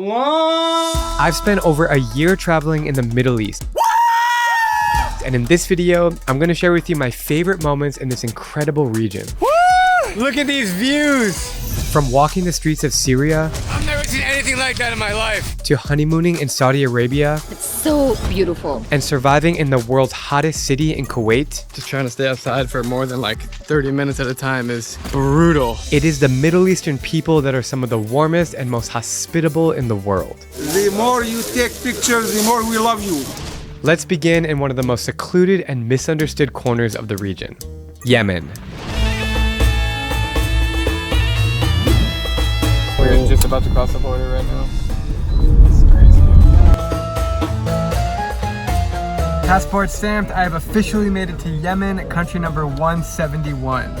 I've spent over a year traveling in the Middle East. And in this video, I'm gonna share with you my favorite moments in this incredible region. Look at these views! From walking the streets of Syria, I've never seen anything like that in my life. to honeymooning in Saudi Arabia, It's so beautiful. and surviving in the world's hottest city in Kuwait. Just trying to stay outside for more than like 30 minutes at a time is brutal. It is the Middle Eastern people that are some of the warmest and most hospitable in the world. The more you take pictures, the more we love you. Let's begin in one of the most secluded and misunderstood corners of the region, Yemen. We're just about to cross the border right now. It's crazy. Passport stamped, I have officially made it to Yemen, country number 171.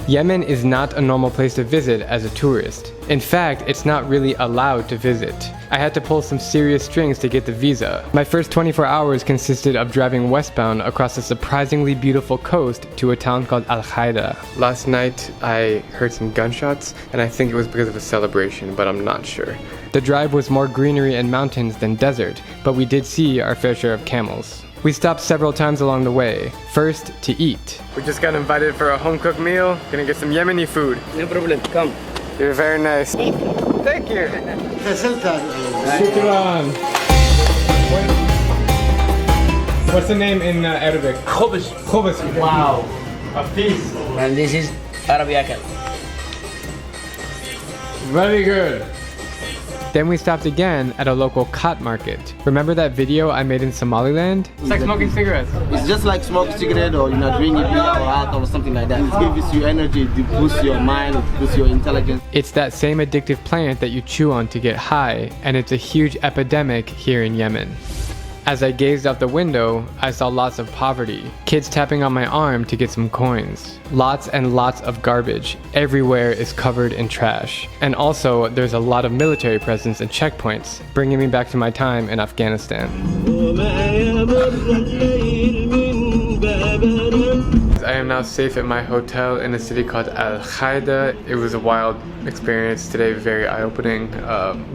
Yemen is not a normal place to visit as a tourist. In fact, it's not really allowed to visit. I had to pull some serious strings to get the visa. My first 24 hours consisted of driving westbound across a surprisingly beautiful coast to a town called Al-Qaeda. Last night, I heard some gunshots, and I think it was because of a celebration, but I'm not sure. The drive was more greenery and mountains than desert, but we did see our fair share of camels. We stopped several times along the way, first to eat. We just got invited for a home-cooked meal. Gonna get some Yemeni food. No problem, come. You're very nice. Thank you. Shukran. What's the name in Arabic? Khubz. Khubz. Wow. A piece. And this is Arabic akal. Very good. Then we stopped again at a local khat market. Remember that video I made in Somaliland? It's like smoking cigarettes. It's just like smoke cigarette or drinking beer or alcohol or something like that. It gives you energy, it boosts your mind, it boosts your intelligence. It's that same addictive plant that you chew on to get high, and it's a huge epidemic here in Yemen. As I gazed out the window, I saw lots of poverty. Kids tapping on my arm to get some coins. Lots and lots of garbage. Everywhere is covered in trash. And also, there's a lot of military presence and checkpoints, bringing me back to my time in Afghanistan. I am now safe at my hotel in a city called Al-Qaeda. It was a wild experience today, very eye-opening.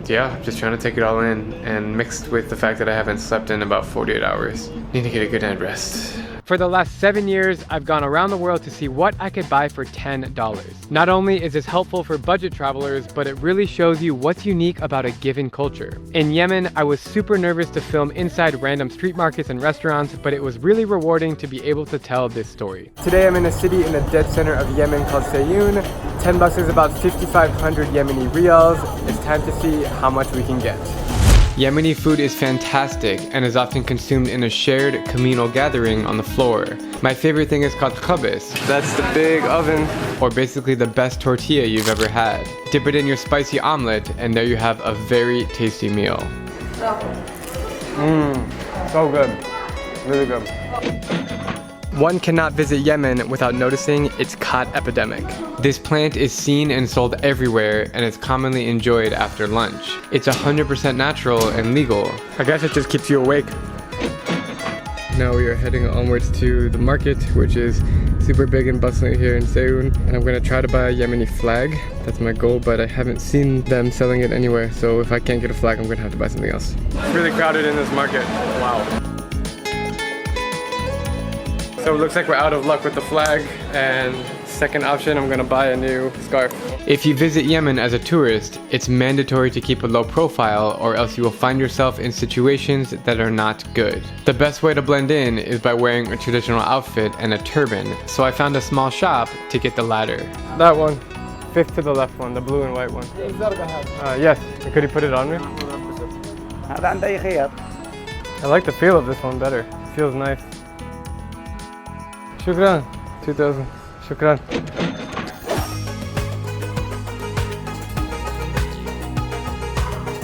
Yeah, just trying to take it all in, and mixed with the fact that I haven't slept in about 48 hours. Need to get a good night rest. For the last 7 years, I've gone around the world to see what I could buy for $10. Not only is this helpful for budget travelers, but it really shows you what's unique about a given culture. In Yemen, I was super nervous to film inside random street markets and restaurants, but it was really rewarding to be able to tell this story. Today I'm in a city in the dead center of Yemen called Seun. $10 is about 5,500 Yemeni riyals. It's time to see how much we can get. Yemeni food is fantastic and is often consumed in a shared communal gathering on the floor. My favorite thing is called khabis. That's the big oven, or basically the best tortilla you've ever had. Dip it in your spicy omelet, and there you have a very tasty meal. So good. Really good. One cannot visit Yemen without noticing its khat epidemic. This plant is seen and sold everywhere, and is commonly enjoyed after lunch. It's 100% natural and legal. I guess it just keeps you awake. Now we are heading onwards to the market, which is super big and bustling here in Seun. And I'm gonna try to buy a Yemeni flag. That's my goal, but I haven't seen them selling it anywhere. So if I can't get a flag, I'm gonna have to buy something else. It's really crowded in this market. Wow. So it looks like we're out of luck with the flag, and second option, I'm gonna buy a new scarf. If you visit Yemen as a tourist, it's mandatory to keep a low profile, or else you will find yourself in situations that are not good. The best way to blend in is by wearing a traditional outfit and a turban, so I found a small shop to get the latter. That one, fifth to the left one, the blue and white one. Yes, could you put it on me? I like the feel of this one better, it feels nice. Shukran. 2000. Shukran.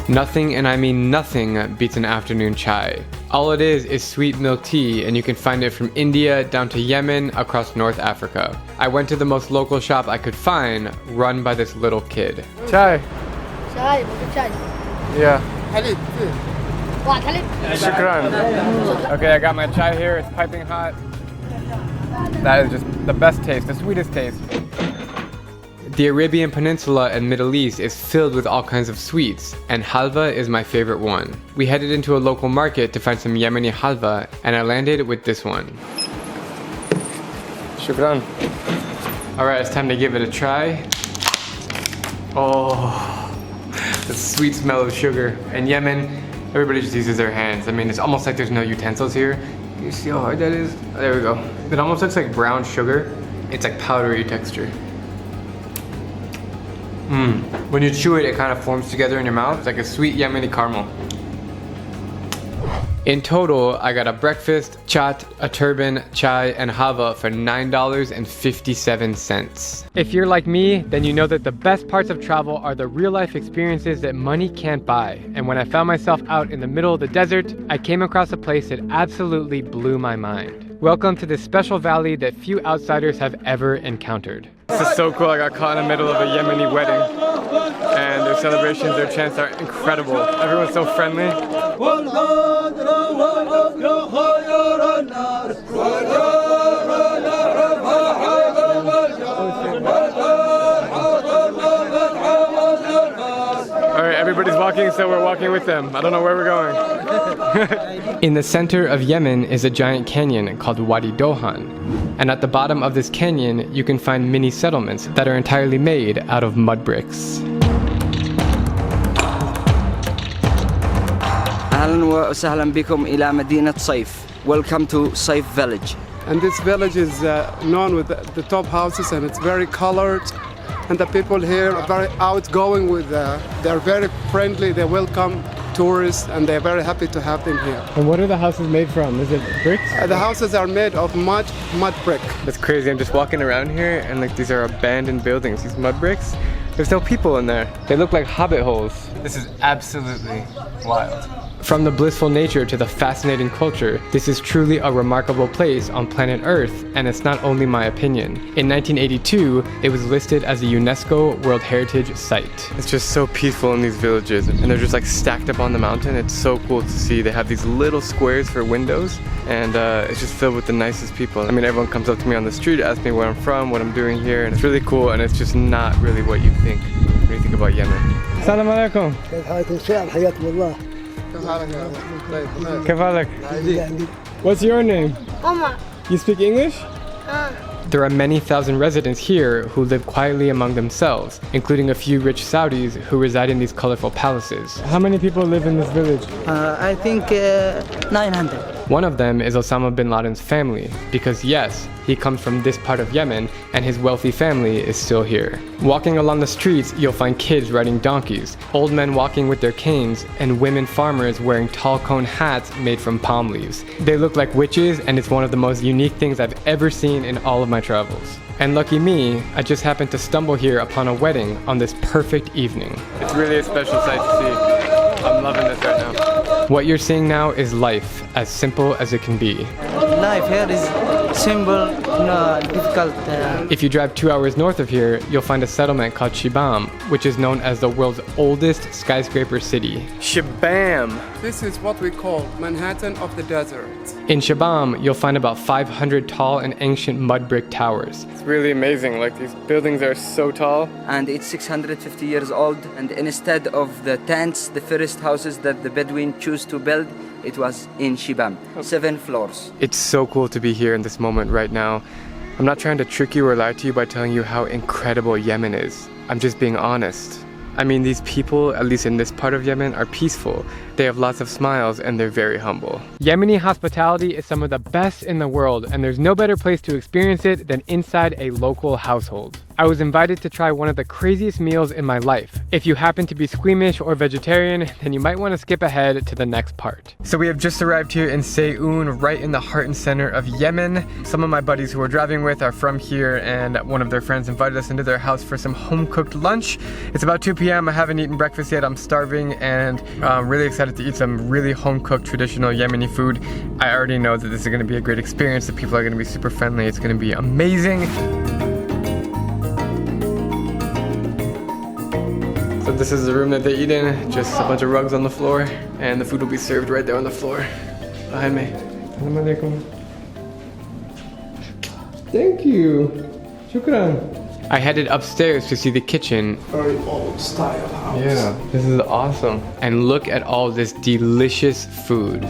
Nothing, and I mean nothing, beats an afternoon chai. All it is sweet milk tea, and you can find it from India down to Yemen across North Africa. I went to the most local shop I could find, run by this little kid. Chai. Chai, chai. Yeah. Shukran. Okay, I got my chai here. It's piping hot. That is just the best taste, the sweetest taste. The Arabian Peninsula and Middle East is filled with all kinds of sweets, and halva is my favorite one. We headed into a local market to find some Yemeni halva, and I landed with this one. Shukran. Alright, it's time to give it a try. Oh, the sweet smell of sugar. In Yemen, everybody just uses their hands. I mean, it's almost like there's no utensils here. You see how hard that is? There we go. It almost looks like brown sugar. It's like powdery texture. When you chew it, it kind of forms together in your mouth. It's like a sweet Yemeni caramel. In total, I got a breakfast, chat, a turban, chai, and halva for $9.57. If you're like me, then you know that the best parts of travel are the real-life experiences that money can't buy. And when I found myself out in the middle of the desert, I came across a place that absolutely blew my mind. Welcome to this special valley that few outsiders have ever encountered. This is so cool. I got caught in the middle of a Yemeni wedding, and their celebrations, their chants are incredible. Everyone's so friendly. Alright, everybody's walking, so we're walking with them. I don't know where we're going. In the center of Yemen is a giant canyon called Wadi Dohan. And at the bottom of this canyon, you can find mini settlements that are entirely made out of mud bricks. أهلا وسهلا بكم إلى مدينة صيف. Welcome to Saif village. And this village is known with the top houses, and it's very colored. And the people here are very outgoing they're very friendly, they welcome tourists, and they're very happy to have them here. And what are the houses made from? Is it bricks? The houses are made of mud brick. That's crazy. I'm just walking around here and like these are abandoned buildings, these mud bricks. There's no people in there. They look like hobbit holes. This is absolutely wild. From the blissful nature to the fascinating culture, this is truly a remarkable place on planet Earth, and it's not only my opinion. In 1982, it was listed as a UNESCO World Heritage Site. It's just so peaceful in these villages, and they're just like stacked up on the mountain. It's so cool to see. They have these little squares for windows, and it's just filled with the nicest people. I mean, everyone comes up to me on the street, asks me where I'm from, what I'm doing here, and it's really cool, and it's just not really what you think when you think about Yemen. Assalamu alaikum. What's your name? Omar. You speak English? There are many thousand residents here who live quietly among themselves, including a few rich Saudis who reside in these colorful palaces. How many people live in this village? I think 900. One of them is Osama bin Laden's family, because yes, he comes from this part of Yemen and his wealthy family is still here. Walking along the streets, you'll find kids riding donkeys, old men walking with their canes, and women farmers wearing tall cone hats made from palm leaves. They look like witches, and it's one of the most unique things I've ever seen in all of my travels. And lucky me, I just happened to stumble here upon a wedding on this perfect evening. It's really a special sight to see. I'm loving this right now. What you're seeing now is life, as simple as it can be. Life here is simple, no difficult. If you drive 2 hours north of here, you'll find a settlement called Shibam, which is known as the world's oldest skyscraper city. Shibam! This is what we call Manhattan of the desert. In Shibam, you'll find about 500 tall and ancient mud brick towers. It's really amazing, like these buildings are so tall. And it's 650 years old, and instead of the tents, the first houses that the Bedouin choose to build, it was in Shibam, 7 floors. It's so cool to be here in this moment right now. I'm not trying to trick you or lie to you by telling you how incredible Yemen is. I'm just being honest. I mean, these people, at least in this part of Yemen, are peaceful. They have lots of smiles and they're very humble. Yemeni hospitality is some of the best in the world, and there's no better place to experience it than inside a local household. I was invited to try one of the craziest meals in my life. If you happen to be squeamish or vegetarian, then you might want to skip ahead to the next part. So we have just arrived here in Seun, right in the heart and center of Yemen. Some of my buddies who we're driving with are from here, and one of their friends invited us into their house for some home-cooked lunch. It's about 2 p.m. I haven't eaten breakfast yet. I'm starving, and I'm really excited to eat some really home-cooked traditional Yemeni food. I already know that this is going to be a great experience. The people are going to be super friendly. It's going to be amazing. So this is the room that they eat in, just a bunch of rugs on the floor, and the food will be served right there on the floor behind me. Assalamu alaikum. Thank you. Shukran. I headed upstairs to see the kitchen. Very old style house. Yeah, this is awesome. And look at all this delicious food.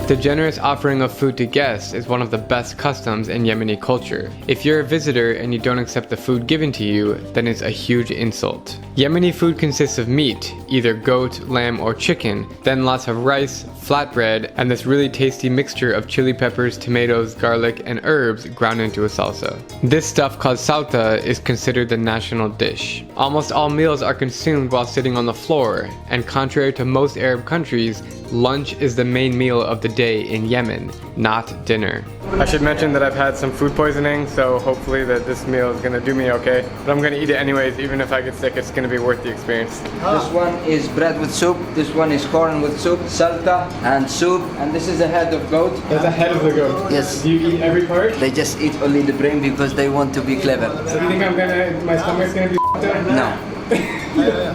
The generous offering of food to guests is one of the best customs in Yemeni culture. If you're a visitor and you don't accept the food given to you, then it's a huge insult. Yemeni food consists of meat, either goat, lamb, or chicken, then lots of rice, flatbread, and this really tasty mixture of chili peppers, tomatoes, garlic, and herbs ground into a salsa. This stuff called salta is considered the national dish. Almost all meals are consumed while sitting on the floor, and contrary to most Arab countries, lunch is the main meal of the day in Yemen, not dinner. I should mention that I've had some food poisoning, so hopefully that this meal is gonna do me okay. But I'm gonna eat it anyways, even if I get sick, it's gonna be worth the experience. This one is bread with soup, this one is corn with soup, salta and soup, and this is a head of goat. That's a head of the goat. Yes. Do you eat every part? They just eat only the brain because they want to be clever. So do you think my stomach's gonna be up? No.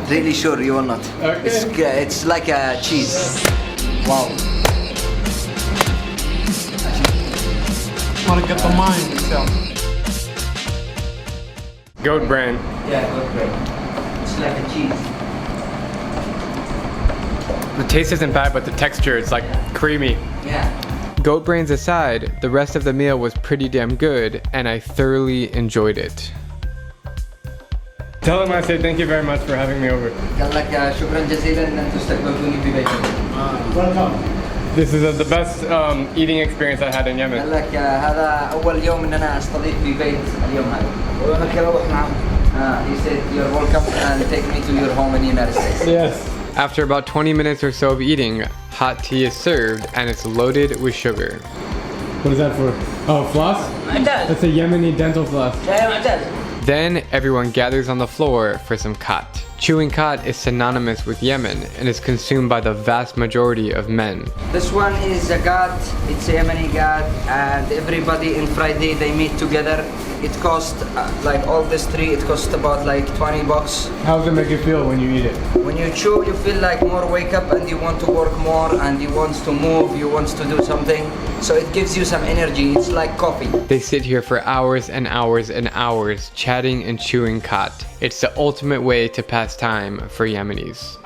Really sure you will not. Okay. It's like a cheese. Wow. Want to get the mind itself. Goat brain. Yeah, goat brain. It's like a cheese. The taste isn't bad, but the texture, it's like creamy. Yeah. Goat brains aside, the rest of the meal was pretty damn good, and I thoroughly enjoyed it. Tell him I say thank you very much for having me over. قال لك شكرا جزيلا ان انتم استقبلتوني في بيتكم. This is the best eating experience I had in Yemen. قال لك هذا اول يوم ان انا استضيف في بيت اليوم هذا. وانا كده اروح معهم. He said you're welcome and take me to your home in the United States. Yes. After about 20 minutes or so of eating, hot tea is served and it's loaded with sugar. What is that for? Oh, floss? That's a Yemeni dental floss. Then everyone gathers on the floor for some khat. Chewing khat is synonymous with Yemen and is consumed by the vast majority of men. This one is a ghat, it's a Yemeni ghat, and everybody in Friday they meet together. It costs like all this tree, it costs about like 20 bucks. How does it make you feel when you eat it? When you chew, you feel like more wake up and you want to work more and you want to move, you want to do something. So it gives you some energy, it's like coffee. They sit here for hours and hours and hours chatting and chewing khat. It's the ultimate way to pass time for Yemenis.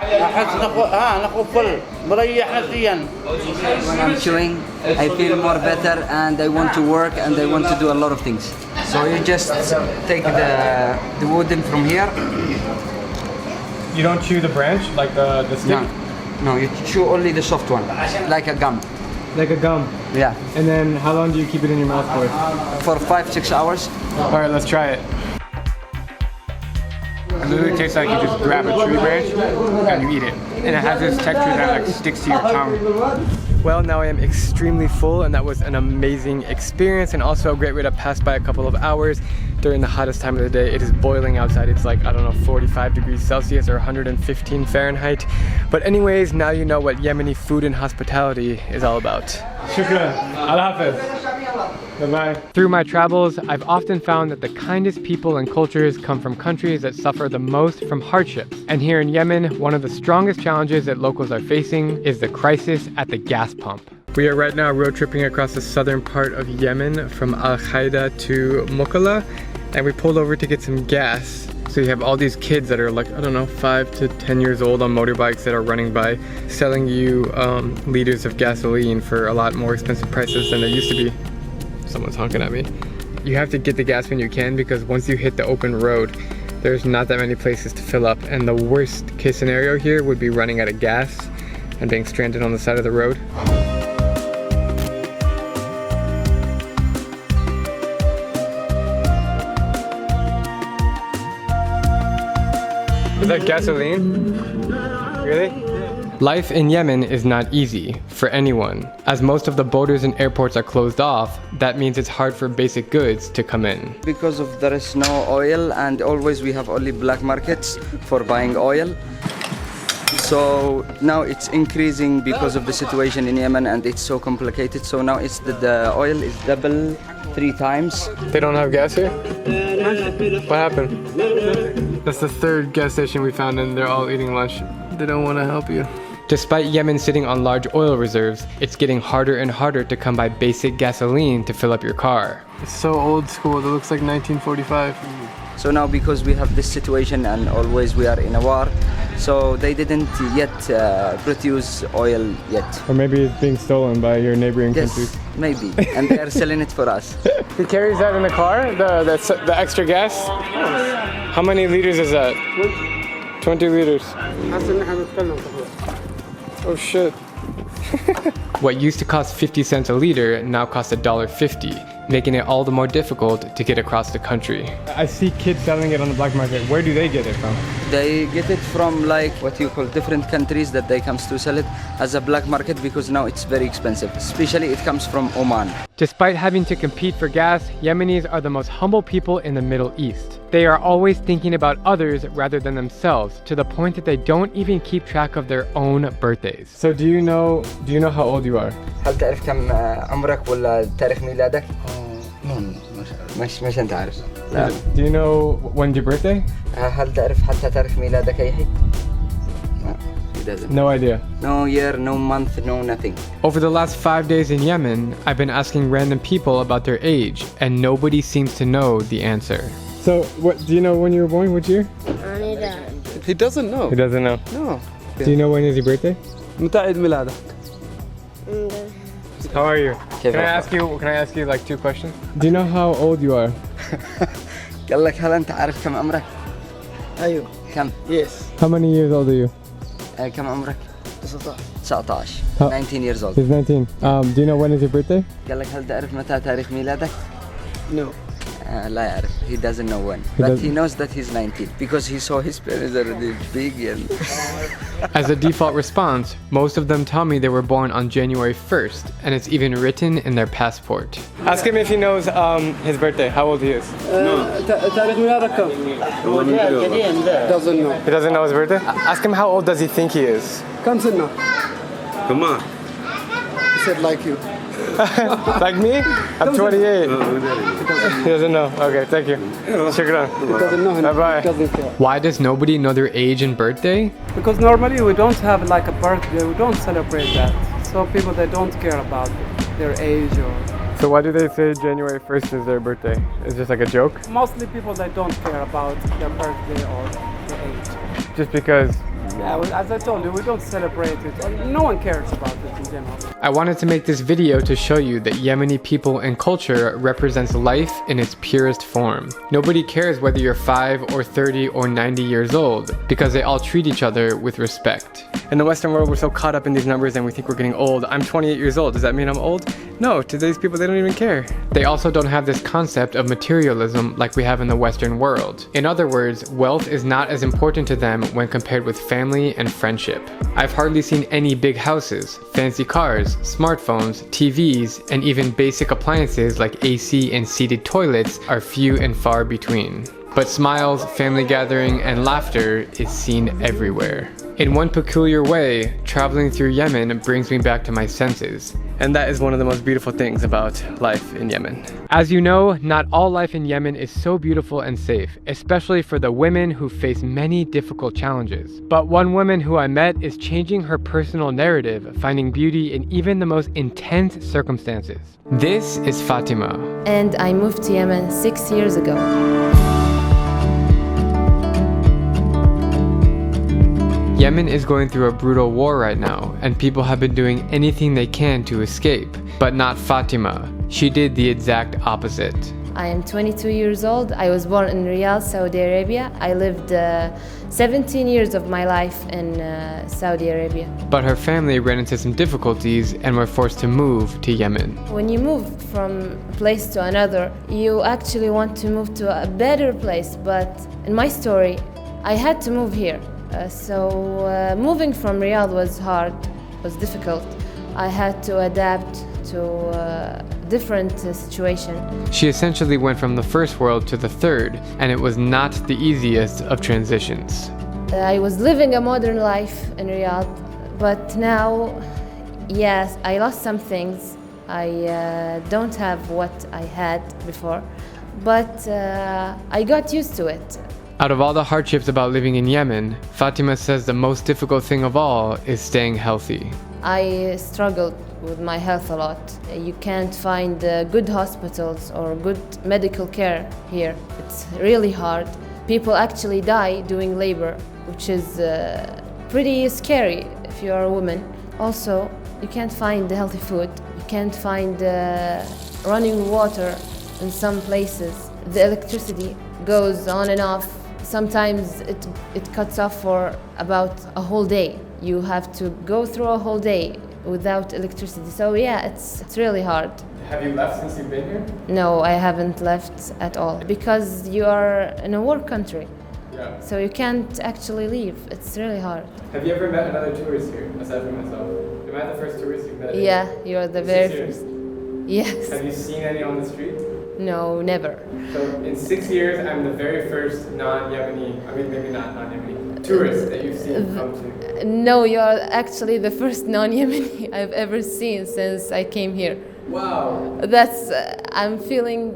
When I'm chewing, I feel more better and I want to work and I want to do a lot of things. So you just take the wooden from here. You don't chew the branch, like the stick? No, you chew only the soft one, like a gum. Like a gum. Yeah. And then how long do you keep it in your mouth for? For 5-6 hours. Alright, let's try it. It literally tastes like you just grab a tree branch and you eat it. And it has this texture that like sticks to your tongue. Well, now I am extremely full and that was an amazing experience and also a great way to pass by a couple of hours during the hottest time of the day. It is boiling outside. It's like, I don't know, 45 degrees Celsius or 115 Fahrenheit. But anyways, now you know what Yemeni food and hospitality is all about. Shukran. Allah Hafiz. Bye-bye. Through my travels, I've often found that the kindest people and cultures come from countries that suffer the most from hardships. And here in Yemen, one of the strongest challenges that locals are facing is the crisis at the gas pump. We are right now road tripping across the southern part of Yemen from Al-Qaeda to Mukalla, and we pulled over to get some gas. So you have all these kids that are like, I don't know, 5 to 10 years old on motorbikes that are running by, selling you liters of gasoline for a lot more expensive prices than they used to be. Someone's honking at me. You have to get the gas when you can because once you hit the open road, there's not that many places to fill up. And the worst case scenario here would be running out of gas and being stranded on the side of the road. Is that gasoline? Really? Life in Yemen is not easy for anyone. As most of the borders and airports are closed off, that means it's hard for basic goods to come in. Because of there is no oil and always we have only black markets for buying oil. So now it's increasing because of the situation in Yemen and it's so complicated. So now it's the oil is double 3 times. They don't have gas here? What happened? That's the third gas station we found and they're all eating lunch. They don't want to help you. Despite Yemen sitting on large oil reserves, it's getting harder and harder to come by basic gasoline to fill up your car. It's so old school. It looks like 1945. So now because we have this situation and always we are in a war, so they didn't yet produce oil yet. Or maybe it's being stolen by your neighboring countries. Yes, maybe. And they are selling it for us. He carries that in the car, the extra gas? How many liters is that? 20 liters. Oh shit. What used to cost 50 cents a liter now costs $1.50, making it all the more difficult to get across the country. I see kids selling it on the black market. Where do they get it from? They get it from like what you call different countries that they comes to sell it as a black market because now it's very expensive. Especially it comes from Oman. Despite having to compete for gas, Yemenis are the most humble people in the Middle East. They are always thinking about others rather than themselves, to the point that they don't even keep track of their own birthdays. So do you know how old you are? هل تعرف كم عمرك ولا تاريخ ميلادك؟ مش أنت عارف. لا. Do you know when's your birthday? هل تعرف حتى تاريخ ميلادك أي شيء؟ He doesn't. No idea. No year, no month, no nothing. Over the last 5 days in Yemen, I've been asking random people about their age, and nobody seems to know the answer. So, do you know when you were born? Which year? He doesn't know. He doesn't know. No. Do you know when is your birthday? متى عيد ميلادك؟ How are you? Can I ask you like 2 questions? Do you know how old you are? قال لك هل أنت عارف كم عمرك؟ أيوه. كم؟ Yes. How many years old are you? كم عمرك؟ 19. How- 19 years old. He's 19. Do you know when is your birthday? قال لك هل تعرف متى تاريخ ميلادك؟ No. لا يعرف. He doesn't know when. He But doesn't- he knows that he's 19 because he saw his parents are really big and As a default response, most of them tell me they were born on January 1st, and it's even written in their passport. Ask him if he knows his birthday, how old he is. تاريخ ميلادك كم؟ Doesn't know. He doesn't know his birthday? Ask him how old does he think he is. كم سنة؟ Come on. He said like you. Like me? I'm 28. He doesn't know. Okay, thank you. Shukran. He doesn't know. Bye-bye. He doesn't care. Why does nobody know their age and birthday? Because normally we don't have like a birthday. We don't celebrate that. So people they don't care about their age or. So why do they say January 1st is their birthday? It's just like a joke? Mostly people they don't care about their birthday or their age. Just because... Yeah, as I told you, we don't celebrate it. No one cares about it in general. I wanted to make this video to show you that Yemeni people and culture represents life in its purest form. Nobody cares whether you're 5 or 30 or 90 years old, because they all treat each other with respect. In the Western world, we're so caught up in these numbers and we think we're getting old. I'm 28 years old. Does that mean I'm old? No, to these people, they don't even care. They also don't have this concept of materialism like we have in the Western world. In other words, wealth is not as important to them when compared with family and friendship. I've hardly seen any big houses, fancy cars, smartphones, TVs, and even basic appliances like AC and seated toilets are few and far between. But smiles, family gathering, and laughter is seen everywhere. In one peculiar way, traveling through Yemen brings me back to my senses. And that is one of the most beautiful things about life in Yemen. As you know, not all life in Yemen is so beautiful and safe, especially for the women who face many difficult challenges. But one woman who I met is changing her personal narrative, finding beauty in even the most intense circumstances. This is Fatima. And I moved to Yemen 6 years ago. Yemen is going through a brutal war right now, and people have been doing anything they can to escape. But not Fatima. She did the exact opposite. I am 22 years old. I was born in Riyadh, Saudi Arabia. I lived 17 years of my life in Saudi Arabia. But her family ran into some difficulties and were forced to move to Yemen. When you move from place to another, you actually want to move to a better place. But in my story, I had to move here. So moving from Riyadh was hard, was difficult. I had to adapt to a different situation. She essentially went from the first world to the third, and it was not the easiest of transitions. I was living a modern life in Riyadh, but now, yes, I lost some things. I don't have what I had before, but I got used to it. Out of all the hardships about living in Yemen, Fatima says the most difficult thing of all is staying healthy. I struggled with my health a lot. You can't find good hospitals or good medical care here. It's really hard. People actually die doing labor, which is pretty scary if you're a woman. Also, you can't find healthy food. You can't find running water in some places. The electricity goes on and off. Sometimes it cuts off for about a whole day. You have to go through a whole day without electricity. So yeah, it's really hard. Have you left since you've been here? No, I haven't left at all because you are in a war country. Yeah. So you can't actually leave. It's really hard. Have you ever met another tourist here, aside from myself? Am I the first tourist you've met? Yeah, you're the very first. Yes. Have you seen any on the street? No, never. So in 6 years, I'm the very first non-Yemeni, I mean maybe not non-Yemeni, tourist that you've seen come to. No, you're actually the first non-Yemeni I've ever seen since I came here. Wow. That's, I'm feeling...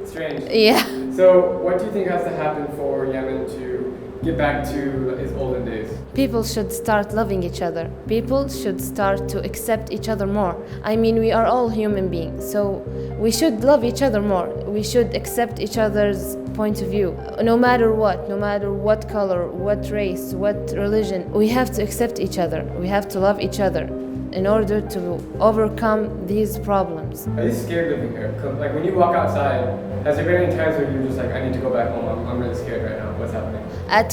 Strange. Yeah. So what do you think has to happen for Yemen to get back to its olden days? People should start loving each other. People should start to accept each other more. I mean, we are all human beings, so we should love each other more. We should accept each other's point of view. No matter what color, what race, what religion, we have to accept each other. We have to love each other in order to overcome these problems. Are you scared living here? Like when you walk outside, has there been any times where you're just like, I need to go back home, I'm really scared right now, what's happening? At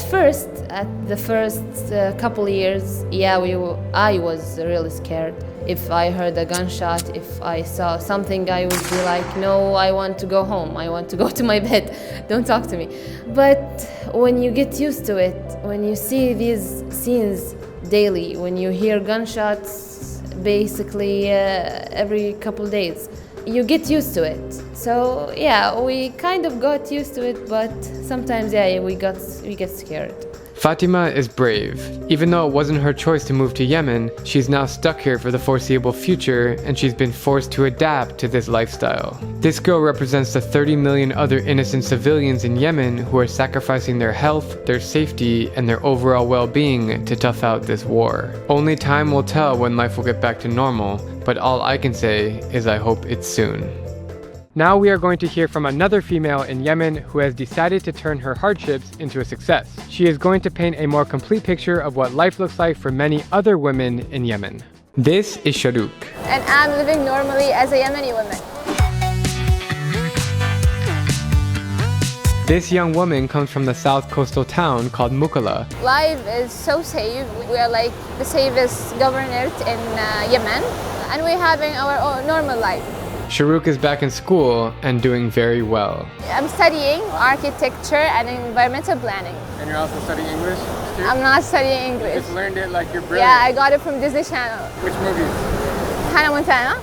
the first couple years, yeah, I was really scared. If I heard a gunshot, if I saw something, I would be like, no, I want to go home, I want to go to my bed, don't talk to me. But when you get used to it, when you see these scenes daily, when you hear gunshots basically every couple days, you get used to it. So yeah, we kind of got used to it, but sometimes yeah, we get scared. Fatima is brave. Even though it wasn't her choice to move to Yemen, she's now stuck here for the foreseeable future, and she's been forced to adapt to this lifestyle. This girl represents the 30 million other innocent civilians in Yemen who are sacrificing their health, their safety, and their overall well-being to tough out this war. Only time will tell when life will get back to normal, but all I can say is I hope it's soon. Now we are going to hear from another female in Yemen who has decided to turn her hardships into a success. She is going to paint a more complete picture of what life looks like for many other women in Yemen. This is Sharouk. And I'm living normally as a Yemeni woman. This young woman comes from the south coastal town called Mukalla. Life is so safe. We are like the safest governorate in Yemen, and we're having our own normal life. Sharouk is back in school and doing very well. I'm studying architecture and environmental planning. And you're also studying English too? I'm not studying You English. just learned it like you're brilliant. Yeah, I got it from Disney Channel. Which movies? Hannah Montana.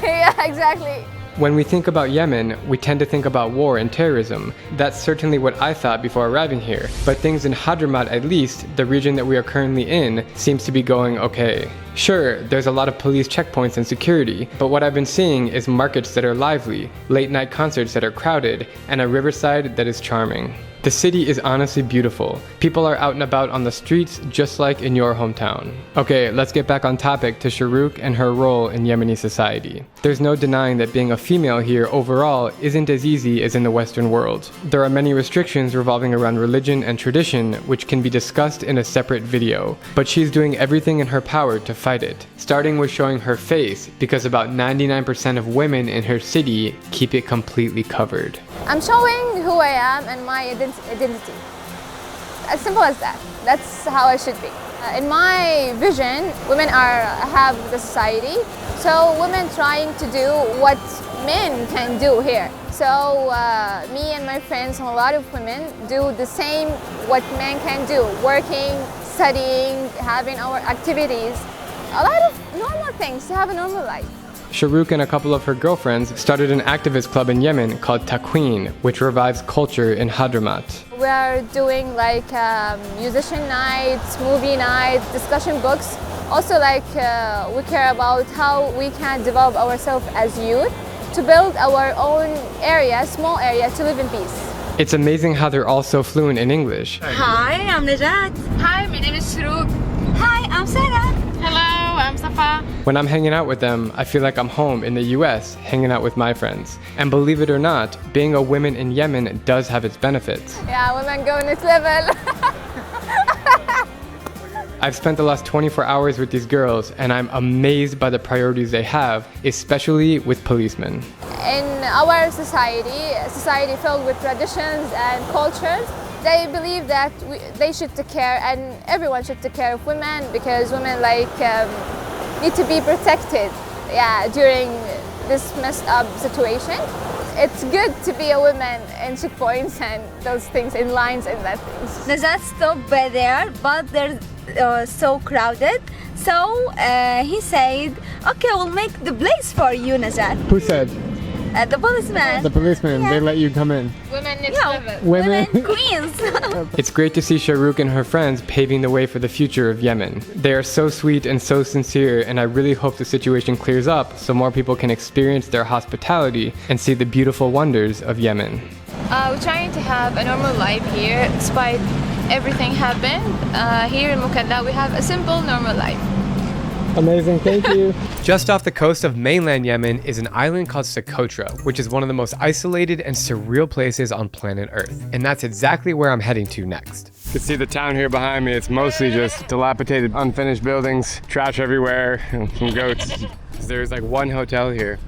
Yeah, exactly. When we think about Yemen, we tend to think about war and terrorism. That's certainly what I thought before arriving here. But things in Hadramaut, at least, the region that we are currently in, seems to be going okay. Sure, there's a lot of police checkpoints and security, but what I've been seeing is markets that are lively, late night concerts that are crowded, and a riverside that is charming. The city is honestly beautiful. People are out and about on the streets just like in your hometown. Okay, let's get back on topic to Sharouk and her role in Yemeni society. There's no denying that being a female here overall isn't as easy as in the Western world. There are many restrictions revolving around religion and tradition, which can be discussed in a separate video. But she's doing everything in her power to fight it, starting with showing her face, because about 99% of women in her city keep it completely covered. I'm showing who I am and my identity. As simple as that. That's how I should be. In my vision, women have the society. So women trying to do what men can do here. So me and my friends and a lot of women do the same what men can do. Working, studying, having our activities. A lot of normal things to have a normal life. Sharouk and a couple of her girlfriends started an activist club in Yemen called Takween, which revives culture in Hadramaut. We are doing like musician nights, movie nights, discussion books. Also like we care about how we can develop ourselves as youth to build our own area, small area to live in peace. It's amazing how they're all so fluent in English. Hi, I'm Najat. Hi, my name is Shuruk. Hi, I'm Sarah. Hello, I'm Safa. When I'm hanging out with them, I feel like I'm home in the US, hanging out with my friends. And believe it or not, being a woman in Yemen does have its benefits. Yeah, women go next level. I've spent the last 24 hours with these girls, and I'm amazed by the priorities they have, especially with policemen. In our society, a society filled with traditions and cultures, they believe that they should take care, and everyone should take care of women, because women need to be protected, during this messed up situation. It's good to be a woman in checkpoints and those things, in lines and that things. Najat stopped there, but they're so crowded. So he said, okay, we'll make the place for you, Najat. Who said? The policeman. The policeman, they let you come in. Women next level. Women queens. It's great to see Shahrukh and her friends paving the way for the future of Yemen. They are so sweet and so sincere, and I really hope the situation clears up so more people can experience their hospitality and see the beautiful wonders of Yemen. We're trying to have a normal life here despite everything happened. Here in Mukalla, we have a simple, normal life. Amazing, thank you. Just off the coast of mainland Yemen is an island called Socotra, which is one of the most isolated and surreal places on planet Earth. And that's exactly where I'm heading to next. You can see the town here behind me. It's mostly just dilapidated, unfinished buildings, trash everywhere, and some goats. There's like one hotel here.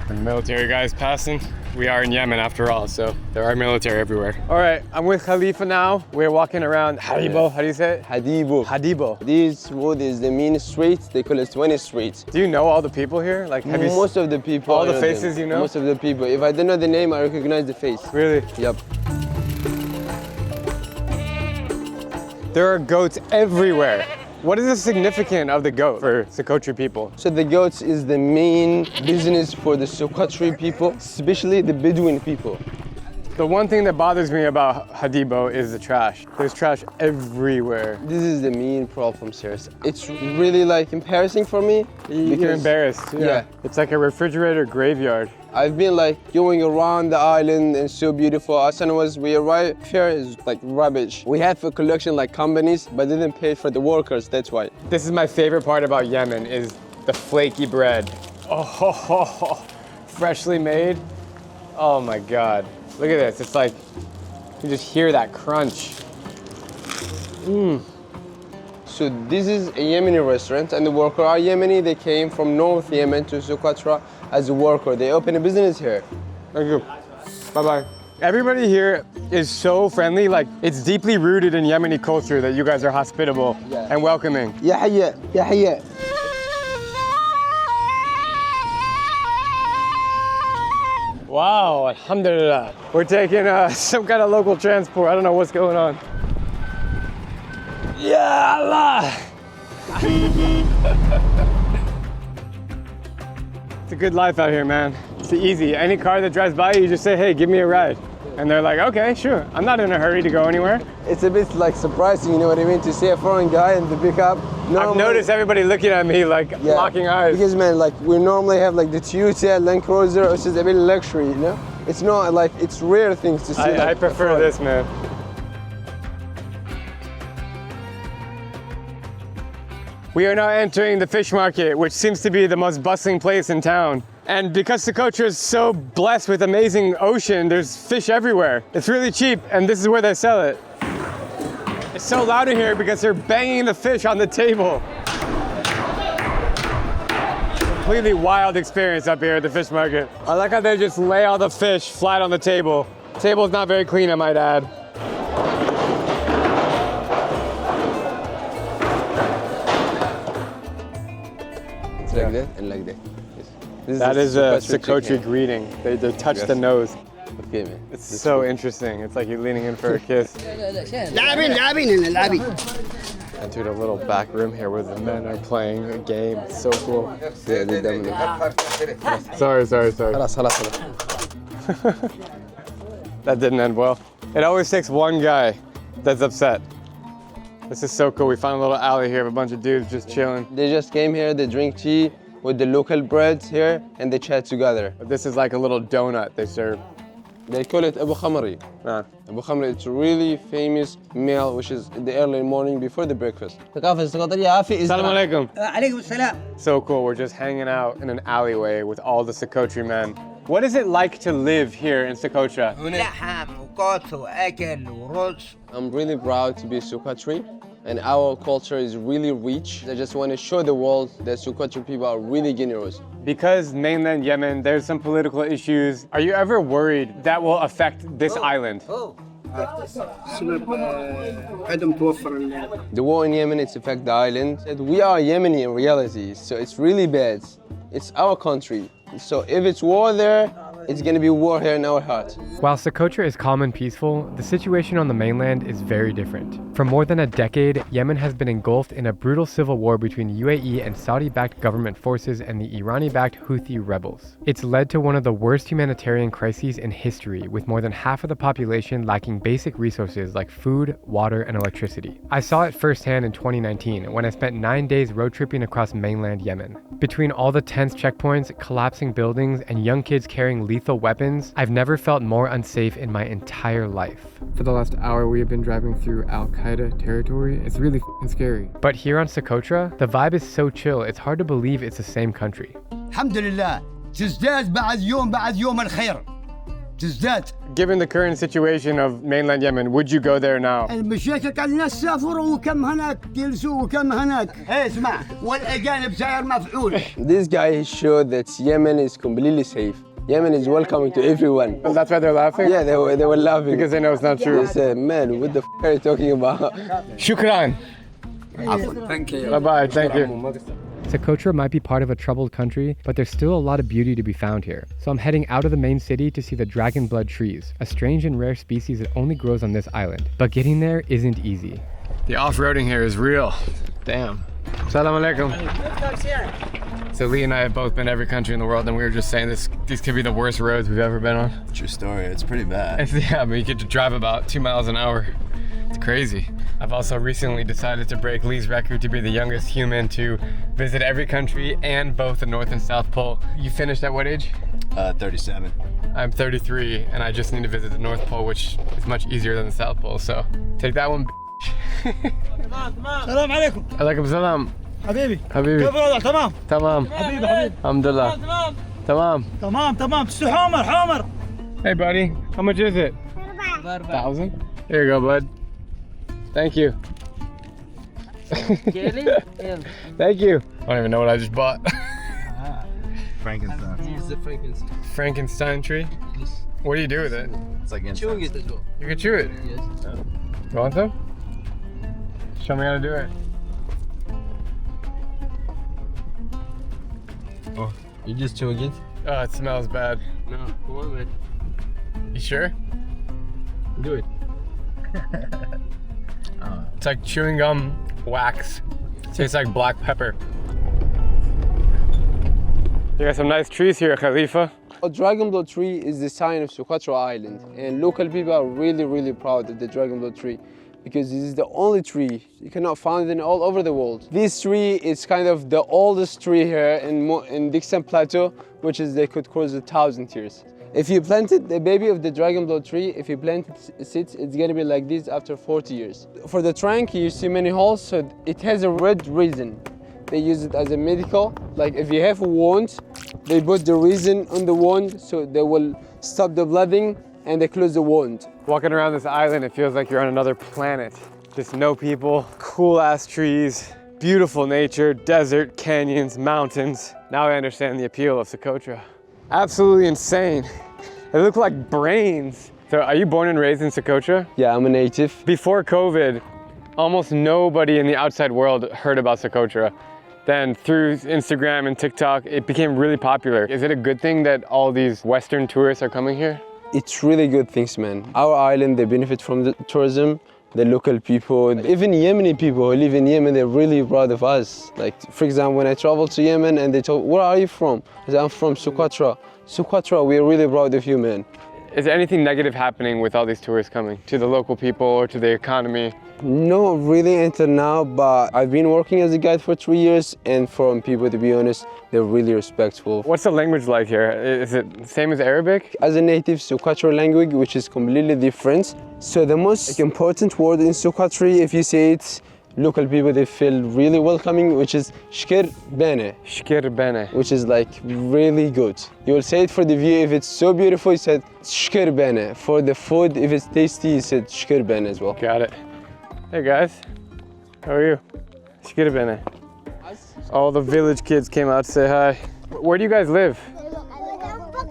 And military guys passing. We are in Yemen after all, so there are military everywhere. All right, I'm with Khalifa now. We're walking around Hadibo. How do you say it? Hadibo. Hadibo. This road is the main street. They call it 20th Street. Do you know all the people here? Like, have Most of the people. all the faces you know? Most of the people. If I don't know the name, I recognize the face. Really? Yep. There are goats everywhere. What is the significance of the goat for Socotra people? So the goats is the main business for the Socotra people, especially the Bedouin people. The one thing that bothers me about Hadibo is the trash. There's trash everywhere. This is the main problem, seriously. It's really like embarrassing for me. You're embarrassed. Yeah. It's like a refrigerator graveyard. I've been like going around the island and so beautiful. As soon as we arrive here, is like rubbish. We have a collection like companies, but they didn't pay for the workers, that's why. This is my favorite part about Yemen is the flaky bread. Oh, freshly made. Oh my God. Look at this, it's like, you just hear that crunch. So this is a Yemeni restaurant and the workers are Yemeni. They came from North Yemen to Socotra as a worker. They opened a business here. Thank you. Bye-bye. Everybody here is so friendly, like it's deeply rooted in Yemeni culture that you guys are hospitable and welcoming. Ya hayya, ya hayya. Wow, alhamdulillah. We're taking some kind of local transport. I don't know what's going on. Ya Allah! It's a good life out here, man. It's easy. Any car that drives by you just say, hey, give me a ride. And they're like, okay, sure. I'm not in a hurry to go anywhere. It's a bit like surprising, you know what I mean, to see a foreign guy and to pick up. I've noticed everybody looking at me like locking eyes. Because man, like we normally have like the Toyota Land Cruiser, which is a bit luxury, you know? It's not like, it's rare things to see. I prefer this, man. We are now entering the fish market, which seems to be the most bustling place in town. And because Socotra is so blessed with amazing ocean, there's fish everywhere. It's really cheap, and this is where they sell it. It's so loud in here because they're banging the fish on the table. Completely wild experience up here at the fish market. I like how they just lay all the fish flat on the table. The table's not very clean, I might add. It's like that and like that. Yes. That is a Socotra greeting. They touch the nose. Okay, man. It's so interesting. It's like you're leaning in for a kiss. Entered a little back room here where the men are playing a game. It's so cool. Sorry. That didn't end well. It always takes one guy that's upset. This is so cool. We found a little alley here of a bunch of dudes just chilling. They just came here, they drink tea with the local breads here, and they chat together. This is like a little donut they serve. They call it Abu Khamri. Abu Khamri, it's a really famous meal which is in the early morning before the breakfast. Assalamu alaikum. So cool, we're just hanging out in an alleyway with all the Socotra men. What is it like to live here in Socotra? I'm really proud to be Socotri, and our culture is really rich. I just want to show the world that Socotri people are really generous. Because mainland Yemen, there's some political issues. Are you ever worried that will affect this island? The war in Yemen, it's affect the island. We are Yemeni in reality, so it's really bad. It's our country. So if it's war there, it's going to be war here in our heart. While Socotra is calm and peaceful, the situation on the mainland is very different. For more than a decade, Yemen has been engulfed in a brutal civil war between UAE and Saudi-backed government forces and the Irani-backed Houthi rebels. It's led to one of the worst humanitarian crises in history, with more than half of the population lacking basic resources like food, water, and electricity. I saw it firsthand in 2019 when I spent 9 days road tripping across mainland Yemen. Between all the tense checkpoints, collapsing buildings, and young kids carrying lethal weapons, I've never felt more unsafe in my entire life. For the last hour, we have been driving through Al-Qaeda territory. It's really f***ing scary. But here on Socotra, the vibe is so chill, it's hard to believe it's the same country. Alhamdulillah, تزداد بعد يوم الخير. تزداد. Given the current situation of mainland Yemen, would you go there now? المشاكل قاعد الناس سافروا وكم هناك جلسوا وكم هناك. اسمع والأجانب سائر مفعول. This guy showed that Yemen is completely safe. Yemen is welcoming to everyone. Oh, that's why they're laughing? Yeah, they were laughing. Because they know it's not true. They said, man, what the f*** are you talking about? Shukran. Thank you. Bye-bye, thank you. Socotra might be part of a troubled country, but there's still a lot of beauty to be found here. So I'm heading out of the main city to see the dragon blood trees, a strange and rare species that only grows on this island. But getting there isn't easy. The off-roading here is real. Damn. Assalamu alaikum. So Lee and I have both been every country in the world, and we were just saying these could be the worst roads we've ever been on. True story, it's pretty bad. Yeah, I mean, you get to drive about 2 miles an hour. It's crazy. I've also recently decided to break Lee's record to be the youngest human to visit every country and both the North and South Pole. You finished at what age? 37. I'm 33, and I just need to visit the North Pole, which is much easier than the South Pole, so take that one, السلام عليكم. عليكم السلام. حبيبي. حبيبي. كيف الوضع تمام؟ تمام. حبيبي حبيبي. الحمد لله. تمام. تمام. تمام. حمر. Hey buddy, how much is it? 1,000. Here you go, bud. Thank you. Thank you. I don't even know what I just bought. Frankenstein. It's the Frankenstein. Frankenstein tree? Yes. What do you do with it? It's like Chewing it as well. You can chew it? Yes. You want some? Show me how to do it. Oh, you just chewing it? Oh, it smells bad. No, come on, man. You sure? Do it. It's like chewing gum wax. Tastes like black pepper. You got some nice trees here, Khalifa. A dragon blood tree is the sign of Socotra Island, and local people are really, really proud of the dragon blood tree because this is the only tree you cannot find it all over the world. This tree is kind of the oldest tree here in Dixon Plateau, which is they could cross 1,000 years. If you planted the baby of the dragon blood tree, if you plant it, it's gonna be like this after 40 years. For the trunk, you see many holes, so it has a red resin. They use it as a medical. Like if you have a wound, they put the resin on the wound so they will stop the bleeding and they close the wound. Walking around this island, it feels like you're on another planet. Just no people, cool ass trees, beautiful nature, desert, canyons, mountains. Now I understand the appeal of Socotra. Absolutely insane. They look like brains. So are you born and raised in Socotra? Yeah, I'm a native. Before COVID, almost nobody in the outside world heard about Socotra. Then through Instagram and TikTok, it became really popular. Is it a good thing that all these Western tourists are coming here? It's really good things, man. Our island, they benefit from the tourism, the local people, even Yemeni people who live in Yemen, they're really proud of us. Like, for example, when I traveled to Yemen and they told, where are you from? I said, I'm from Socotra. Socotra, we're really proud of you, man. Is there anything negative happening with all these tourists coming to the local people or to the economy? No, really until now, but I've been working as a guide for 3 years, and from people, to be honest, they're really respectful. What's the language like here? Is it the same as Arabic? As a native Socotra language, which is completely different. So the most important word in Socotra, if you say it, local people, they feel really welcoming, which is shkir bene. Shkir bene. Which is like really good. You will say it for the view, if it's so beautiful, you said shkir bene. For the food, if it's tasty, you said shkir bene as well. Got it. Hey guys, how are you? Shkir bene. All the village kids came out to say hi. Where do you guys live?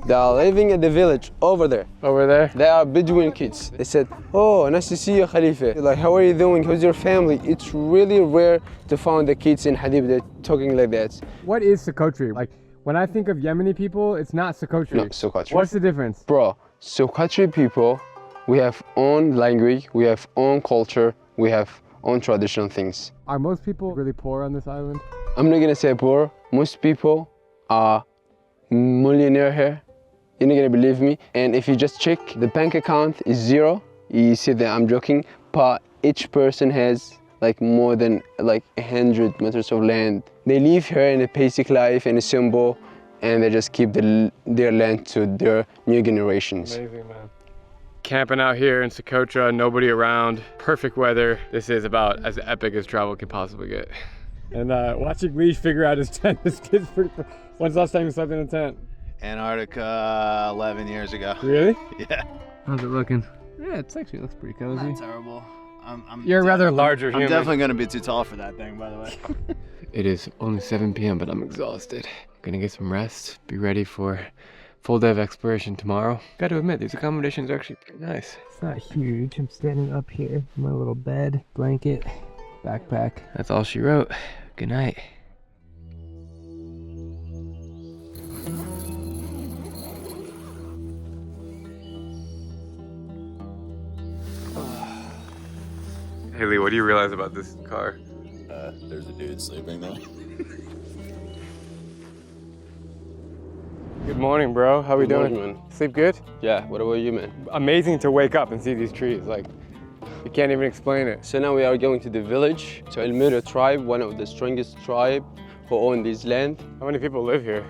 They are living in the village over there. Over there? They are Bedouin kids. They said, oh, nice to see you, Khalifa. Like, how are you doing? How's your family? It's really rare to find the kids in Hadib that talking like that. What is Socotra? Like, when I think of Yemeni people, it's not Socotra. No, Socotra. What's the difference? Bro, Socotra people, we have own language, we have own culture, we have own traditional things. Are most people really poor on this island? I'm not gonna say poor. Most people are millionaire here. You're not gonna believe me. And if you just check, the bank account is 0. You see that I'm joking, but each person has like more than like 100 meters of land. They live here in a basic life, in a simple, and they just keep their land to their new generations. Amazing, man. Camping out here in Socotra, nobody around, perfect weather. This is about as epic as travel can possibly get. And watching Lee figure out his tent, this kid's pretty... When's the last time you slept in a tent? Antarctica 11 years ago. Really? Yeah. How's it looking? Yeah, it looks pretty cozy. Not terrible. You're a rather larger human. I'm definitely gonna be too tall for that thing, by the way. It is only 7 p.m., but I'm exhausted. Gonna get some rest, be ready for full day of exploration tomorrow. Got to admit, these accommodations are actually pretty nice. It's not huge. I'm standing up here, my little bed, blanket, backpack. That's all she wrote. Good night. Hey Lee, what do you realize about this car? There's a dude sleeping there. Good morning, bro. How we doing? Good morning, man. Sleep good? Yeah, what about you, man? Amazing to wake up and see these trees. Like, you can't even explain it. So now we are going to the village, to Palmira tribe, one of the strongest tribe who own this land. How many people live here?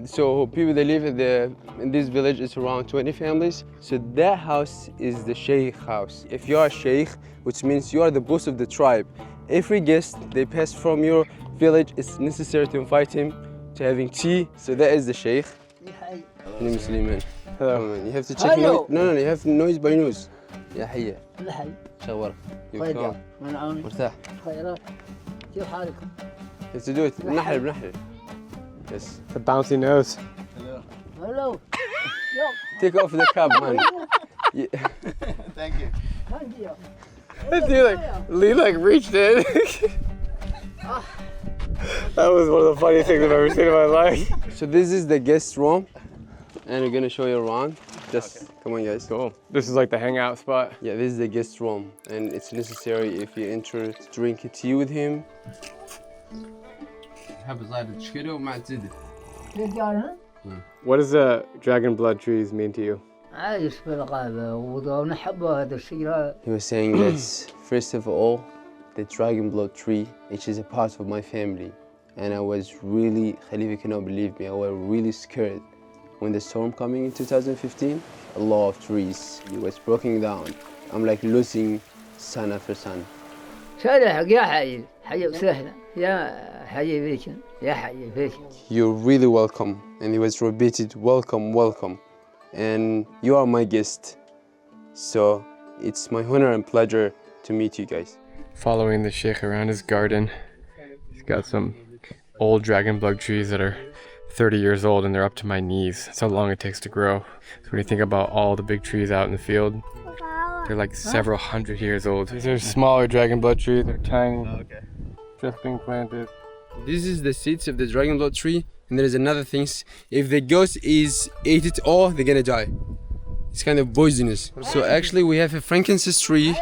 So people that live in this village is around 20 families. So that house is the sheikh house. If you are a sheikh, which means you are the boss of the tribe, every guest they pass from your village, it's necessary to invite him to having tea. So that is the sheikh. Hello, Musliman. Hello. You have to check noise. No, you have noise by nose. يا حية. الحي. شغورك. خير. من عونك. مرتاح. خيرات. كيف حالكم؟ You have to do it. بنحل. Yes. The bouncy nose. Hello. Hello. Take off the cap, man. Yeah. Thank you. Thank you. Dude, Lee reached in. That was one of the funniest things I've ever seen in my life. So this is the guest room, and we're gonna show you around. Just come on, guys. Cool. This is like the hangout spot. Yeah, this is the guest room, and it's necessary if you enter to drink a tea with him. What does the dragon blood trees mean to you? عايش في الغابة ونحبه هذا الشجرة. He was saying that first of all, the dragon blood tree, which is a part of my family, and I was really, Khalifa cannot believe me, I was really scared when the storm coming in 2015. A lot of trees, it was broken down. I'm like losing son after son. شارع يا حي حي وسهلا يا حي بيك يا حي بيك. You're really welcome, and he was repeated, welcome, welcome, and you are my guest, so it's my honor and pleasure to meet you guys. Following the sheikh around his garden, he's got some old dragon blood trees that are 30 years old, and they're up to my knees. That's how long it takes to grow. So when you think about all the big trees out in the field, they're like several hundred years old. These are smaller dragon blood trees. They're tiny, just being planted. This is the seeds of the dragon blood tree, and there is another thing. If the ghost is ate it all, they're gonna die. It's kind of poisonous. So actually we have a frankincense tree,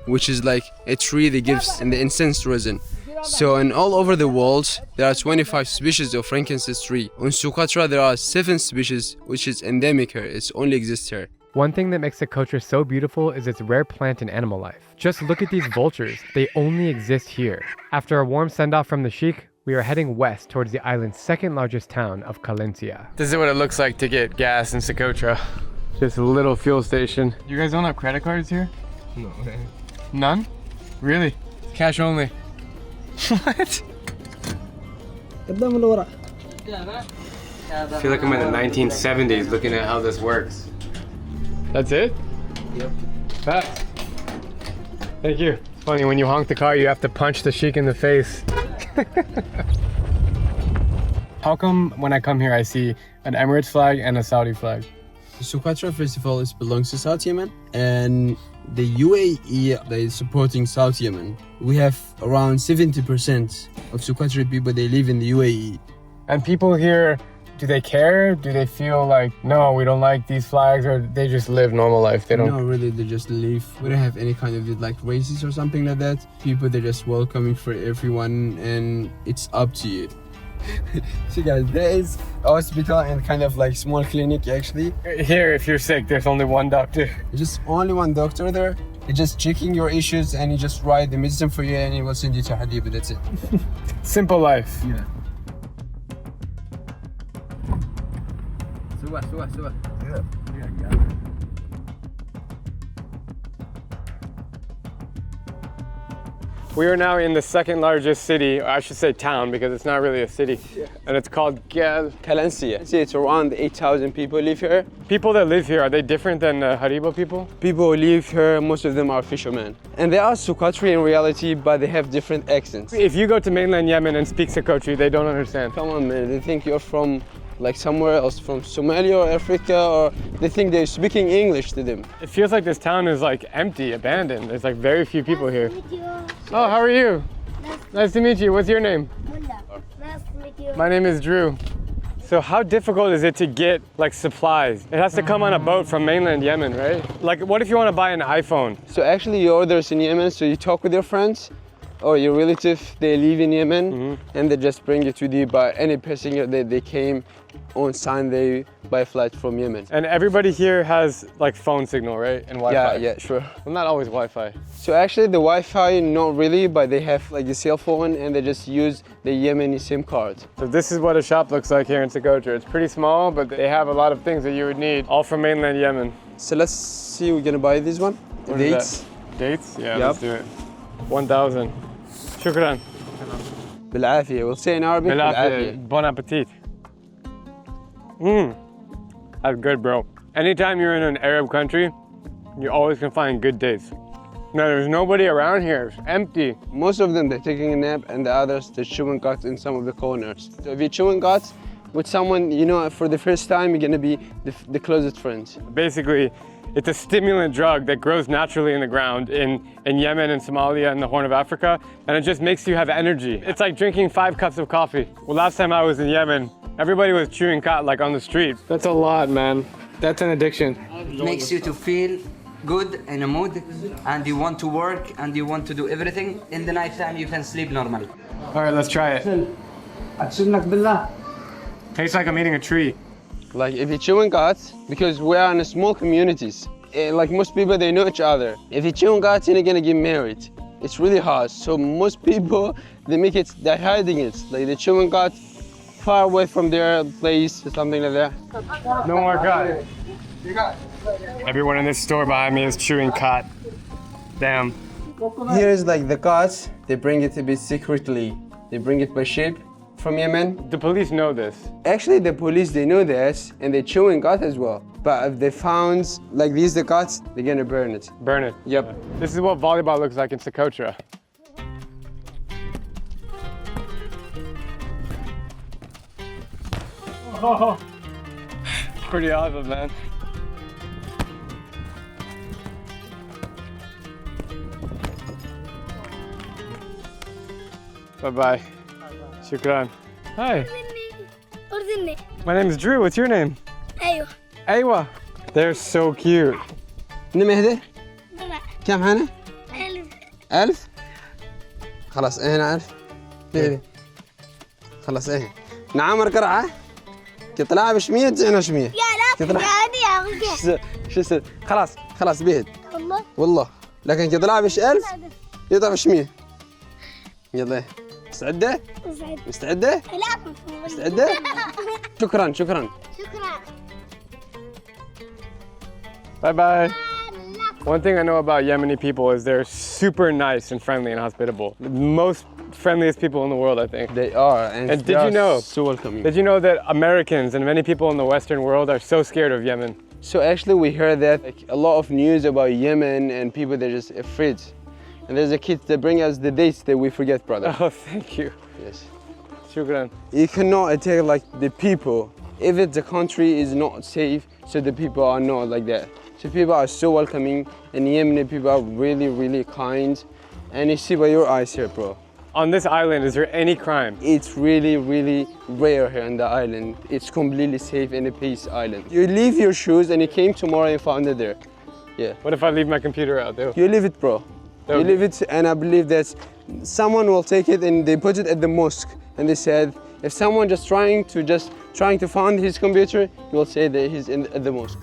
which is like a tree that gives in the incense resin. So and all over the world there are 25 species of frankincense tree. On Socotra there are 7 species, which is endemic here. It's only exists here. One thing that makes Socotra so beautiful is its rare plant and animal life. Just look at these vultures. They only exist here. After a warm send-off from the sheikh, we are heading west towards the island's second largest town of Kalencia. This is what it looks like to get gas in Socotra. Just a little fuel station. You guys don't have credit cards here? No. None? Really? Cash only. What? I feel like I'm in the 1970s looking at how this works. That's it? Yep. Fast. Thank you. It's funny, when you honk the car, you have to punch the sheikh in the face. How come when I come here I see an Emirates flag and a Saudi flag? Socotra, first of all, belongs to South Yemen, and the UAE that is supporting South Yemen. We have around 70% of Socotra people, they live in the UAE. And people here, do they care? Do they feel like, no, we don't like these flags, or they just live normal life? They don't. No, really, they just live. We don't have any kind of like races or something like that. People, they're just welcoming for everyone, and it's up to you. See guys, there is a hospital and kind of like small clinic actually. Here, if you're sick, there's only one doctor. There's just only one doctor there. He's just checking your issues and he just write the medicine for you and he will send you to Hadib, that's it. Simple life. Yeah. We are now in the second largest city, or I should say town, because it's not really a city, and it's called Kalencia. See, it's around 8,000 people live here. People that live here, are they different than Haribo people? People who live here, most of them are fishermen. And they are Socotra in reality, but they have different accents. If you go to mainland Yemen and speak Socotra, they don't understand. Come on, man, they think you're from like somewhere else, from Somalia or Africa, or they think they're speaking English to them. It feels like this town is like empty, abandoned. There's like very few people here. Oh, how are you? Nice to meet you. What's your name? Nice to meet you. My name is Drew. So how difficult is it to get like supplies? It has to come on a boat from mainland Yemen, right? Like what if you want to buy an iPhone? So actually you order in Yemen, so you talk with your friends or your relative, they live in Yemen, and they just bring it to you by any passenger that they came on Sunday by flight from Yemen. And everybody here has like phone signal, right? And Wi-Fi? Yeah, sure. Well, not always Wi-Fi. So actually the Wi-Fi, not really, but they have like a cell phone and they just use the Yemeni SIM card. So this is what a shop looks like here in Socotra. It's pretty small, but they have a lot of things that you would need, all from mainland Yemen. So let's see, we're gonna buy this one. Dates. Dates? Yeah, let's do it. 1,000. Shukran. بالعافية. We'll say in Arabic. بالعافية. Bon appetit. That's good, bro. Anytime you're in an Arab country, you always can find good dates. Now, there's nobody around here. It's empty. Most of them, they're taking a nap, and the others, they're chewing cuts in some of the corners. So if you're chewing cuts with someone, you know, for the first time, you're gonna be the closest friends. Basically, it's a stimulant drug that grows naturally in the ground in Yemen and Somalia and the Horn of Africa, and it just makes you have energy. It's like drinking 5 cups of coffee. Well, last time I was in Yemen, everybody was chewing kat like on the street. That's a lot, man. That's an addiction. It makes you to feel good in a mood, and you want to work and you want to do everything. In the night time, you can sleep normally. All right, let's try it. Tastes like I'm eating a tree. Like if you're chewing guts, because we are in small communities, like most people, they know each other. If you're chewing guts, you're gonna get married. It's really hard. So most people, they're hiding it. Like they're chewing guts far away from their place or something like that. No more cut. Everyone in this store behind me is chewing kat. Damn. Here is like the guts. They bring it a bit secretly. They bring it by ship from Yemen. The police know this. Actually, the police, they know this, and they're chewing gut as well. But if they found like these, the guts, they're gonna burn it. Burn it? Yep. This is what volleyball looks like in Socotra. Oh, pretty awesome, man. Bye-bye. Shukran. Hi. My name is Drew. What's your name? أيوة. Aywa. They're so cute. نمهده؟ كم هنا؟ 1000. 1000؟ خلاص هنا 1000. بيبي. خلاص نعمر قرعة. كطلع بش 100 تجينا 100. يا لا يا هذه شو يصير؟ خلاص بيهد والله والله لكن كي طلعش 1000 يطلعش 100 يلا مستعدة؟ مستعدة؟ لا مستعدة؟ شكرا شكرا Bye bye. One thing I know about Yemeni people is they're super nice and friendly and hospitable. The most friendliest people in the world, I think. They are, and did you know? So welcoming. Did you know that Americans and many people in the Western world are so scared of Yemen? So actually, we heard that a lot of news about Yemen and people they're just afraid. And there's a kid that bring us the dates that we forget, brother. Oh, thank you. Yes. Shukran. You cannot attack like the people if the country is not safe. So the people are not like that. So people are so welcoming, and Yemeni people are really, really kind. And you see by your eyes here, bro. On this island, is there any crime? It's really, really rare here on the island. It's completely safe and a peace island. You leave your shoes and you came tomorrow and found it there. Yeah. What if I leave my computer out there? You leave it, bro. You leave it, and I believe that someone will take it and they put it at the mosque. And they said, if someone just trying to find his computer, you will say that he's at the mosque.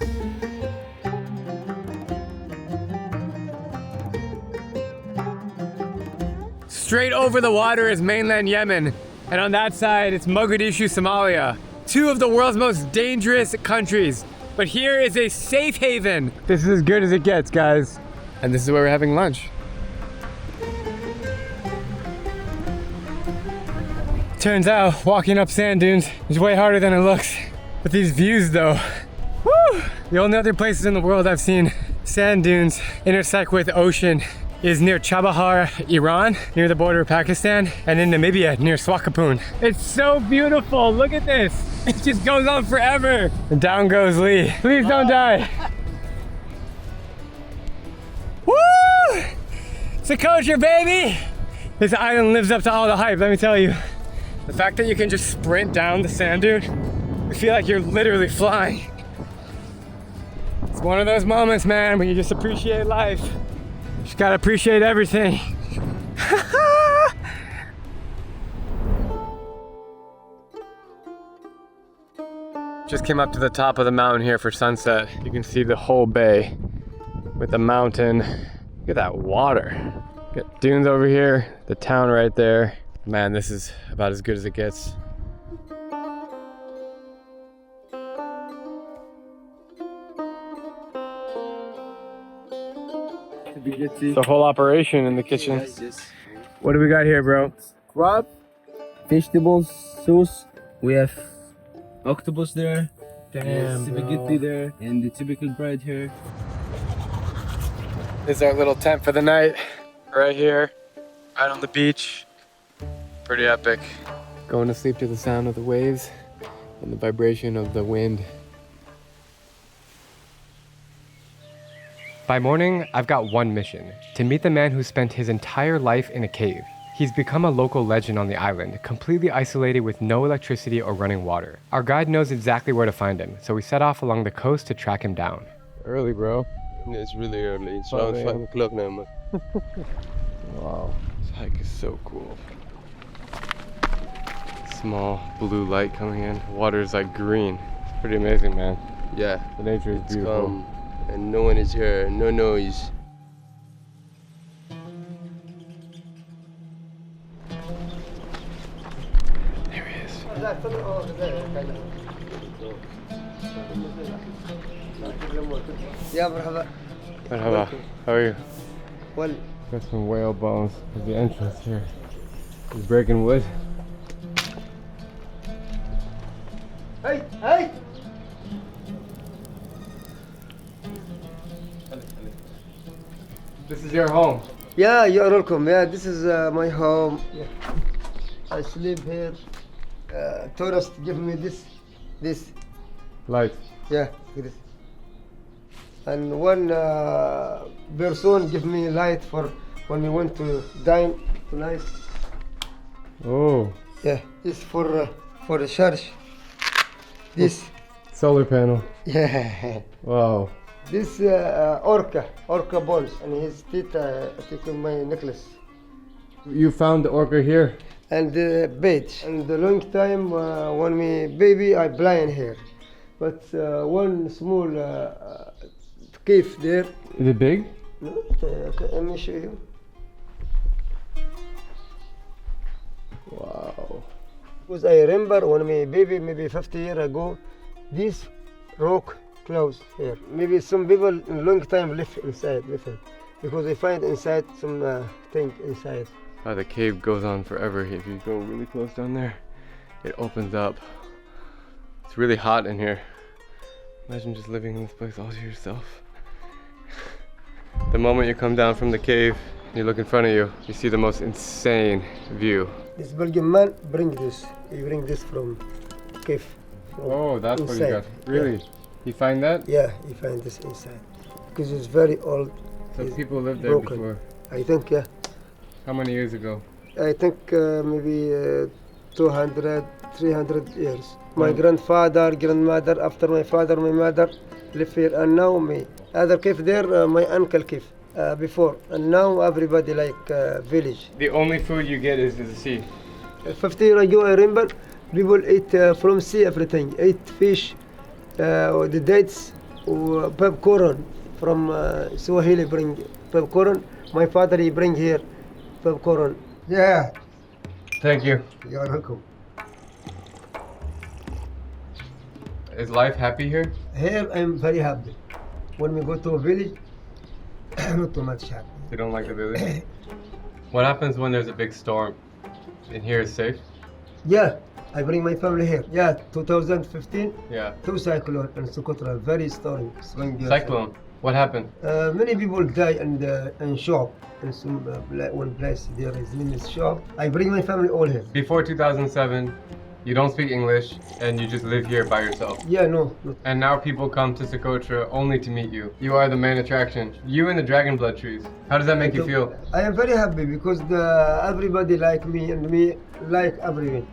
Straight over the water is mainland Yemen, and on that side it's Mogadishu, Somalia. Two of the world's most dangerous countries. But here is a safe haven. This is as good as it gets, guys. And this is where we're having lunch. Turns out walking up sand dunes is way harder than it looks. But these views though, woo! The only other places in the world I've seen sand dunes intersect with ocean is near Chabahar, Iran, near the border of Pakistan, and in Namibia, near Swakopmund. It's so beautiful, look at this. It just goes on forever. And down goes Lee. Please don't die. Woo! Socotra, baby! This island lives up to all the hype, let me tell you. The fact that you can just sprint down the sand dune, you feel like you're literally flying. It's one of those moments, man, when you just appreciate life. Just gotta appreciate everything. Just came up to the top of the mountain here for sunset. You can see the whole bay with the mountain. Look at that water. Got dunes over here, the town right there. Man, this is about as good as it gets. The whole operation in the kitchen. What do we got here, bro? Crab, vegetables, sauce. We have octopus there. Damn, spaghetti there, and the typical bread here. This is our little tent for the night. Right here, right on the beach. Pretty epic. Going to sleep to the sound of the waves and the vibration of the wind. By morning, I've got one mission: to meet the man who spent his entire life in a cave. He's become a local legend on the island, completely isolated with no electricity or running water. Our guide knows exactly where to find him, so we set off along the coast to track him down. Early, bro. Yeah, it's really early. It's around 5 o'clock now, man. Wow, this hike is so cool. Small blue light coming in. Water is like green. It's pretty amazing, man. Yeah. The nature is beautiful. Calm, and no one is here, no noise. There he is. Yeah, marhaba. Marhaba. How are you? Well, got some whale bones at the entrance here. He's breaking wood. Hey, hey! This is your home. Yeah, you're welcome. Yeah, this is my home. Yeah. I sleep here. Tourists give me this. Light. Yeah, this. And one person give me light for when we went to dine tonight. Oh. Yeah, it's for the church. This. Solar panel. Yeah. Wow. This orca balls, and his teeth taking my necklace. You found the orca here? And the bait. And the long time when me baby, I blind here. but one small cave there. Is it big? No, let me show you. Wow. Because I remember when my baby, maybe 50 years ago, this rock closed here. Maybe some people in a long time live inside, because they find inside some thing inside. Oh, the cave goes on forever. If you go really close down there, it opens up. It's really hot in here. Imagine just living in this place all to yourself. The moment you come down from the cave, you look in front of you, you see the most insane view. This Belgian man bring this. He bring this from cave. Oh, that's inside. what you got. Really? Yeah. You find that? Yeah, he find this inside. Because it's very old. So it's people lived there broken. before? I think, yeah. How many years ago? I think maybe 200, 300 years. My grandfather, grandmother, after my father, my mother live here, and now me. Other cave there, my uncle cave before, and now everybody like village. The only food you get is the sea. 50 years ago, I remember people eat from sea everything. Eat fish, the dates, popcorn from Swahili bring popcorn. My father he bring here popcorn. Yeah. Thank you. You're welcome. Is life happy here? Here I'm very happy. When we go to a village, not too much happy. You don't like the village? What happens when there's a big storm? In here is safe? Yeah, I bring my family here. Yeah, 2015. Yeah. 2 cyclone in Socotra, very strong. Cyclone? What happened? Many people die in shop. In some one place there is name is shop. I bring my family all here. Before 2007, you don't speak English and you just live here by yourself. Yeah, no. And now people come to Socotra only to meet you. You are the main attraction. You and the dragon blood trees. How does that make you feel? I am very happy because everybody like me and me like everyone.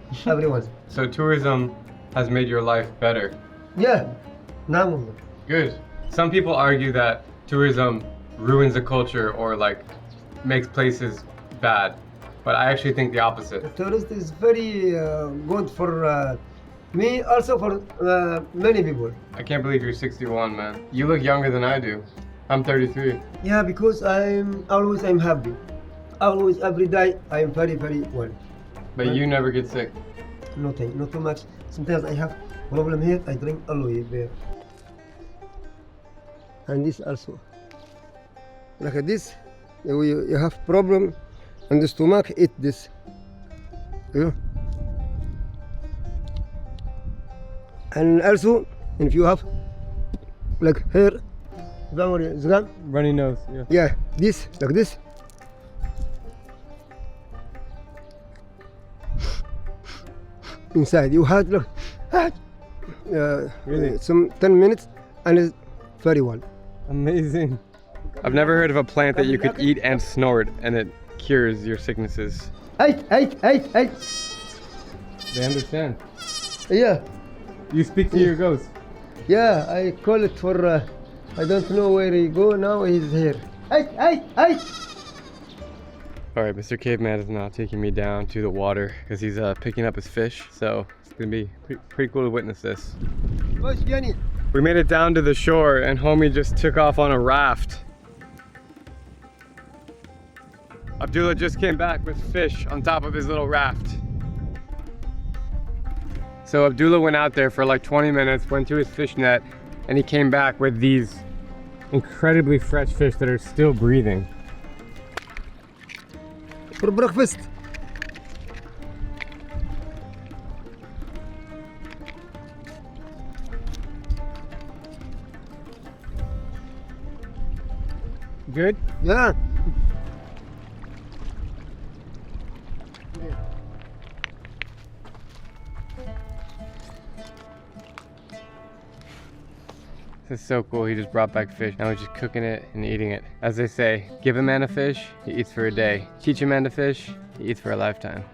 So tourism has made your life better. Yeah, now. Good. Some people argue that tourism ruins the culture or like makes places bad. But I actually think the opposite. Tourist is very good for me, also for many people. I can't believe you're 61, man. You look younger than I do. I'm 33. Yeah, because I'm happy. Always, every day, I'm very, very well. But you never get sick? Nothing, not too much. Sometimes I have problem here, I drink aloe vera. And this also. Like this, you have problem. And the stomach eat this. Yeah. And also, if you have like hair, runny nose, yeah. Yeah, this, like this. Inside, you had look, really? Some 10 minutes and it's very well. Amazing. I've never heard of a plant that you could eat and snort and it cures your sicknesses. Hey. They understand. Yeah. You speak to your ghost? Yeah, I call it for, I don't know where he go, now he's here. Hey. Alright, Mr. Caveman is now taking me down to the water because he's picking up his fish, so it's gonna be pretty cool to witness this. We made it down to the shore and homie just took off on a raft. Abdullah just came back with fish on top of his little raft. So Abdullah went out there for like 20 minutes, went to his fish net, and he came back with these incredibly fresh fish that are still breathing. For breakfast. Good? Yeah. This is so cool. He just brought back fish. Now he's just cooking it and eating it. As they say, give a man a fish, he eats for a day. Teach a man to fish, he eats for a lifetime.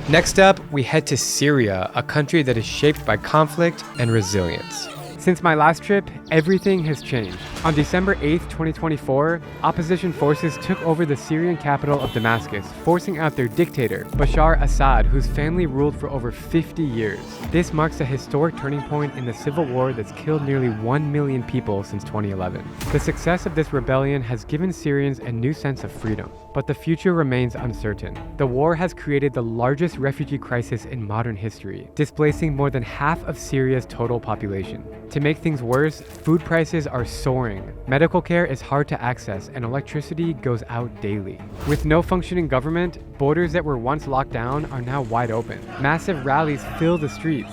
Next up, we head to Syria, a country that is shaped by conflict and resilience. Since my last trip, everything has changed. On December 8th, 2024, opposition forces took over the Syrian capital of Damascus, forcing out their dictator, Bashar Assad, whose family ruled for over 50 years. This marks a historic turning point in the civil war that's killed nearly 1 million people since 2011. The success of this rebellion has given Syrians a new sense of freedom, but the future remains uncertain. The war has created the largest refugee crisis in modern history, displacing more than half of Syria's total population. To make things worse, food prices are soaring, medical care is hard to access, and electricity goes out daily. With no functioning government, borders that were once locked down are now wide open. Massive rallies fill the streets.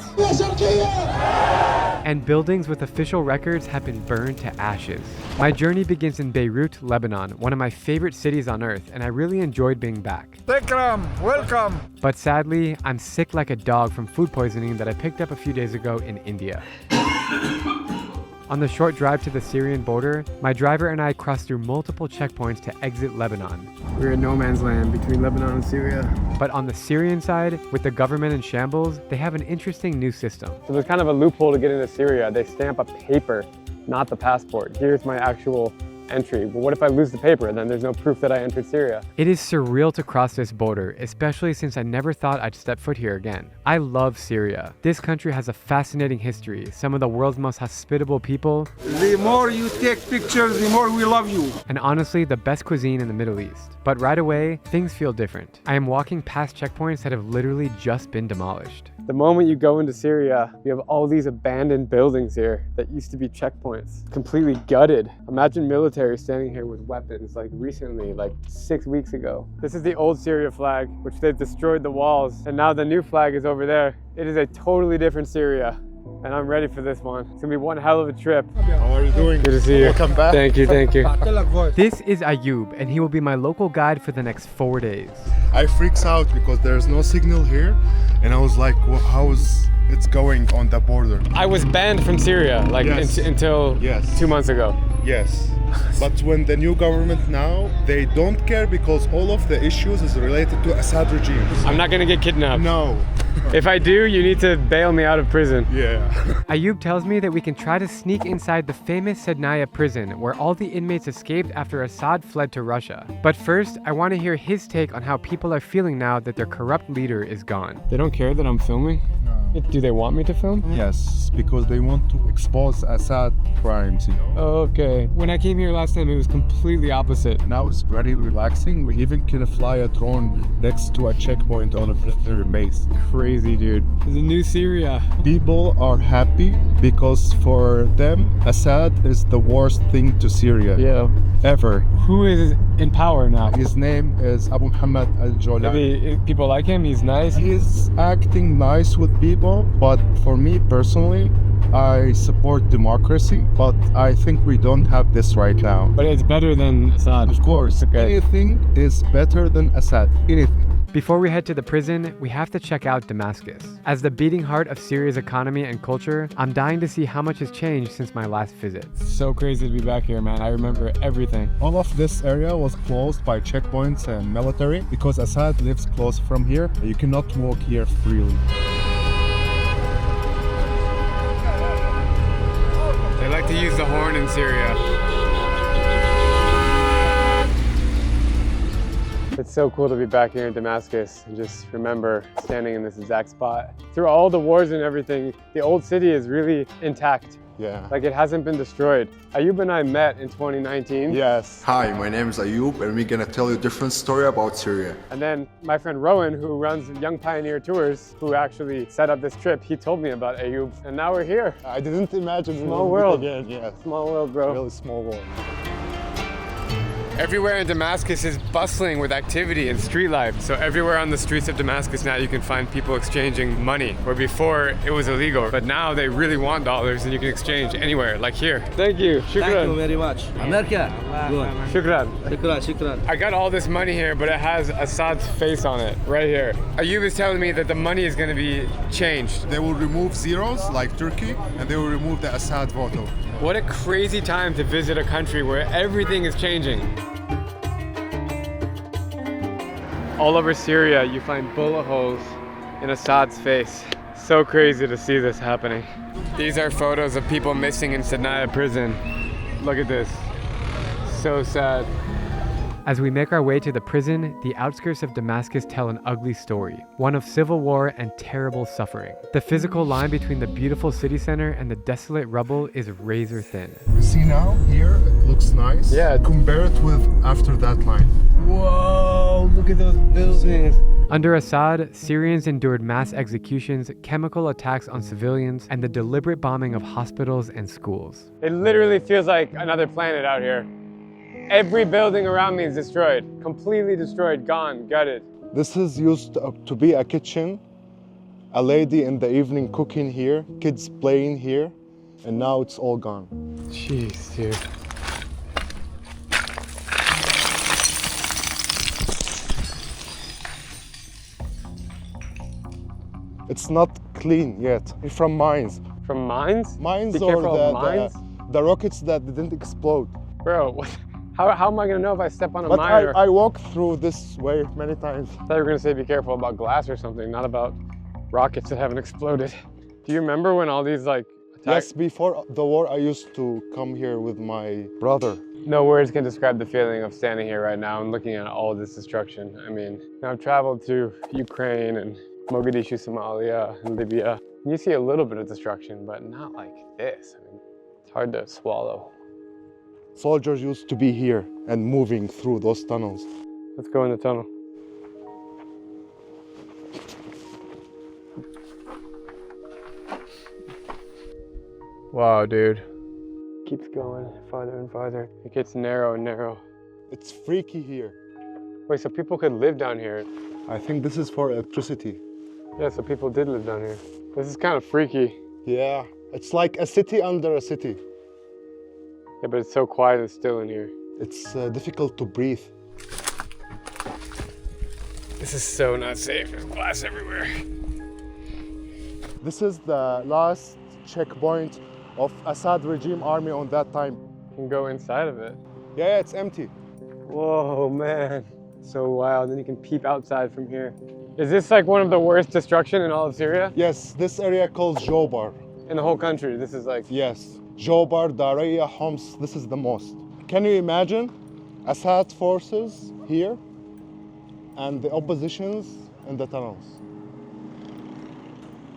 And buildings with official records have been burned to ashes. My journey begins in Beirut, Lebanon, one of my favorite cities on earth, and I really enjoyed being back. Tekram, welcome! But sadly, I'm sick like a dog from food poisoning that I picked up a few days ago in India. On the short drive to the Syrian border, my driver and I crossed through multiple checkpoints to exit Lebanon. We're in no man's land between Lebanon and Syria. But on the Syrian side, with the government in shambles, they have an interesting new system. So there's kind of a loophole to get into Syria. They stamp a paper, not the passport. Here's my actual entry. But what if I lose the paper? Then there's no proof that I entered Syria. It is surreal to cross this border, especially since I never thought I'd step foot here again. I love Syria. This country has a fascinating history, some of the world's most hospitable people. The more you take pictures, the more we love you. And honestly, the best cuisine in the Middle East. But right away, things feel different. I am walking past checkpoints that have literally just been demolished. The moment you go into Syria, you have all these abandoned buildings here that used to be checkpoints, completely gutted. Imagine military standing here with weapons like recently, like 6 weeks ago. This is the old Syria flag, which they've destroyed the walls, and now the new flag is over there. It is a totally different Syria, and I'm ready for this one. It's gonna be one hell of a trip. How are you doing? Good to see you. Welcome back. Thank you, thank you. This is Ayub, and he will be my local guide for the next 4 days. I freaks out because there's no signal here, and I was like, well, how is it going on the border? I was banned from Syria like until 2 months ago. Yes. But when the new government now, they don't care because all of the issues is related to Assad regime. I'm not gonna get kidnapped. No. If I do, you need to bail me out of prison. Yeah. Ayub tells me that we can try to sneak inside the famous Sedaya prison where all the inmates escaped after Assad fled to Russia. But first, I want to hear his take on how people are feeling now that their corrupt leader is gone. They don't care that I'm filming? No. Do they want me to film? Yes, because they want to expose Assad crimes, you know? Okay. When I came here last time, it was completely opposite. Now it's very relaxing. We even can fly a drone next to a checkpoint on a military base. Crazy, dude. It's a new Syria. People are happy because for them, Assad is the worst thing to Syria ever. Who is in power now? His name is Abu Muhammad al-Jolani. Maybe people like him, he's nice. He's acting nice with people, but for me personally, I support democracy, but I think we don't have this right now. But it's better than Assad. Of course. Okay. Anything is better than Assad. Anything. Before we head to the prison, we have to check out Damascus. As the beating heart of Syria's economy and culture, I'm dying to see how much has changed since my last visit. So crazy to be back here, man. I remember everything. All of this area was closed by checkpoints and military because Assad lives close from here. You cannot walk here freely. They like to use the horn in Syria. It's so cool to be back here in Damascus and just remember standing in this exact spot. Through all the wars and everything, the old city is really intact. Yeah. Like it hasn't been destroyed. Ayub and I met in 2019. Yes. Hi, my name is Ayub and we're gonna tell you a different story about Syria. And then my friend Rowan, who runs Young Pioneer Tours, who actually set up this trip, he told me about Ayub. And now we're here. I didn't imagine small world again. Yeah. Small world, bro. Really small world. Everywhere in Damascus is bustling with activity and street life. So everywhere on the streets of Damascus now you can find people exchanging money, where before it was illegal. But now they really want dollars and you can exchange anywhere, like here. Thank you. Shukran. Thank you very much. America. Good. Shukran. I got all this money here, but it has Assad's face on it, right here. Ayub is telling me that the money is going to be changed. They will remove zeros, like Turkey, and they will remove the Assad photo. What a crazy time to visit a country where everything is changing. All over Syria, you find bullet holes in Assad's face. So crazy to see this happening. These are photos of people missing in Sedaya prison. Look at this. So sad. As we make our way to the prison, the outskirts of Damascus tell an ugly story, one of civil war and terrible suffering. The physical line between the beautiful city center and the desolate rubble is razor thin. You see now, here, it looks nice. Yeah. Compare it with after that line. Whoa, look at those buildings. Under Assad, Syrians endured mass executions, chemical attacks on civilians, and the deliberate bombing of hospitals and schools. It literally feels like another planet out here. Every building around me is destroyed, completely destroyed, gone, gutted. This is used to be a kitchen, a lady in the evening cooking here, kids playing here, and now it's all gone. Jeez, dude. It's not clean yet. From mines. From mines? Mines Be or careful of mines? the rockets that didn't explode. Bro, what? How am I gonna know if I step on a But mine? I walked through this way many times. I thought you were gonna say be careful about glass or something, not about rockets that haven't exploded. Do you remember when all these like attacks? Yes, before the war I used to come here with my brother. No words can describe the feeling of standing here right now and looking at all this destruction. I mean, I've traveled to Ukraine and Mogadishu, Somalia, and Libya. And you see a little bit of destruction, but not like this. I mean, it's hard to swallow. Soldiers used to be here and moving through those tunnels. Let's go in the tunnel. Wow, dude. Keeps going farther and farther. It gets narrow and narrow. It's freaky here. Wait, so people could live down here? I think this is for electricity. Yeah, so people did live down here. This is kind of freaky. Yeah, it's like a city under a city. Yeah, but it's so quiet and still in here. It's difficult to breathe. This is so not safe. There's glass everywhere. This is the last checkpoint of Assad regime army on that time. You can go inside of it. Yeah, it's empty. Whoa, man. So wild. And you can peep outside from here. Is this like one of the worst destruction in all of Syria? Yes, this area called Jobar. In the whole country, this is like... Yes. Jobar, Daraya, Homs, this is the most. Can you imagine Assad forces here and the oppositions in the tunnels?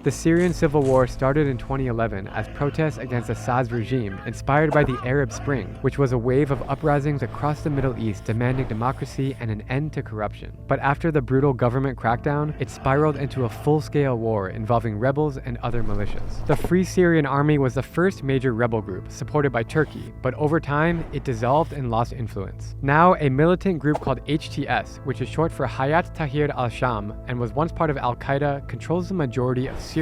The Syrian civil war started in 2011 as protests against Assad's regime, inspired by the Arab Spring, which was a wave of uprisings across the Middle East demanding democracy and an end to corruption. But after the brutal government crackdown, it spiraled into a full-scale war involving rebels and other militias. The Free Syrian Army was the first major rebel group, supported by Turkey, but over time, it dissolved and lost influence. Now, a militant group called HTS, which is short for Hayat Tahrir al-Sham and was once part of al-Qaeda, controls the majority of Syria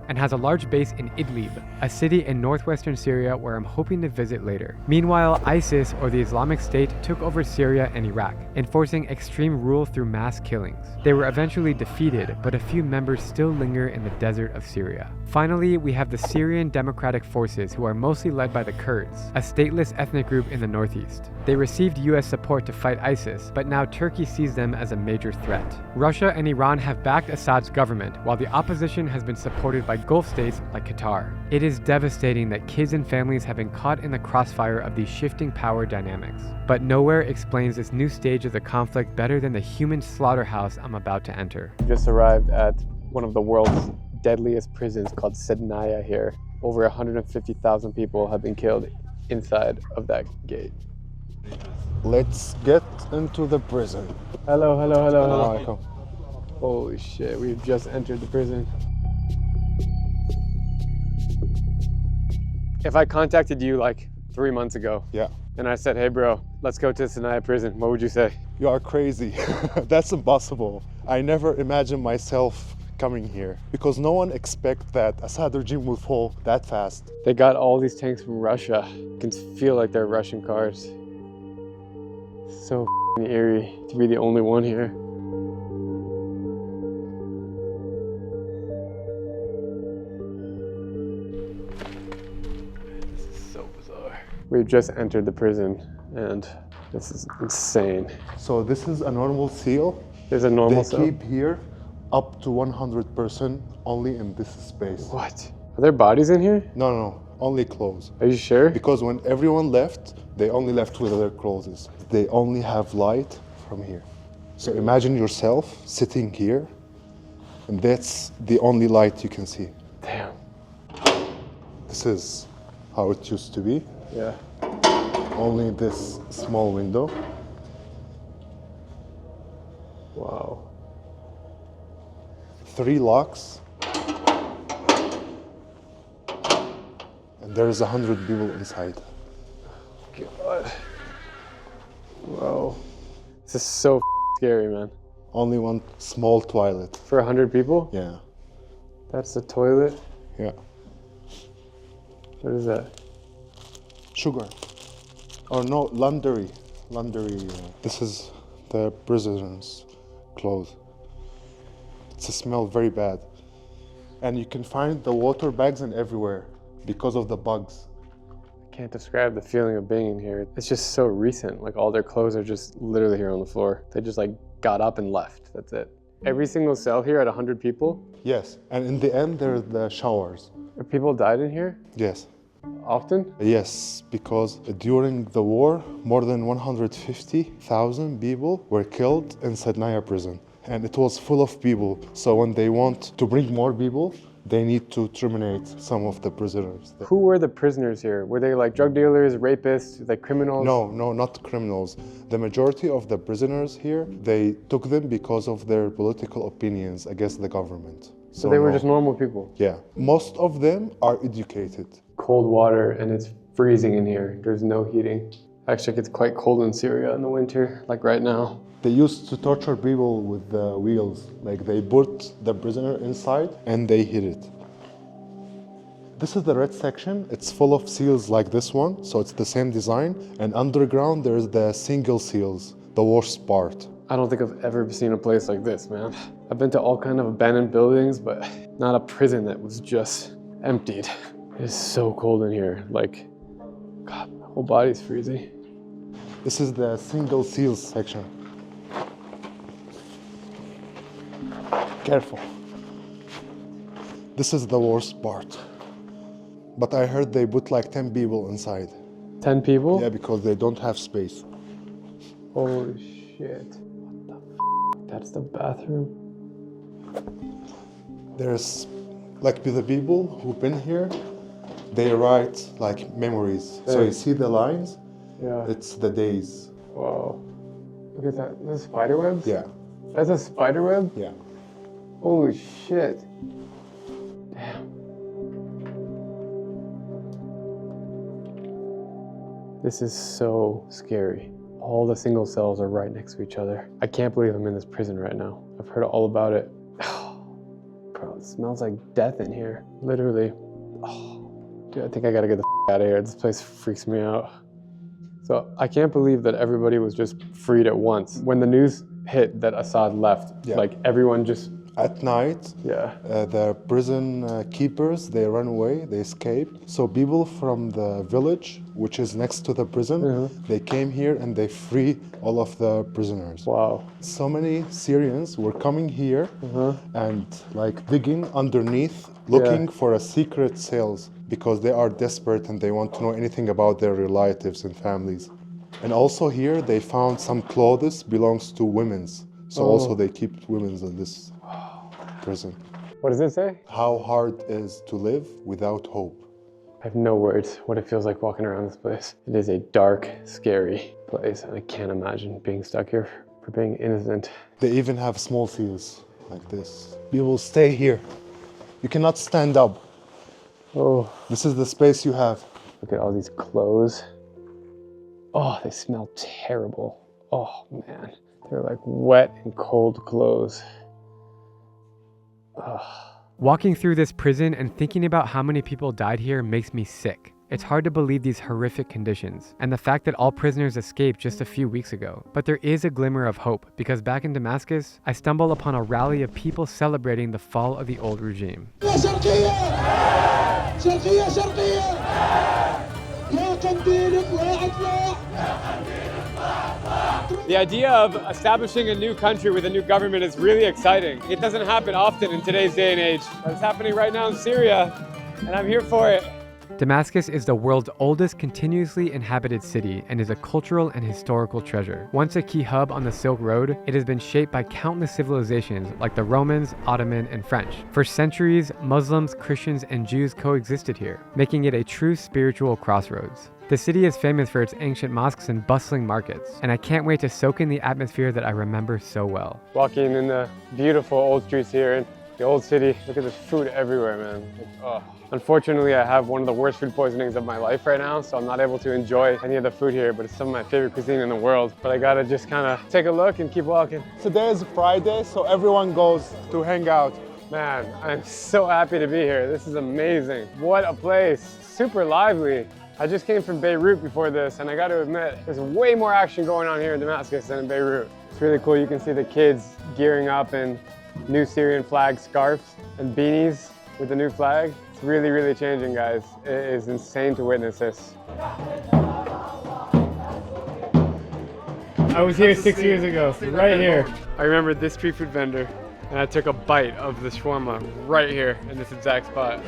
and has a large base in Idlib, a city in northwestern Syria where I'm hoping to visit later. Meanwhile, ISIS, or the Islamic State, took over Syria and Iraq, enforcing extreme rule through mass killings. They were eventually defeated, but a few members still linger in the desert of Syria. Finally, we have the Syrian Democratic Forces, who are mostly led by the Kurds, a stateless ethnic group in the northeast. They received US support to fight ISIS, but now Turkey sees them as a major threat. Russia and Iran have backed Assad's government, while the opposition has been supported by Gulf states like Qatar. It is devastating that kids and families have been caught in the crossfire of these shifting power dynamics. But nowhere explains this new stage of the conflict better than the human slaughterhouse I'm about to enter. We just arrived at one of the world's deadliest prisons called Sedaya here. Over 150,000 people have been killed inside of that gate. Let's get into the prison. Hello, hello, hello, hello. Welcome. Holy shit, we've just entered the prison. If I contacted you like 3 months ago, yeah, and I said, hey bro, let's go to Sedaya prison, what would you say? You are crazy. That's impossible. I never imagined myself coming here because no one expects that Assad regime will fall that fast. They got all these tanks from Russia. You can feel like they're Russian cars. So eerie to be the only one here. This is so bizarre. We've just entered the prison and this is insane. So this is a normal cell. There's a normal cell? They keep here up to 100% only in this space. What? Are there bodies in here? No, only clothes. Are you sure? Because when everyone left, they only left with their clothes. They only have light from here. So imagine yourself sitting here, and that's the only light you can see. Damn. This is how it used to be. Yeah. Only this small window. Wow. 3 locks. And there's 100 people inside. God. Wow. This is so scary, man. Only one small toilet. For 100 people? Yeah. That's the toilet? Yeah. What is that? Sugar. Oh no, laundry. This is the prisoners' clothes. It's a smell very bad. And you can find the water bags and everywhere because of the bugs. I can't describe the feeling of being in here. It's just so recent. Like all their clothes are just literally here on the floor. They just like got up and left. That's it. Every single cell here at 100 people? Yes, and in the end there are the showers. Have people died in here? Yes. Often? Yes, because during the war, more than 150,000 people were killed in Sedaya prison. And it was full of people. So when they want to bring more people, they need to terminate some of the prisoners. Who were the prisoners here? Were they like drug dealers, rapists, like criminals? No, not criminals. The majority of the prisoners here, they took them because of their political opinions against the government. So they were just normal people? Yeah. Most of them are educated. Cold water and it's freezing in here. There's no heating. Actually, it gets quite cold in Syria in the winter, like right now. They used to torture people with the wheels. Like they put the prisoner inside and they hit it. This is the red section. It's full of seals like this one, so it's the same design. And underground, there's the single seals, the worst part. I don't think I've ever seen a place like this, man. I've been to all kind of abandoned buildings, but not a prison that was just emptied. It is so cold in here. Like, God, my whole body's freezing. This is the single seals section. Careful. This is the worst part. But I heard they put like 10 people inside. 10 people? Yeah, because they don't have space. Holy shit. What the f? That's the bathroom? There's like the people who've been here, they write like memories. So you see the lines? Yeah. It's the days. Wow. Look at that. Those spider webs? Yeah. That's a spider web? Yeah. Holy shit. Damn. This is so scary. All the single cells are right next to each other. I can't believe I'm in this prison right now. I've heard all about it. Bro, it smells like death in here. Literally. Oh, dude, I think I gotta get the out of here. This place freaks me out. So I can't believe that everybody was just freed at once. When the news hit that Assad left, like everyone just... At night, the prison keepers, they run away, they escape. So people from the village, which is next to the prison, they came here and they free all of the prisoners. Wow. So many Syrians were coming here and like digging underneath, looking for a secret cells because they are desperate and they want to know anything about their relatives and families. And also here, they found some clothes belongs to women's. So also they keep women's in this prison. What does it say? How hard it is to live without hope. I have no words what it feels like walking around this place. It is a dark, scary place, and I can't imagine being stuck here for being innocent. They even have small seals like this. People stay here. You cannot stand up. Oh. This is the space you have. Look at all these clothes. Oh, they smell terrible. Oh, man. They're like wet and cold clothes. Ugh. Walking through this prison and thinking about how many people died here makes me sick. It's hard to believe these horrific conditions and the fact that all prisoners escaped just a few weeks ago. But there is a glimmer of hope because back in Damascus, I stumble upon a rally of people celebrating the fall of the old regime. The idea of establishing a new country with a new government is really exciting. It doesn't happen often in today's day and age, but it's happening right now in Syria, and I'm here for it. Damascus is the world's oldest continuously inhabited city and is a cultural and historical treasure. Once a key hub on the Silk Road, it has been shaped by countless civilizations like the Romans, Ottoman, and French. For centuries, Muslims, Christians, and Jews coexisted here, making it a true spiritual crossroads. The city is famous for its ancient mosques and bustling markets, and I can't wait to soak in the atmosphere that I remember so well. Walking in the beautiful old streets here in the old city, look at this food everywhere, man. Unfortunately, I have one of the worst food poisonings of my life right now, so I'm not able to enjoy any of the food here, but it's some of my favorite cuisine in the world. But I gotta just kind of take a look and keep walking. Today is Friday, so everyone goes to hang out. Man, I'm so happy to be here. This is amazing. What a place, super lively. I just came from Beirut before this, and I gotta admit, there's way more action going on here in Damascus than in Beirut. It's really cool. You can see the kids gearing up in new Syrian flag scarves and beanies with the new flag. It's really, really changing, guys. It is insane to witness this. I was here 6 years ago, right here. I remember this street food vendor, and I took a bite of the shawarma right here in this exact spot.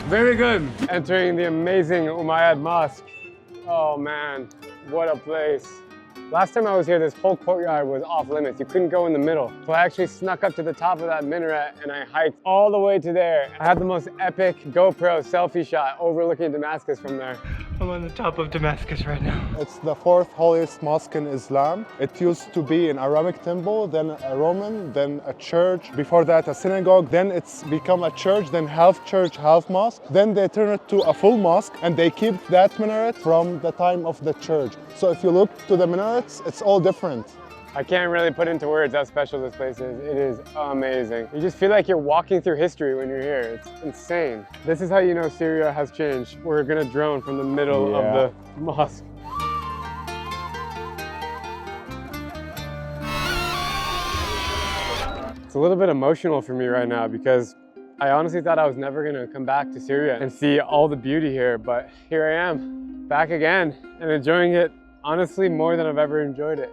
Very good. Entering the amazing Umayyad Mosque. Oh man, what a place. Last time I was here, this whole courtyard was off limits. You couldn't go in the middle. So I actually snuck up to the top of that minaret and I hiked all the way to there. I had the most epic GoPro selfie shot overlooking Damascus from there. I'm on the top of Damascus right now. It's the fourth holiest mosque in Islam. It used to be an Abrahamic temple, then a Roman, then a church. Before that, a synagogue. Then it's become a church, then half church, half mosque. Then they turn it to a full mosque and they keep that minaret from the time of the church. So if you look to the minarets, it's all different. I can't really put into words how special this place is. It is amazing. You just feel like you're walking through history when you're here. It's insane. This is how you know Syria has changed. We're gonna drone from the middle of the mosque. It's a little bit emotional for me right now because I honestly thought I was never gonna come back to Syria and see all the beauty here, but here I am, back again and enjoying it honestly more than I've ever enjoyed it.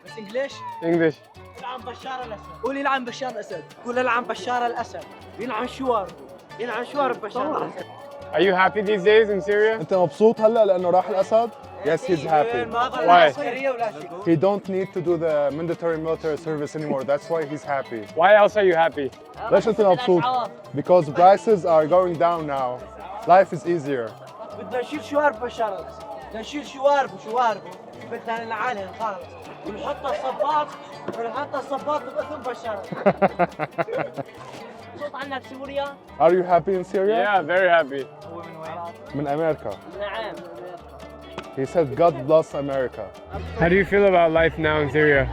بس انجلش؟ English. يلعن بشار الاسد، قول يلعن بشار الاسد، قول يلعن بشار الاسد، يلعن شوارب، يلعن شوارب بشار الاسد. Are you happy these days in Syria? أنت مبسوط هلا لأنه راح الأسد؟ Yes, he's happy. Why? He don't need to do the mandatory military service anymore. That's why he's happy. Why else are you happy? ليش أنت مبسوط؟ Because prices are going down now. Life is easier. بدنا نشيل شوارب بشار الاسد، بدنا نشيل شواربه بدنا نعالي خالص. ونحط الصباط بأثم بشار. صوت عنك سوريا؟ Are you happy in Syria? Yeah, very happy. هو من وين؟ من أمريكا. نعم. He said, God bless America. How do you feel about life now in Syria?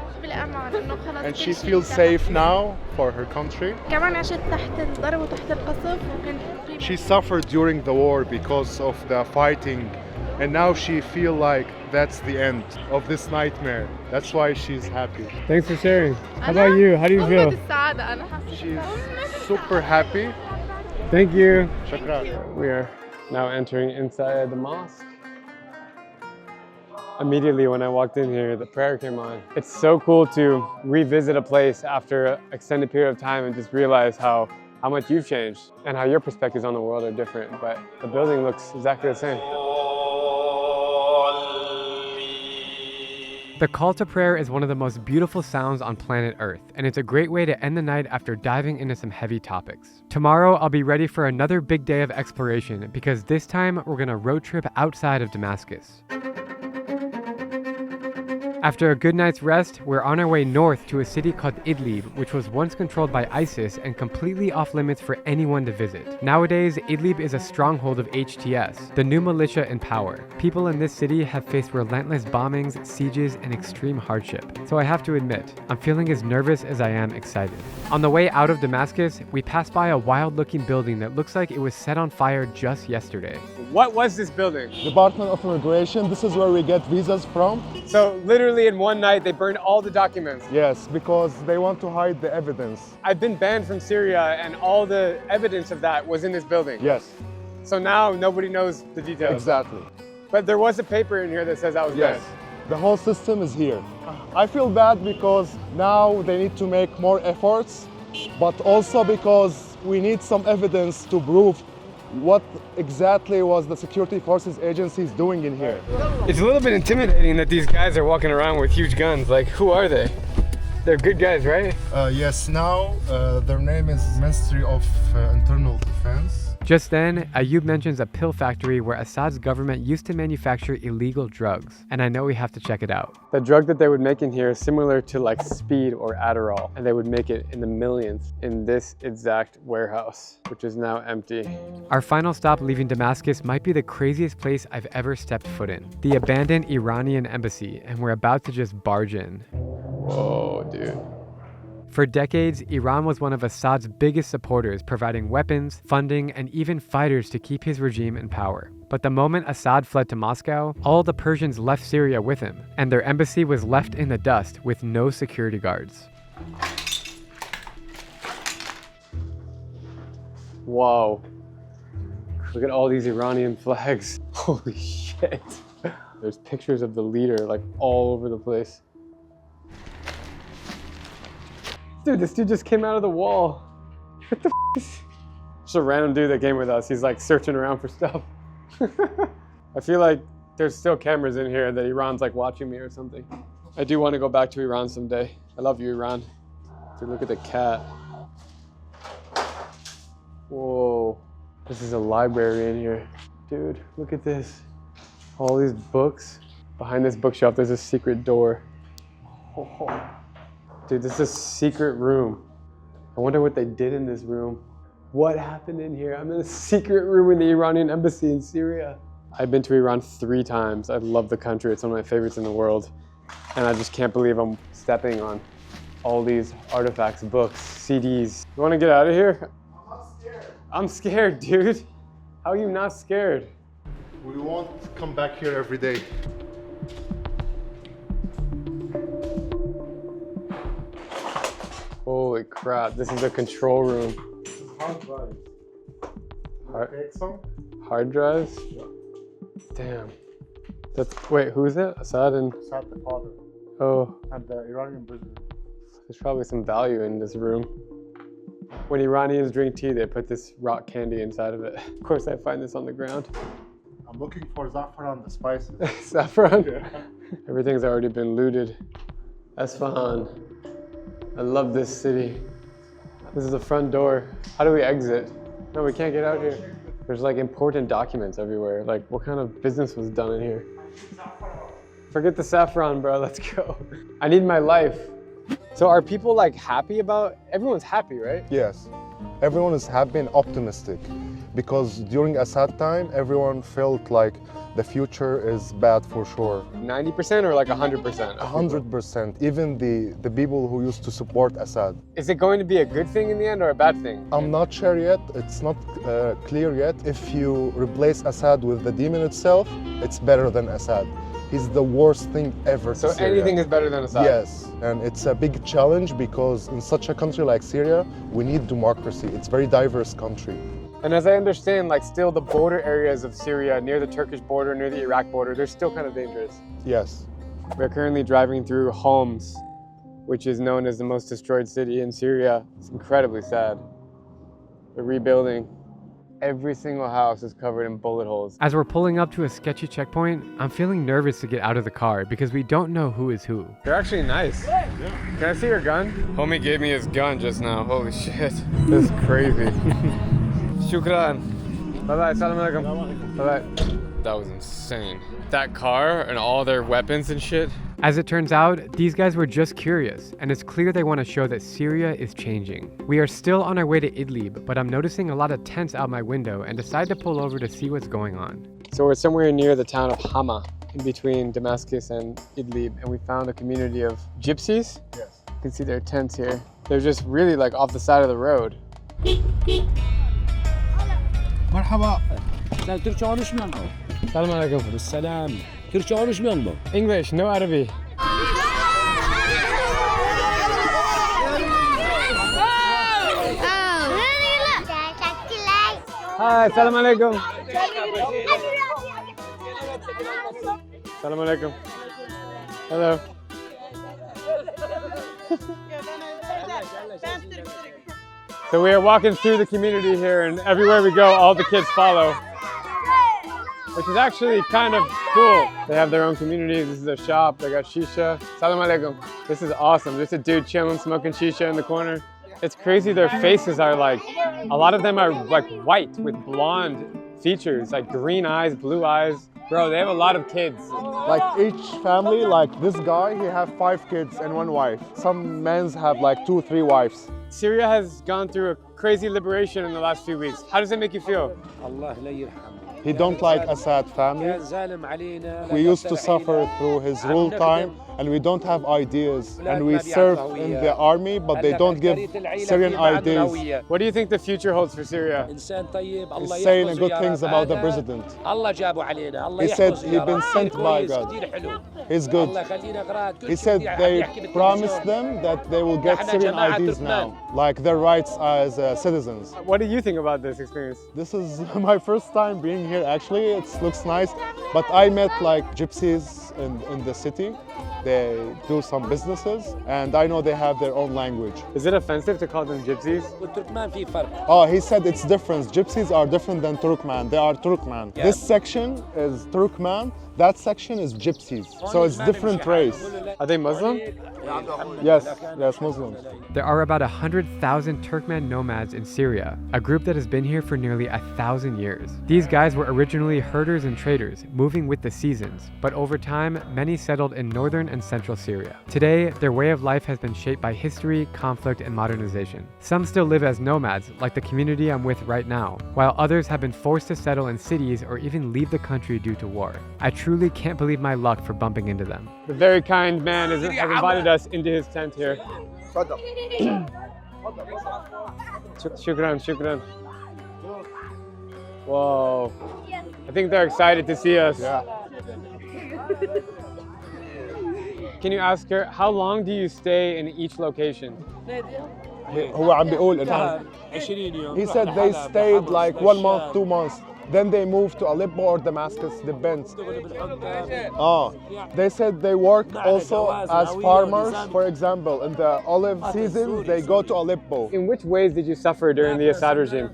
And she feels safe now for her country. كمان عشت تحت الضرب وتحت القصف وكان She suffered during the war because of the fighting, and now she feel like that's the end of this nightmare. That's why she's happy. Thanks for sharing. How about you? How do you feel? She's super happy. Thank you. Shukran. We are now entering inside the mosque. Immediately when I walked in here, the prayer came on. It's so cool to revisit a place after an extended period of time and just realize how much you've changed and how your perspectives on the world are different, but the building looks exactly the same. The call to prayer is one of the most beautiful sounds on planet Earth, and it's a great way to end the night after diving into some heavy topics. Tomorrow, I'll be ready for another big day of exploration because this time we're gonna road trip outside of Damascus. After a good night's rest, we're on our way north to a city called Idlib, which was once controlled by ISIS and completely off limits for anyone to visit. Nowadays, Idlib is a stronghold of HTS, the new militia in power. People in this city have faced relentless bombings, sieges, and extreme hardship. So I have to admit, I'm feeling as nervous as I am excited. On the way out of Damascus, we passed by a wild-looking building that looks like it was set on fire just yesterday. What was this building? Department of Immigration. This is where we get visas from. So literally in one night, they burned all the documents. Yes, because they want to hide the evidence. I've been banned from Syria and all the evidence of that was in this building. Yes. So now nobody knows the details. Exactly. But there was a paper in here that says I was banned. The whole system is here. I feel bad because now they need to make more efforts, but also because we need some evidence to prove what exactly was the security forces agencies doing in here. It's a little bit intimidating that these guys are walking around with huge guns. Like, who are they? They're good guys, right? Yes, now their name is Ministry of Internal Defense. Just then, Ayub mentions a pill factory where Assad's government used to manufacture illegal drugs, and I know we have to check it out. The drug that they would make in here is similar to like speed or Adderall, and they would make it in the millions in this exact warehouse, which is now empty. Our final stop leaving Damascus might be the craziest place I've ever stepped foot in. The abandoned Iranian embassy, and we're about to just barge in. Whoa, dude. For decades, Iran was one of Assad's biggest supporters, providing weapons, funding, and even fighters to keep his regime in power. But the moment Assad fled to Moscow, all the Persians left Syria with him, and their embassy was left in the dust with no security guards. Wow. Look at all these Iranian flags. Holy shit. There's pictures of the leader like all over the place. Dude, this dude just came out of the wall. What the f is? Just a random dude that came with us. He's like searching around for stuff. I feel like there's still cameras in here that Iran's like watching me or something. I do want to go back to Iran someday. I love you, Iran. Dude, look at the cat. Whoa. This is a library in here. Dude, look at this. All these books. Behind this bookshelf, there's a secret door. Oh. Dude, this is a secret room. I wonder what they did in this room. What happened in here? I'm in a secret room in the Iranian embassy in Syria. I've been to Iran 3 times. I love the country. It's one of my favorites in the world. And I just can't believe I'm stepping on all these artifacts, books, CDs. You want to get out of here? I'm scared, dude. How are you not scared? We won't come back here every day. Holy crap, this is a control room. Hard drives. Hard drives? Yeah. Damn. Wait, who is it? Assad and... Assad the father. Oh. And the Iranian president. There's probably some value in this room. When Iranians drink tea, they put this rock candy inside of it. Of course, I find this on the ground. I'm looking for saffron, the spices. Saffron? Yeah. Everything's already been looted. Esfahan. I love this city. This is the front door. How do we exit? No, we can't get out here. There's like important documents everywhere. Like, what kind of business was done in here? Forget the saffron, bro. Let's go. I need my life. So are people like happy about, everyone's happy, right? Yes. Everyone is happy and optimistic because during Assad time, everyone felt like the future is bad for sure. 90% or like 100%? 100%. Even the people who used to support Assad. Is it going to be a good thing in the end or a bad thing? I'm not sure yet. It's not clear yet. If you replace Assad with the demon itself, it's better than Assad. He's the worst thing ever to So Syria. anything is better than Assad? Yes, and it's a big challenge because in such a country like Syria, we need democracy. It's a very diverse country. And as I understand, like still the border areas of Syria, near the Turkish border, near the Iraq border, they're still kind of dangerous. Yes. We're currently driving through Homs, which is known as the most destroyed city in Syria. It's incredibly sad. They're rebuilding. Every single house is covered in bullet holes. As we're pulling up to a sketchy checkpoint, I'm feeling nervous to get out of the car because we don't know who is who. They're actually nice. Can I see your gun? Homie gave me his gun just now. Holy shit. This is crazy. Shukran. Bye-bye. Assalamu alaikum. Bye-bye. That was insane. That car and all their weapons and shit. As it turns out, these guys were just curious, and it's clear they want to show that Syria is changing. We are still on our way to Idlib, but I'm noticing a lot of tents out my window and decide to pull over to see what's going on. So we're somewhere near the town of Hama, in between Damascus and Idlib, and we found a community of gypsies. Yes. You can see their tents here. They're just really like off the side of the road. مرحبا. ترجعونش منكم. Assalamu alaikum. بالسلام. ترجعونش منكم. English, no Arabic. Hi, assalamu alaikum. Assalamu alaikum. Hello. So we are walking through the community here, and everywhere we go, all the kids follow, which is actually kind of cool. They have their own community. This is a shop. They got shisha. Salam alaikum. This is awesome. There's a dude chilling, smoking shisha in the corner. It's crazy. Their faces are like, a lot of them are like white with blonde features, like green eyes, blue eyes. Bro, they have a lot of kids. Like each family, like this guy, he have 5 kids and 1 wife. Some men have like 2, 3 wives. Syria has gone through a crazy liberation in the last few weeks. How does it make you feel? He don't like Assad family. We used to suffer through his rule time, and we don't have ideas. And we serve in the army, but they don't give Syrian ideas. What do you think the future holds for Syria? He's saying good things about the president. He said he's been sent by God. He's good. He said they promised them that they will get Syrian IDs now, like their rights as citizens. What do you think about this experience? This is my first time being here. Actually, it looks nice, but I met like gypsies in the city. They do some businesses, and I know they have their own language. Is it offensive to call them gypsies? Oh, he said it's different. Gypsies are different than Turkmen. They are Turkmen. Yeah. This section is Turkmen. That section is gypsies. So it's different race. Are they Muslim? Yes, Muslims. There are about 100,000 Turkmen nomads in Syria, a group that has been here for nearly 1,000 years. These guys were originally herders and traders, moving with the seasons, but over time, many settled in northern and central Syria. Today, their way of life has been shaped by history, conflict, and modernization. Some still live as nomads, like the community I'm with right now, while others have been forced to settle in cities or even leave the country due to war. I truly can't believe my luck for bumping into them. The very kind man has invited us into his tent here. Shukran. Whoa. I think they're excited to see us. Yeah. Can you ask her, how long do you stay in each location? He said they stayed like 1 month, 2 months. Then they moved to Aleppo or Damascus, depends. They said they work also as farmers. For example, in the olive season, they go to Aleppo. In which ways did you suffer during the Assad regime?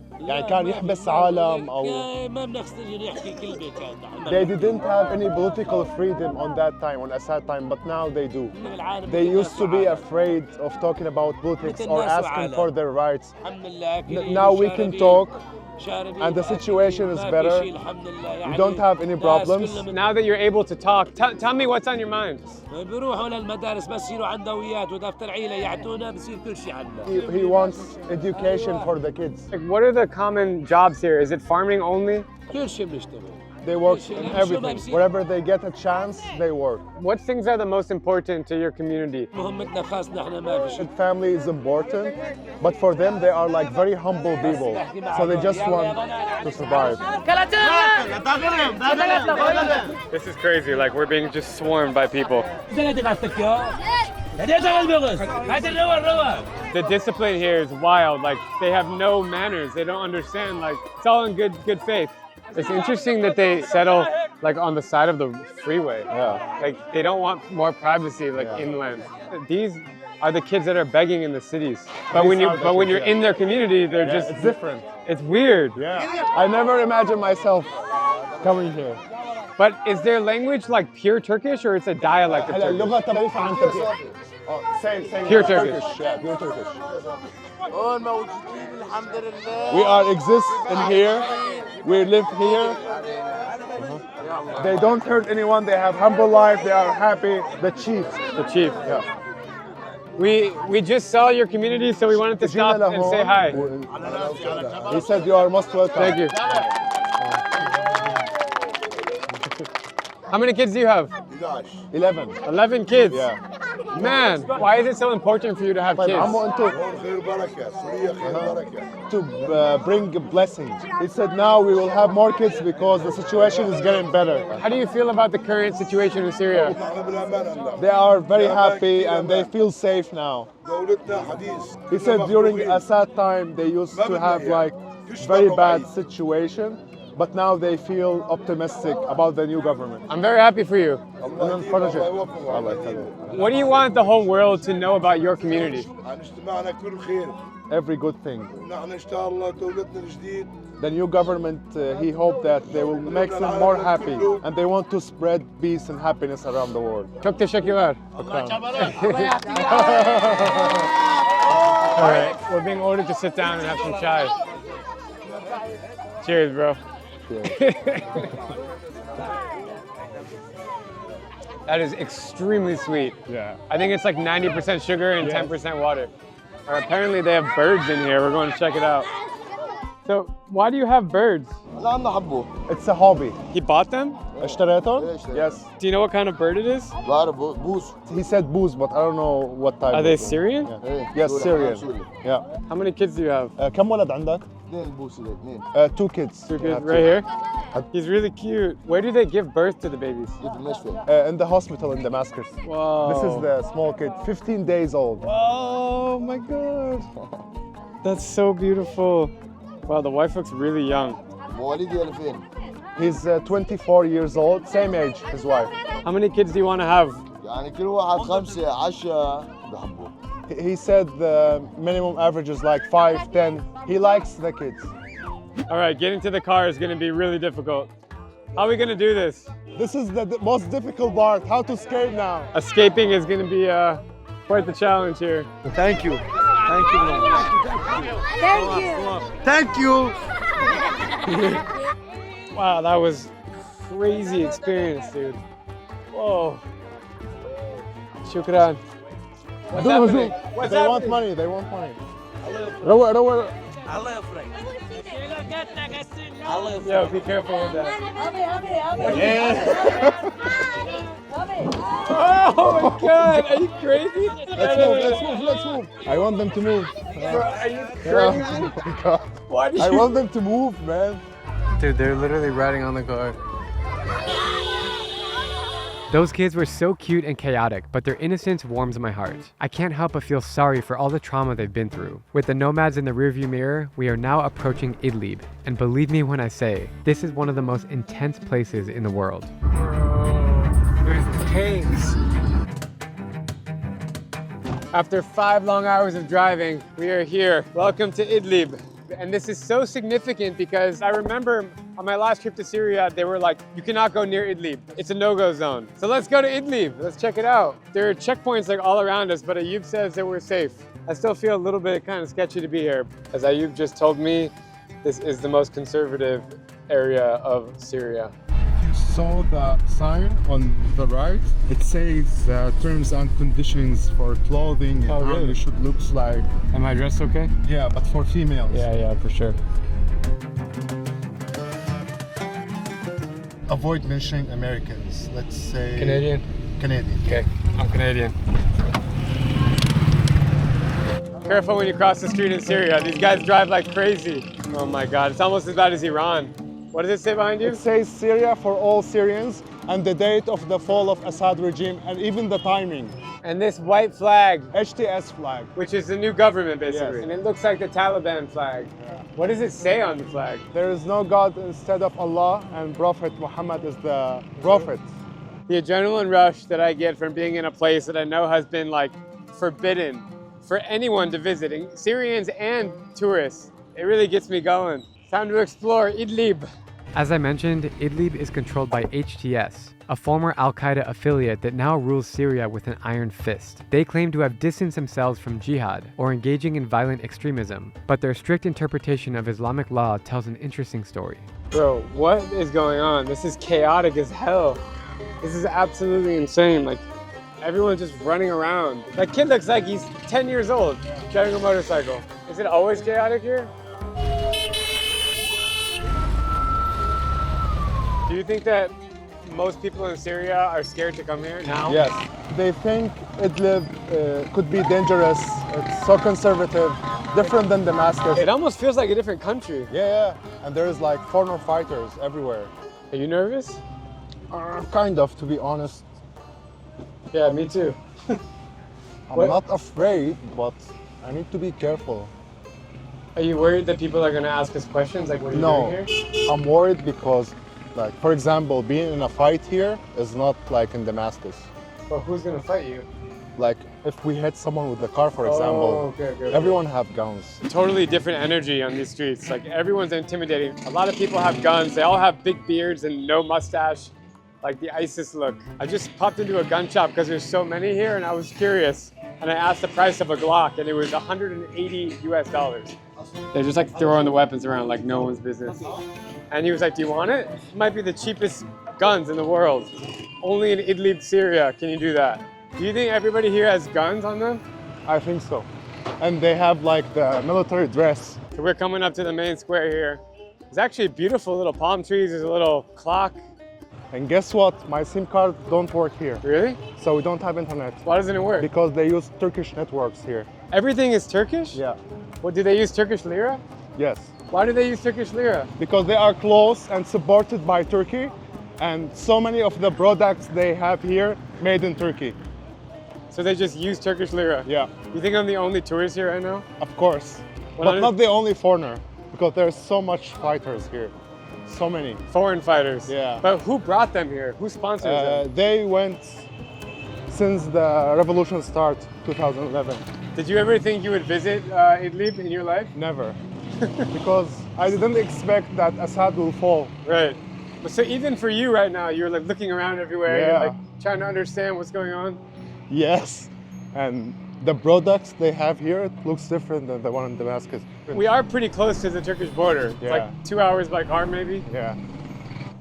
They didn't have any political freedom on that time, on Assad time, but now they do. They used to be afraid of talking about politics or asking for their rights. Now we can talk. And the situation is better. We don't have any problems. Now that you're able to talk, tell me what's on your mind. He wants education for the kids. Like, what are the common jobs here? Is it farming only? They work in everything. Wherever they get a chance, they work. What things are the most important to your community? Family is important, but for them, they are like very humble people. So they just want to survive. This is crazy, like we're being just swarmed by people. The discipline here is wild, like they have no manners, they don't understand, like it's all in good faith. It's interesting that they settle like on the side of the freeway. Yeah. Like they don't want more privacy like inland. These are the kids that are begging in the cities. But when you're in their community, they're just it's different. It's weird. Yeah. I never imagined myself coming here. But is their language like pure Turkish or it's a dialect of Turkish? Pure Turkish. Yeah, pure Turkish. We exist in here. We live here. They don't hurt anyone. They have humble life. They are happy. The chief. Yeah. We just saw your community, so we wanted to stop and say hi. He said you are most welcome. Thank you. How many kids do you have? 11. 11 kids? Yeah. Man, why is it so important for you to have kids? To bring blessings. He said now we will have more kids because the situation is getting better. How do you feel about the current situation in Syria? They are very happy and they feel safe now. He said during Assad time they used to have like very bad situation. but now they feel optimistic about the new government. I'm very happy for you. What do you want the whole world to know about your community? Every good thing. The new government, he hoped that they will make them more happy, and they want to spread peace and happiness around the world. Çok teşekkürler. All right, we're being ordered to sit down and have some chai. Cheers, bro. That is extremely sweet. Yeah. I think it's like 90% sugar and 10% water. Or apparently they have birds in here. We're going to check it out. So why do you have birds? It's a hobby. He bought them? Yes. Do you know what kind of bird it is? He said booze, but I don't know what type. Are they Syrian? Yeah. Yes, Syrian. Yeah. How many kids do you have? كم ولد عندك؟ 2 kids. 2 kids right here? He's really cute. Where do they give birth to the babies? In the hospital in Damascus. Wow. This is the small kid, 15 days old. Oh my God. That's so beautiful. Wow, the wife looks really young. He's 24 years old, same age, his wife. How many kids do you want to have? He said the minimum average is like 5, 10. He likes the kids. All right, getting to the car is going to be really difficult. How are we going to do this? This is the most difficult part, how to escape now. Escaping is going to be quite the challenge here. Thank you. Thank you. Thank you. Thank you. Wow, that was crazy experience, dude. Whoa. Shukran. What's happening? What's they happening? want money, they want money. Yo, be careful with that. Oh my God, are you crazy? Let's move. I want them to move. Bro, are you crazy? Why do you... I want them to move, man. Dude, they're literally riding on the car. Those kids were so cute and chaotic, but their innocence warms my heart. I can't help but feel sorry for all the trauma they've been through. With the nomads in the rearview mirror, we are now approaching Idlib. And believe me when I say, this is one of the most intense places in the world. There's tanks. After 5 long hours of driving, we are here. Welcome to Idlib. And this is so significant because I remember on my last trip to Syria, they were like, you cannot go near Idlib. It's a no-go zone. So let's go to Idlib. Let's check it out. There are checkpoints like all around us, but Ayub says that we're safe. I still feel a little bit kind of sketchy to be here. As Ayub just told me, this is the most conservative area of Syria. You saw the sign on the right. It says terms and conditions for clothing and how you should look like. Am I dressed okay? Yeah, but for females. Yeah, for sure. Avoid mentioning Americans. Let's say Canadian? Canadian. Okay, I'm Canadian. Careful when you cross the street in Syria. These guys drive like crazy. Oh my God, it's almost as bad as Iran. What does it say behind you? It says Syria for all Syrians and the date of the fall of Assad regime and even the timing. And this white flag. HTS flag. Which is the new government basically. Yes. And it looks like the Taliban flag. Yeah. What does it say on the flag? There is no God instead of Allah and Prophet Muhammad is the Prophet. The adrenaline rush that I get from being in a place that I know has been like forbidden for anyone to visit, Syrians and tourists. It really gets me going. Time to explore Idlib. As I mentioned, Idlib is controlled by HTS, a former Al-Qaeda affiliate that now rules Syria with an iron fist. They claim to have distanced themselves from jihad or engaging in violent extremism, but their strict interpretation of Islamic law tells an interesting story. Bro, what is going on? This is chaotic as hell. This is absolutely insane. Like, everyone's just running around. That kid looks like he's 10 years old, driving a motorcycle. Is it always chaotic here? Do you think that most people in Syria are scared to come here now? Yes. They think Idlib could be dangerous. It's so conservative, different than Damascus. It almost feels like a different country. Yeah. And there's like foreign fighters everywhere. Are you nervous? Kind of, to be honest. Yeah, me too. I'm not afraid, but I need to be careful. Are you worried that people are going to ask us questions like, what are you No, doing here? I'm worried because, like, for example, being in a fight here is not like in Damascus. Well, who's going to fight you? Like, if we hit someone with the car, for example, okay. everyone have guns. Totally different energy on these streets. Like, everyone's intimidating. A lot of people have guns. They all have big beards and no mustache, like the ISIS look. I just popped into a gun shop because there's so many here, and I was curious. And I asked the price of a Glock, and it was $180 US. They're just like throwing the weapons around like no one's business. And he was like, do you want it? It might be the cheapest guns in the world. Only in Idlib, Syria can you do that. Do you think everybody here has guns on them? I think so. And they have like the military dress. So we're coming up to the main square here. There's actually beautiful little palm trees. There's a little clock. And guess what? My SIM card don't work here. Really? So we don't have internet. Why doesn't it work? Because they use Turkish networks here. Everything is Turkish? Yeah. Well, do they use Turkish lira? Yes. Why do they use Turkish lira? Because they are close and supported by Turkey. And so many of the products they have here made in Turkey. So they just use Turkish lira? Yeah. You think I'm the only tourist here right now? Of course. But not the only foreigner. Because there's so much fighters here. So many. Foreign fighters? Yeah. But who brought them here? Who sponsored them? They went since the revolution started, 2011. Did you ever think you would visit Idlib in your life? Never. Because I didn't expect that Assad will fall. Right. So even for you right now, you're like looking around everywhere, Yeah. you're like trying to understand what's going on? Yes. And the products they have here looks different than the one in Damascus. We are pretty close to the Turkish border. It's Yeah. like 2 hours by car maybe. Yeah.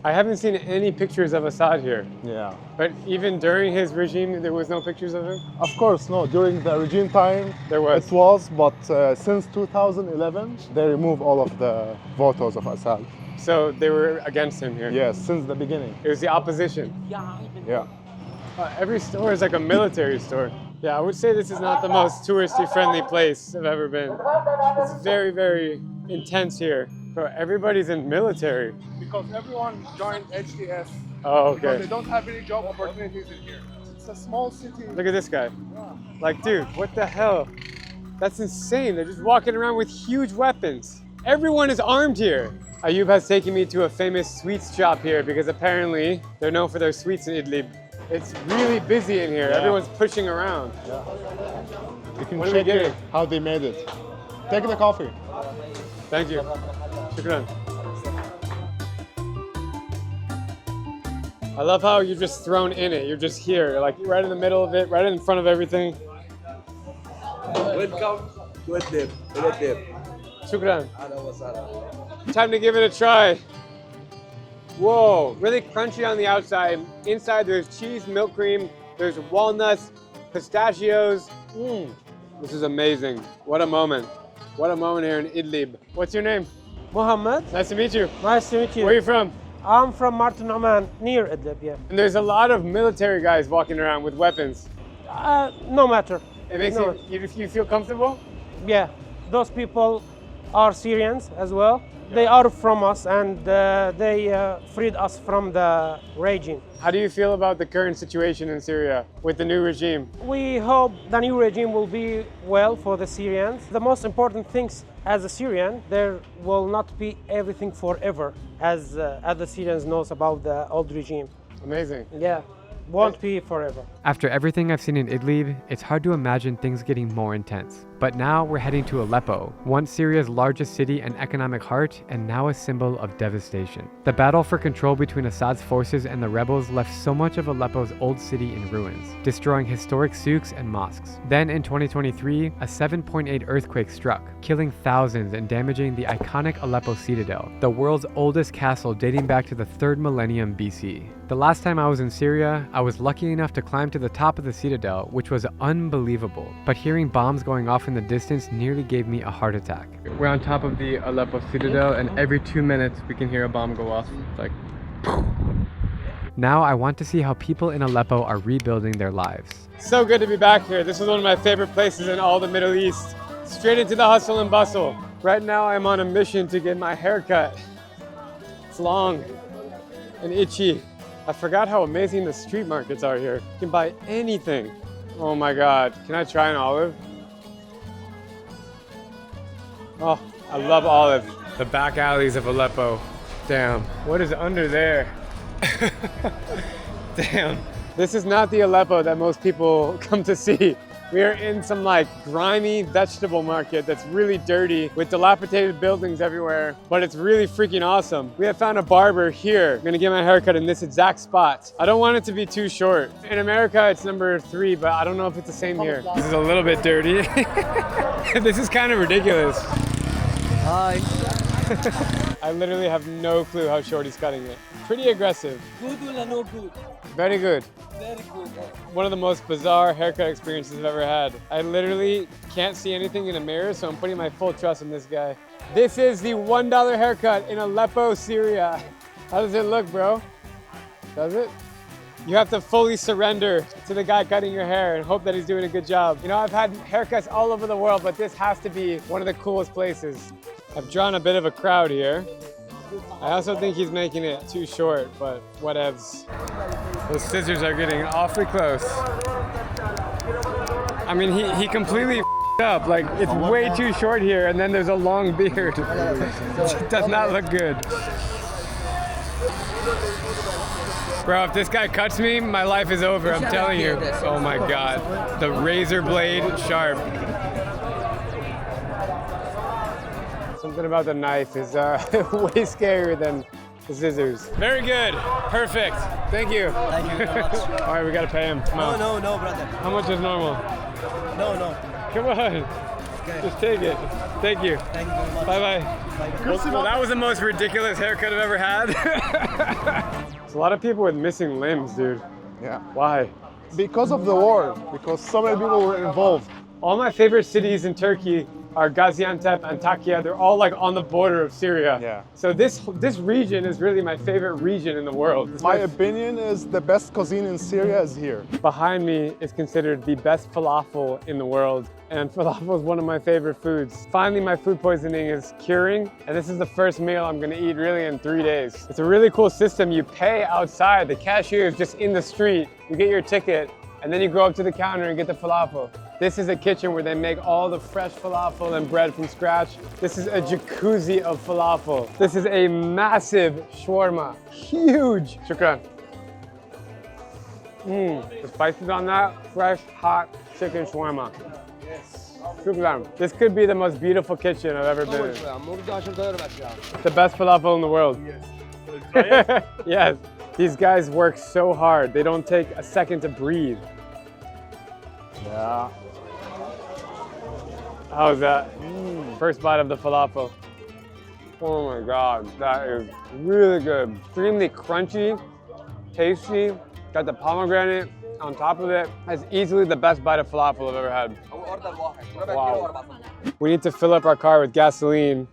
I haven't seen any pictures of Assad here. Yeah. But even during his regime, there was no pictures of him? Of course, no. During the regime time, there was. It was, but since 2011, they removed all of the photos of Assad. So they were against him here? Yes, since the beginning. It was the opposition? Yeah. Every store is like a military store. Yeah, I would say this is not the most touristy friendly place I've ever been. It's very, very intense here. Bro, everybody's in military. Because everyone joined HTS. Oh, okay. Because they don't have any job opportunities in here. It's a small city. Look at this guy. Like, dude, what the hell? That's insane. They're just walking around with huge weapons. Everyone is armed here. Ayub has taken me to a famous sweets shop here because apparently they're known for their sweets in Idlib. It's really busy in here. Yeah. Everyone's pushing around. Yeah. You can What are we check getting? here how they made it. Take the coffee. Thank you. Shukran. I love how you're just thrown in it. You're just here, like right in the middle of it, right in front of everything. Welcome to Idlib. Shukran. Time to give it a try. Whoa, really crunchy on the outside. Inside there's cheese, milk cream, there's walnuts, pistachios. This is amazing. What a moment. What a moment here in Idlib. What's your name? Mohammed. Nice to meet you. Nice to meet you. Where are you from? I'm from Martin Oman, near Idlib, yeah. And there's a lot of military guys walking around with weapons. No matter. It makes you feel comfortable? Yeah, those people are Syrians as well. They are from us and they freed us from the regime. How do you feel about the current situation in Syria with the new regime? We hope the new regime will be well for the Syrians. The most important things as a Syrian, there will not be everything forever, as the Syrians knows about the old regime. Amazing. Yeah, won't be forever. After everything I've seen in Idlib, it's hard to imagine things getting more intense. But now we're heading to Aleppo, once Syria's largest city and economic heart, and now a symbol of devastation. The battle for control between Assad's forces and the rebels left so much of Aleppo's old city in ruins, destroying historic souks and mosques. Then in 2023, a 7.8 earthquake struck, killing thousands and damaging the iconic Aleppo citadel, the world's oldest castle dating back to the 3rd millennium BC. The last time I was in Syria, I was lucky enough to climb to the top of the citadel, which was unbelievable. But hearing bombs going off in the distance nearly gave me a heart attack. We're on top of the Aleppo citadel, and every 2 minutes we can hear a bomb go off. It's like... Now I want to see how people in Aleppo are rebuilding their lives. So good to be back here. This is one of my favorite places in all the Middle East. Straight into the hustle and bustle. Right now I'm on a mission to get my hair cut. It's long and itchy. I forgot how amazing the street markets are here. You can buy anything. Oh my God, can I try an olive? Oh, I love olives. The back alleys of Aleppo. Damn, what is under there? Damn. This is not the Aleppo that most people come to see. We are in some like grimy vegetable market that's really dirty with dilapidated buildings everywhere, but it's really freaking awesome. We have found a barber here. I'm gonna get my haircut in this exact spot. I don't want it to be too short. In America, it's number 3, but I don't know if it's the same here. This is a little bit dirty. This is kind of ridiculous. Hi. I literally have no clue how short he's cutting it. Pretty aggressive. Good or no good? Very good. Very good. One of the most bizarre haircut experiences I've ever had. I literally can't see anything in a mirror, so I'm putting my full trust in this guy. This is the $1 haircut in Aleppo, Syria. How does it look, bro? Does it? You have to fully surrender to the guy cutting your hair and hope that he's doing a good job. You know, I've had haircuts all over the world, but this has to be one of the coolest places. I've drawn a bit of a crowd here. I also think he's making it too short, but whatevs. Those scissors are getting awfully close. I mean, he completely up. Like, it's way too short here, and then there's a long beard. It does not look good. Bro, if this guy cuts me, my life is over, I'm telling you. Oh my God, the razor blade sharp. Something about the knife is way scarier than the scissors. Very good, perfect, thank you. Thank you very much. All right, we gotta pay him, come on. No, brother. How much is normal? No. Come on, just take it. Thank you. Thank you very much. Bye-bye. Well, that was the most ridiculous haircut I've ever had. There's a lot of people with missing limbs, dude. Yeah. Why? Because of the war, because so many people were involved. All my favorite cities in Turkey are Gaziantep, Antakya. They're all like on the border of Syria. Yeah. So this region is really my favorite region in the world. My opinion is the best cuisine in Syria is here. Behind me is considered the best falafel in the world. And falafel is one of my favorite foods. Finally, my food poisoning is curing. And this is the first meal I'm gonna eat really in 3 days. It's a really cool system. You pay outside. The cashier is just in the street. You get your ticket, and then you go up to the counter and get the falafel. This is a kitchen where they make all the fresh falafel and bread from scratch. This is a jacuzzi of falafel. This is a massive shawarma, huge. Shukran. The spices on that, fresh, hot chicken shawarma. Yes. Shukran. This could be the most beautiful kitchen I've ever been in. The best falafel in the world. Yes. Yes. These guys work so hard. They don't take a second to breathe. Yeah. How's that? First bite of the falafel. Oh my God, that is really good. Extremely crunchy, tasty. Got the pomegranate on top of it. That's easily the best bite of falafel I've ever had. Wow. We need to fill up our car with gasoline,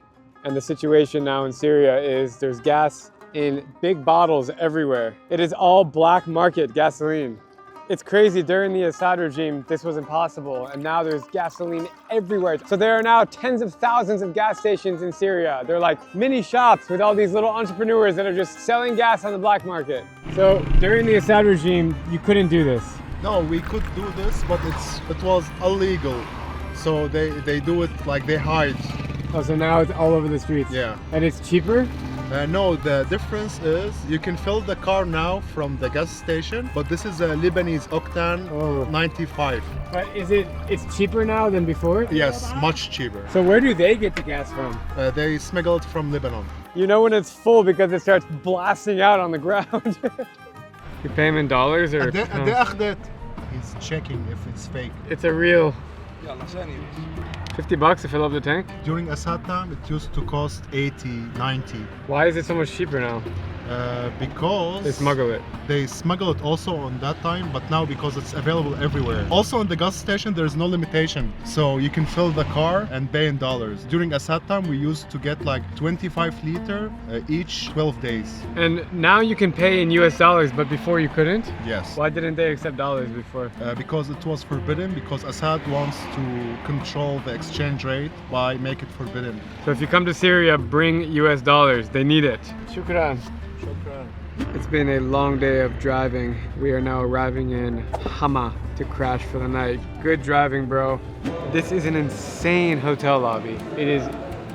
and the situation now in Syria is there's gas in big bottles everywhere. It is all black market gasoline. It's crazy, during the Assad regime, this was impossible, and now there's gasoline everywhere. So there are now tens of thousands of gas stations in Syria. They're like mini shops with all these little entrepreneurs that are just selling gas on the black market. So during the Assad regime, you couldn't do this. No, we could do this, but it was illegal. So they do it like they hide. Oh, so now it's all over the streets? Yeah. And it's cheaper? No, the difference is you can fill the car now from the gas station, but this is a Lebanese octane 95. But it's cheaper now than before? Yes, much cheaper. So where do they get the gas from? They smuggle it from Lebanon. You know when it's full because it starts blasting out on the ground. You pay him in dollars or? He's checking if it's fake. It's a real. $50 to fill up the tank? During Assad time, it used to cost 80, 90. Why is it so much cheaper now? Because they smuggle it. They smuggle it also on that time, but now because it's available everywhere. Also in the gas station, there's no limitation. So you can fill the car and pay in dollars. During Assad time, we used to get like 25 liter each 12 days. And now you can pay in US dollars, but before you couldn't? Yes. Why didn't they accept dollars before? Because it was forbidden, because Assad wants to control the exchange rate by making it forbidden. So if you come to Syria, bring US dollars. They need it. Shukran. It's been a long day of driving. We are now arriving in Hama to crash for the night. Good driving, bro. This is an insane hotel lobby. It is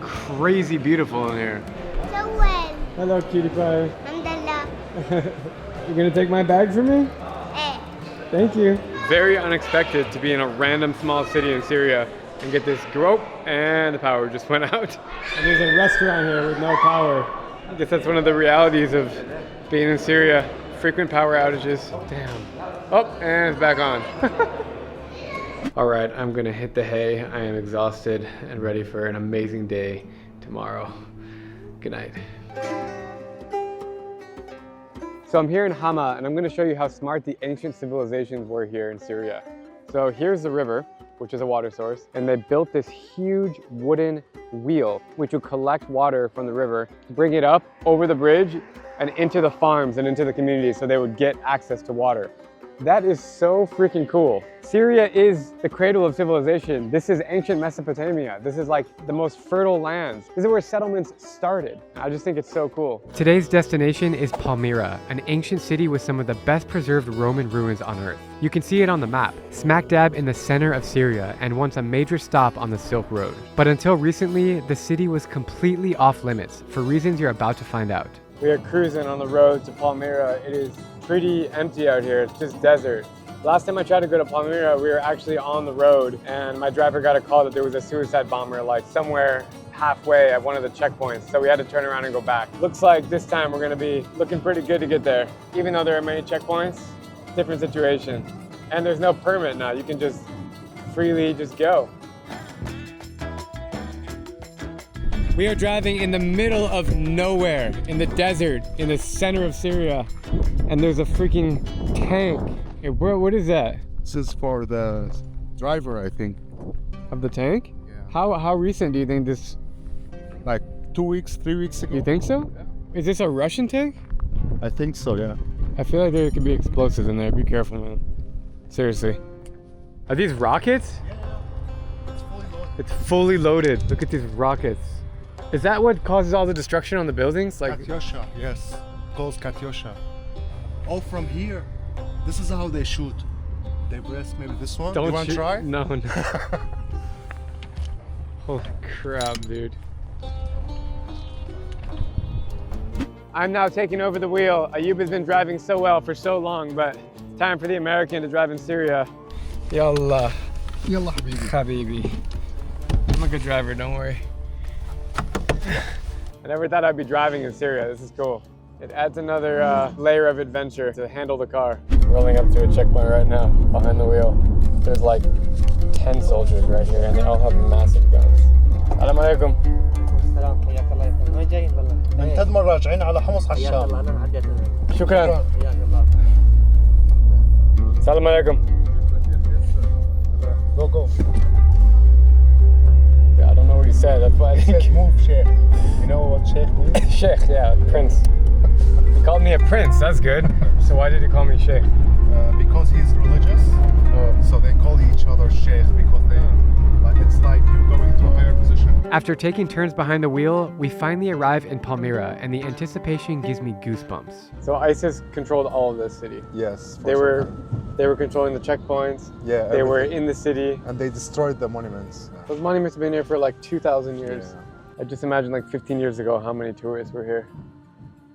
crazy beautiful in here. Hello, cutie pie. You're gonna take my bag for me? Thank you. Very unexpected to be in a random small city in Syria and get this grope, and the power just went out. And there's a restaurant here with no power. I guess that's one of the realities of being in Syria. Frequent power outages. Damn. Oh, and it's back on. All right, I'm gonna hit the hay. I am exhausted and ready for an amazing day tomorrow. Good night. So I'm here in Hama, and I'm gonna show you how smart the ancient civilizations were here in Syria. So here's the river, which is a water source, and they built this huge wooden wheel, which would collect water from the river, bring it up over the bridge and into the farms and into the communities so they would get access to water. That is so freaking cool. Syria is the cradle of civilization. This is ancient Mesopotamia. This is like the most fertile lands. This is where settlements started. I just think it's so cool. Today's destination is Palmira, an ancient city with some of the best preserved Roman ruins on earth. You can see it on the map, smack dab in the center of Syria, and once a major stop on the Silk Road. But until recently, the city was completely off limits for reasons you're about to find out. We are cruising on the road to Palmira. It is pretty empty out here. It's just desert. Last time I tried to go to Palmira, we were actually on the road and my driver got a call that there was a suicide bomber like somewhere halfway at one of the checkpoints. So we had to turn around and go back. Looks like this time we're gonna be looking pretty good to get there. Even though there are many checkpoints, different situation. And there's no permit now. You can just freely just go. We are driving in the middle of nowhere, in the desert, in the center of Syria. And there's a freaking tank. Hey, what is that? This is for the driver, I think. Of the tank? Yeah. How recent do you think this? Like 2 weeks, 3 weeks ago. You think so? Yeah. Is this a Russian tank? I think so, yeah. I feel like there could be explosives in there. Be careful, man. Seriously. Are these rockets? Yeah. It's fully loaded. Look at these rockets. Is that what causes all the destruction on the buildings? Like Katyusha, yes. Calls Katyusha. All from here. This is how they shoot. They press maybe this one. Don't you want to try? No. Holy crap, dude. I'm now taking over the wheel. Ayub has been driving so well for so long, but it's time for the American to drive in Syria. Yallah. Yallah, habibi. Habibi. I'm a good driver, don't worry. I never thought I'd be driving in Syria. This is cool. It adds another layer of adventure to handle the car. Rolling up to a checkpoint right now, behind the wheel. There's like 10 soldiers right here, and they all have massive guns. Assalamu alaikum. من تدمر راجعين على حمص عشان. شكرا. Assalamu alaikum. Go. Yeah, I don't know what he said. That's why I think. He said move, Sheikh. You know what Sheikh means? Sheikh, yeah, prince. He called me a prince. That's good. So why did he call me Sheikh? Because he's religious. So they call each other Sheikh because they, like, it's like you're going to a higher position. After taking turns behind the wheel, we finally arrive in Palmira, and the anticipation gives me goosebumps. So ISIS controlled all of this city. Yes. They were controlling the checkpoints. Yeah. They were in the city. And they destroyed the monuments. Those monuments have been here for like 2,000 years. Yeah. I just imagine like 15 years ago how many tourists were here.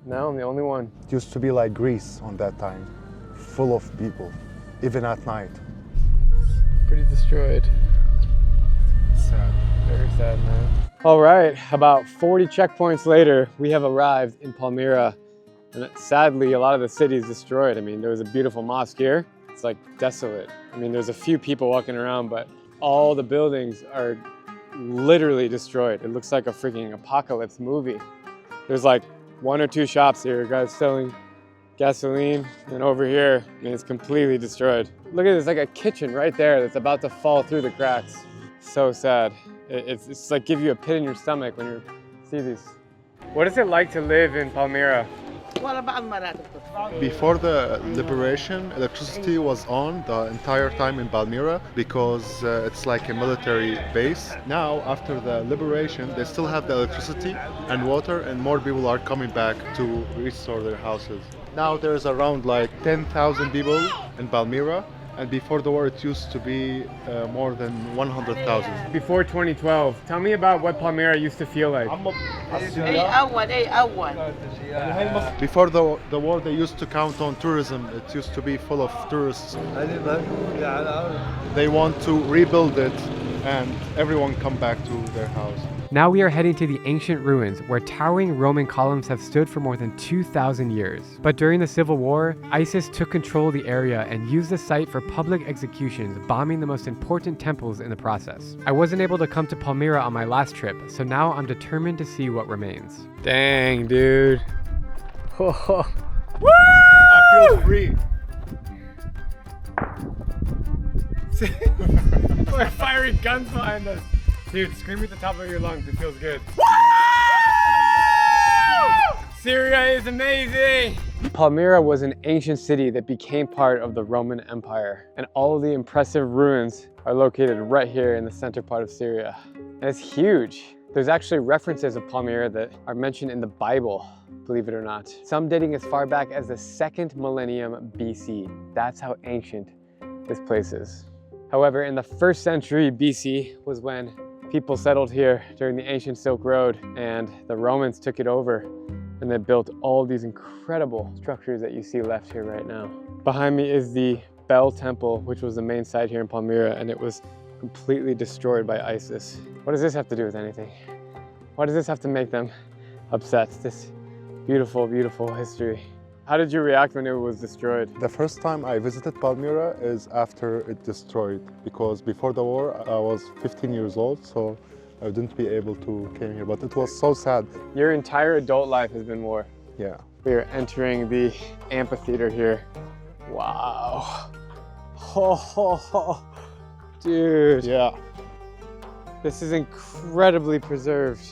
Now I'm the only one. It used to be like Greece on that time, full of people, even at night. Pretty destroyed. Sad. Very sad, man. All right, about 40 checkpoints later, we have arrived in Palmira. And sadly, a lot of the city is destroyed. I mean, there was a beautiful mosque here. It's like desolate. I mean, there's a few people walking around, but all the buildings are literally destroyed. It looks like a freaking apocalypse movie. There's like 1 or 2 shops here, guys selling gasoline. And over here, I mean, it's completely destroyed. Look at this, like a kitchen right there that's about to fall through the cracks. So sad. It's like give you a pit in your stomach when you see these. What is it like to live in Palmira? Before the liberation, electricity was on the entire time in Palmira because it's like a military base. Now, after the liberation, they still have the electricity and water, and more people are coming back to restore their houses. Now there's around like 10,000 people in Palmira, And before the war, it used to be more than 100,000. Before 2012, tell me about what Palmyra used to feel like. Before the war, they used to count on tourism. It used to be full of tourists. They want to rebuild it and everyone come back to their house. Now we are heading to the ancient ruins where towering Roman columns have stood for more than 2,000 years. But during the Civil War, ISIS took control of the area and used the site for public executions, bombing the most important temples in the process. I wasn't able to come to Palmyra on my last trip, so now I'm determined to see what remains. Dang, dude. I feel free. We're firing guns behind us. Dude, scream at the top of your lungs. It feels good. Syria is amazing! Palmyra was an ancient city that became part of the Roman Empire, and all of the impressive ruins are located right here in the center part of Syria. And it's huge. There's actually references of Palmyra that are mentioned in the Bible, believe it or not. Some dating as far back as the 2nd millennium BC. That's how ancient this place is. However, in the 1st century BC was when people settled here during the ancient Silk Road, and the Romans took it over and they built all these incredible structures that you see left here right now. Behind me is the Bel Temple, which was the main site here in Palmyra, and it was completely destroyed by ISIS. What does this have to do with anything? Why does this have to make them upset? This beautiful, beautiful history. How did you react when it was destroyed? The first time I visited Palmyra is after it destroyed, because before the war I was 15 years old, so I wouldn't be able to come here, but it was so sad. Your entire adult life has been war. Yeah. We are entering the amphitheater here. Wow. Oh, dude. Yeah. This is incredibly preserved.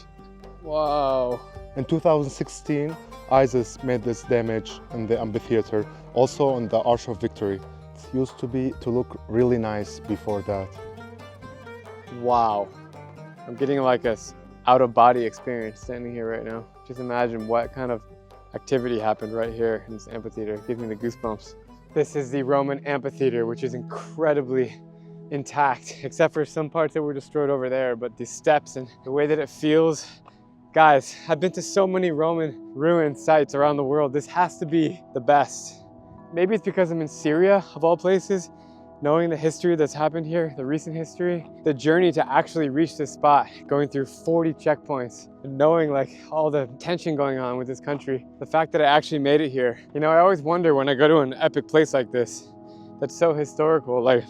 Wow. In 2016, ISIS made this damage in the amphitheater, also on the Arch of Victory. It used to look really nice before that. Wow. I'm getting like a out-of-body experience standing here right now. Just imagine what kind of activity happened right here in this amphitheater. It gives me the goosebumps. This is the Roman amphitheater, which is incredibly intact, except for some parts that were destroyed over there, but the steps and the way that it feels. Guys, I've been to so many Roman ruin sites around the world. This has to be the best. Maybe it's because I'm in Syria, of all places, knowing the history that's happened here, the recent history, the journey to actually reach this spot, going through 40 checkpoints, and knowing like all the tension going on with this country, the fact that I actually made it here. You know, I always wonder when I go to an epic place like this, that's so historical, like,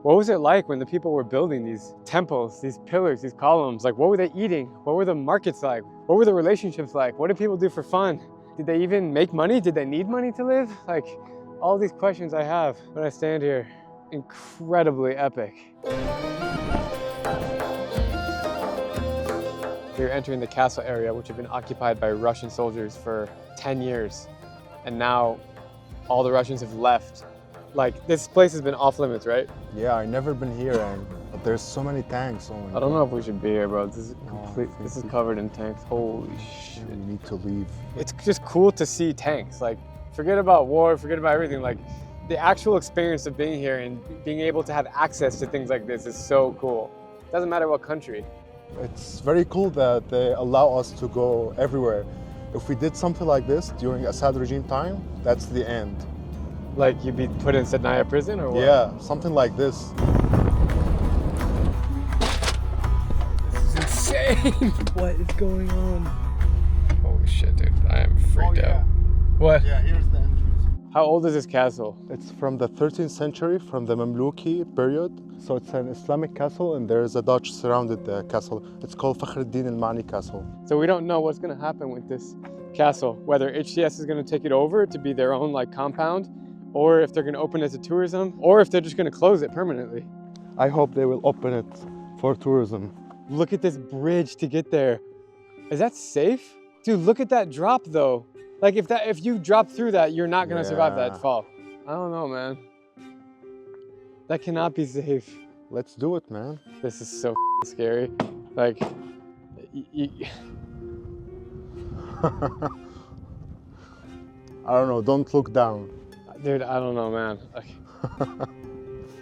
what was it like when the people were building these temples, these pillars, these columns? Like, what were they eating? What were the markets like? What were the relationships like? What did people do for fun? Did they even make money? Did they need money to live? Like, all these questions I have when I stand here. Incredibly epic. We're entering the castle area, which had been occupied by Russian soldiers for 10 years. And now all the Russians have left. Like, this place has been off limits, right? Yeah, I've never been here, and there's so many tanks. Oh my I don't God. know if we should be here, bro. This is complete. This is covered in tanks. Holy shit. We need to leave. It's just cool to see tanks. Like, forget about war, forget about everything. Like, the actual experience of being here and being able to have access to things like this is so cool. Doesn't matter what country. It's very cool that they allow us to go everywhere. If we did something like this during Assad regime time, that's the end. Like, you'd be put in Sedaya prison or what? Yeah, something like this. This is insane. What is going on? Holy shit, dude. I am freaked out. What? Yeah, here's the entrance. How old is this castle? It's from the 13th century, from the Mamluki period. So it's an Islamic castle, and there is a Dutch surrounded the castle. It's called Fakhruddin al-Mani Castle. So we don't know what's going to happen with this castle, whether HTS is going to take it over to be their own like compound, or if they're going to open it as a tourism, or if they're just going to close it permanently. I hope they will open it for tourism. Look at this bridge to get there. Is that safe? Dude, look at that drop though. Like if you drop through that, you're not going to survive that fall. I don't know, man. That cannot be safe. Let's do it, man. This is so scary. Like, I don't know, don't look down. Dude, I don't know, man. Like,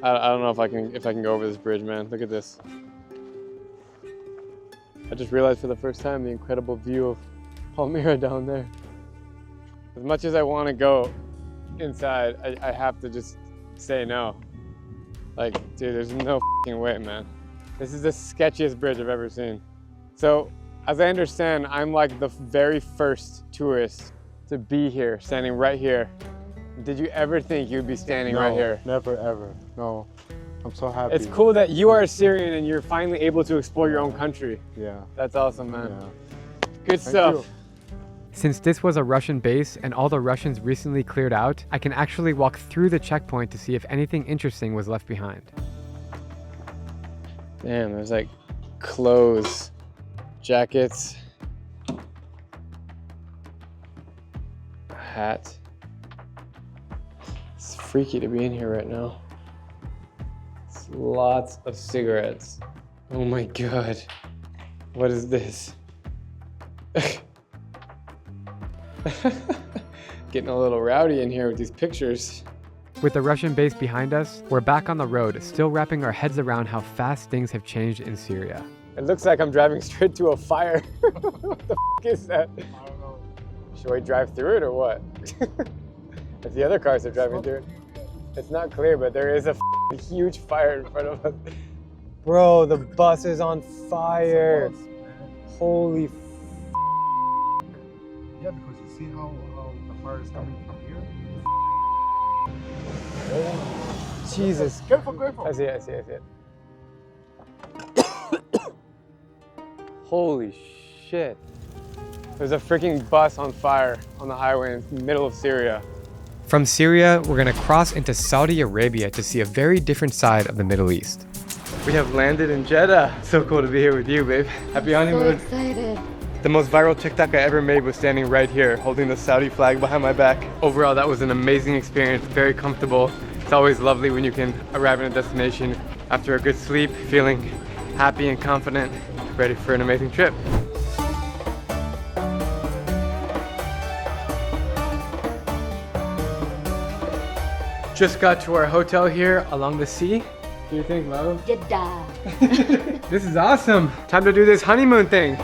I don't know if I can go over this bridge, man. Look at this. I just realized for the first time the incredible view of Palmira down there. As much as I want to go inside, I have to just say no. Like, dude, there's no f***ing way, man. This is the sketchiest bridge I've ever seen. So, as I understand, I'm like the very first tourist to be here, standing right here. Did you ever think you'd be standing right here? Never, ever. No. I'm so happy. It's cool that you are a Syrian and you're finally able to explore your own country. Yeah. That's awesome, man. Yeah. Good stuff. Since this was a Russian base and all the Russians recently cleared out, I can actually walk through the checkpoint to see if anything interesting was left behind. Damn, there's like clothes, jackets, a hat. It's freaky to be in here right now. It's lots of cigarettes. Oh my God. What is this? Getting a little rowdy in here with these pictures. With the Russian base behind us, we're back on the road, still wrapping our heads around how fast things have changed in Syria. It looks like I'm driving straight to a fire. What the f is that? I don't know. Should we drive through it or what? If the other cars are driving through it. It's not clear, but there is a huge fire in front of us. Bro, the bus is on fire. Holy f. Yeah, because you see how the fire is coming from here? Oh, Jesus. Careful, careful. I see it. Holy shit. There's a freaking bus on fire on the highway in the middle of Syria. From Syria, we're gonna cross into Saudi Arabia to see a very different side of the Middle East. We have landed in Jeddah. So cool to be here with you, babe. Happy honeymoon. So excited. The most viral TikTok I ever made was standing right here, holding the Saudi flag behind my back. Overall, that was an amazing experience, very comfortable. It's always lovely when you can arrive in a destination after a good sleep, feeling happy and confident, ready for an amazing trip. Just got to our hotel here along the sea. What do you think, love? Jeddah. This is awesome. Time to do this honeymoon thing.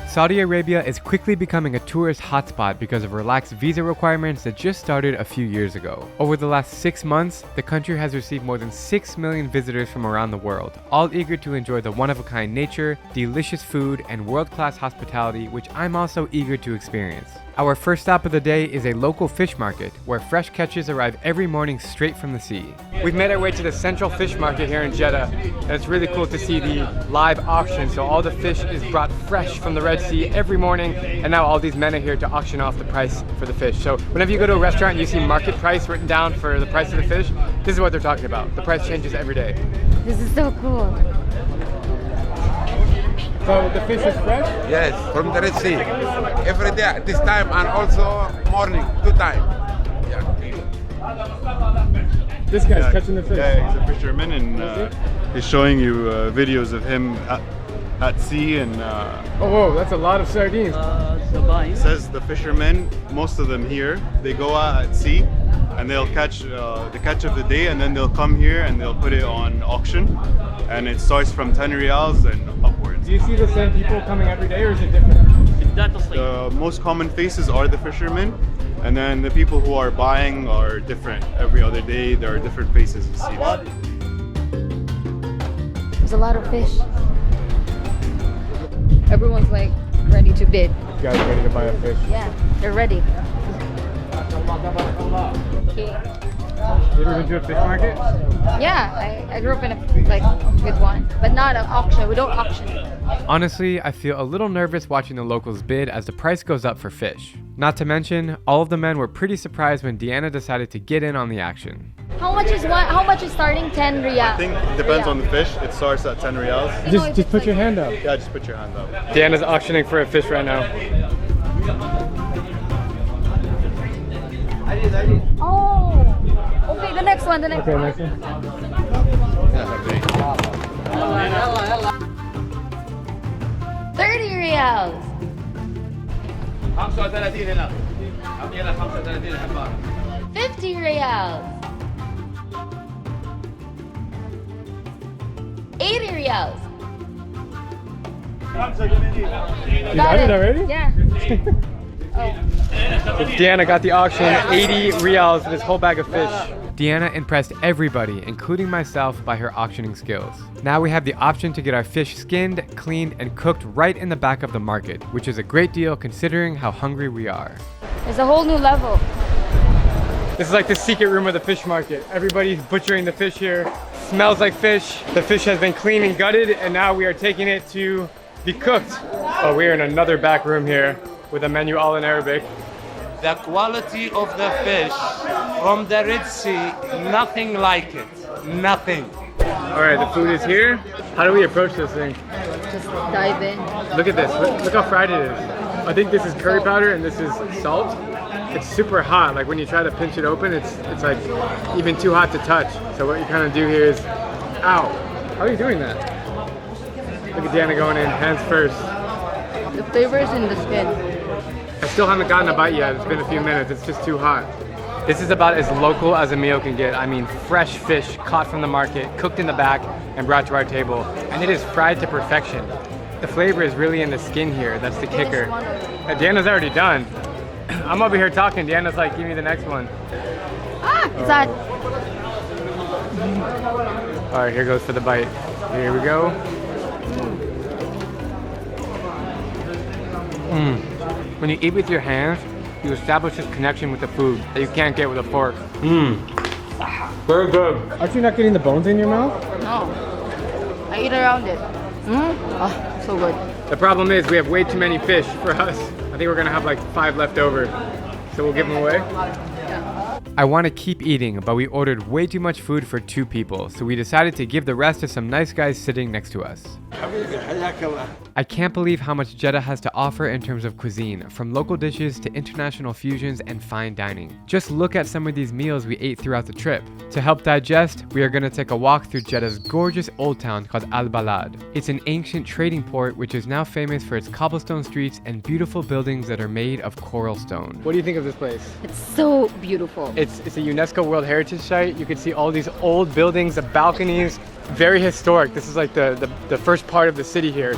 Saudi Arabia is quickly becoming a tourist hotspot because of relaxed visa requirements that just started a few years ago. Over the last 6 months, the country has received more than 6 million visitors from around the world, all eager to enjoy the one-of-a-kind nature, delicious food, and world-class hospitality, which I'm also eager to experience. Our first stop of the day is a local fish market, where fresh catches arrive every morning straight from the sea. We've made our way to the central fish market here in Jeddah, and it's really cool to see the live auction. So all the fish is brought fresh from the Red Sea every morning, and now all these men are here to auction off the price for the fish. So whenever you go to a restaurant and you see market price written down for the price of the fish, this is what they're talking about. The price changes every day. This is so cool. So the fish is fresh? Yes, from the Red Sea. Every day at this time and also morning, 2 times. Yeah. This guy's catching the fish. Yeah, he's a fisherman and he's showing you videos of him at sea and... Oh, whoa, that's a lot of sardines. It says the fishermen, most of them here, they go out at sea and they'll catch the catch of the day, and then they'll come here and they'll put it on auction, and it starts from 10 riyals and upwards. Do you see the same people coming every day, or is it different? The most common faces are the fishermen, and then the people who are buying are different. Every other day there are different faces you see. There's a lot of fish. Everyone's like ready to bid. You guys ready to buy a fish? Yeah, they're ready. You ever been to a fish market? Yeah, I grew up in a good one, but not an auction. We don't auction. Honestly, I feel a little nervous watching the locals bid as the price goes up for fish. Not to mention, all of the men were pretty surprised when Deanna decided to get in on the action. How much is starting? 10 riyal. I think it depends on the fish. It starts at 10 riyals. Just put your hand up. Yeah, just put your hand up. Deanna's auctioning for a fish right now. Oh, okay, the next one, Okay, next one. 30 riyals. 35 هنا. 35 حبار. 50 riyals. 80 riyals. You got it already? Yeah. So Deanna got the auction, 80 riyals for this whole bag of fish. Deanna impressed everybody, including myself, by her auctioning skills. Now we have the option to get our fish skinned, cleaned, and cooked right in the back of the market, which is a great deal considering how hungry we are. It's a whole new level. This is like the secret room of the fish market. Everybody's butchering the fish here. Smells like fish. The fish has been cleaned and gutted, and now we are taking it to be cooked. Oh, we are in another back room here with a menu all in Arabic. The quality of the fish from the Red Sea, nothing like it. Nothing. All right, the food is here. How do we approach this thing? Just dive in. Look at this. Look how fried it is. I think this is curry powder and this is salt. It's super hot. Like when you try to pinch it open, it's like even too hot to touch. So what you kind of do here is, ow. How are you doing that? Look at Deanna going in, hands first. The flavor is in the skin. I still haven't gotten a bite yet. It's been a few minutes. It's just too hot. This is about as local as a meal can get. I mean, fresh fish caught from the market, cooked in the back, and brought to our table. And it is fried to perfection. The flavor is really in the skin here. That's the kicker. Deanna's already done. I'm over here talking. Deanna's like, give me the next one. It's hot. All right, here goes for the bite. Here we go. When you eat with your hands, you establish this connection with the food that you can't get with a fork. Very good. Aren't you not getting the bones in your mouth? No. I eat around it. Oh, so good. The problem is we have way too many fish for us. I think we're gonna have like 5 left over. So we'll give them away. I want to keep eating, but we ordered way too much food for 2 people, so we decided to give the rest to some nice guys sitting next to us. I can't believe how much Jeddah has to offer in terms of cuisine, from local dishes to international fusions and fine dining. Just look at some of these meals we ate throughout the trip. To help digest, we are going to take a walk through Jeddah's gorgeous old town called Al-Balad. It's an ancient trading port which is now famous for its cobblestone streets and beautiful buildings that are made of coral stone. What do you think of this place? It's so beautiful. It's a UNESCO World Heritage Site. You can see all these old buildings, the balconies, very historic. This is like the first part of the city here.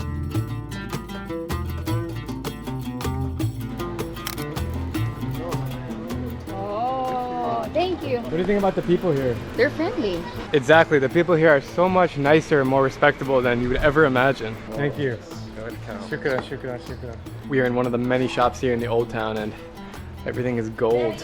Oh, thank you. What do you think about the people here? They're friendly. Exactly. The people here are so much nicer and more respectable than you would ever imagine. Thank you. Shukran, shukran, shukran. We are in one of the many shops here in the old town and everything is gold.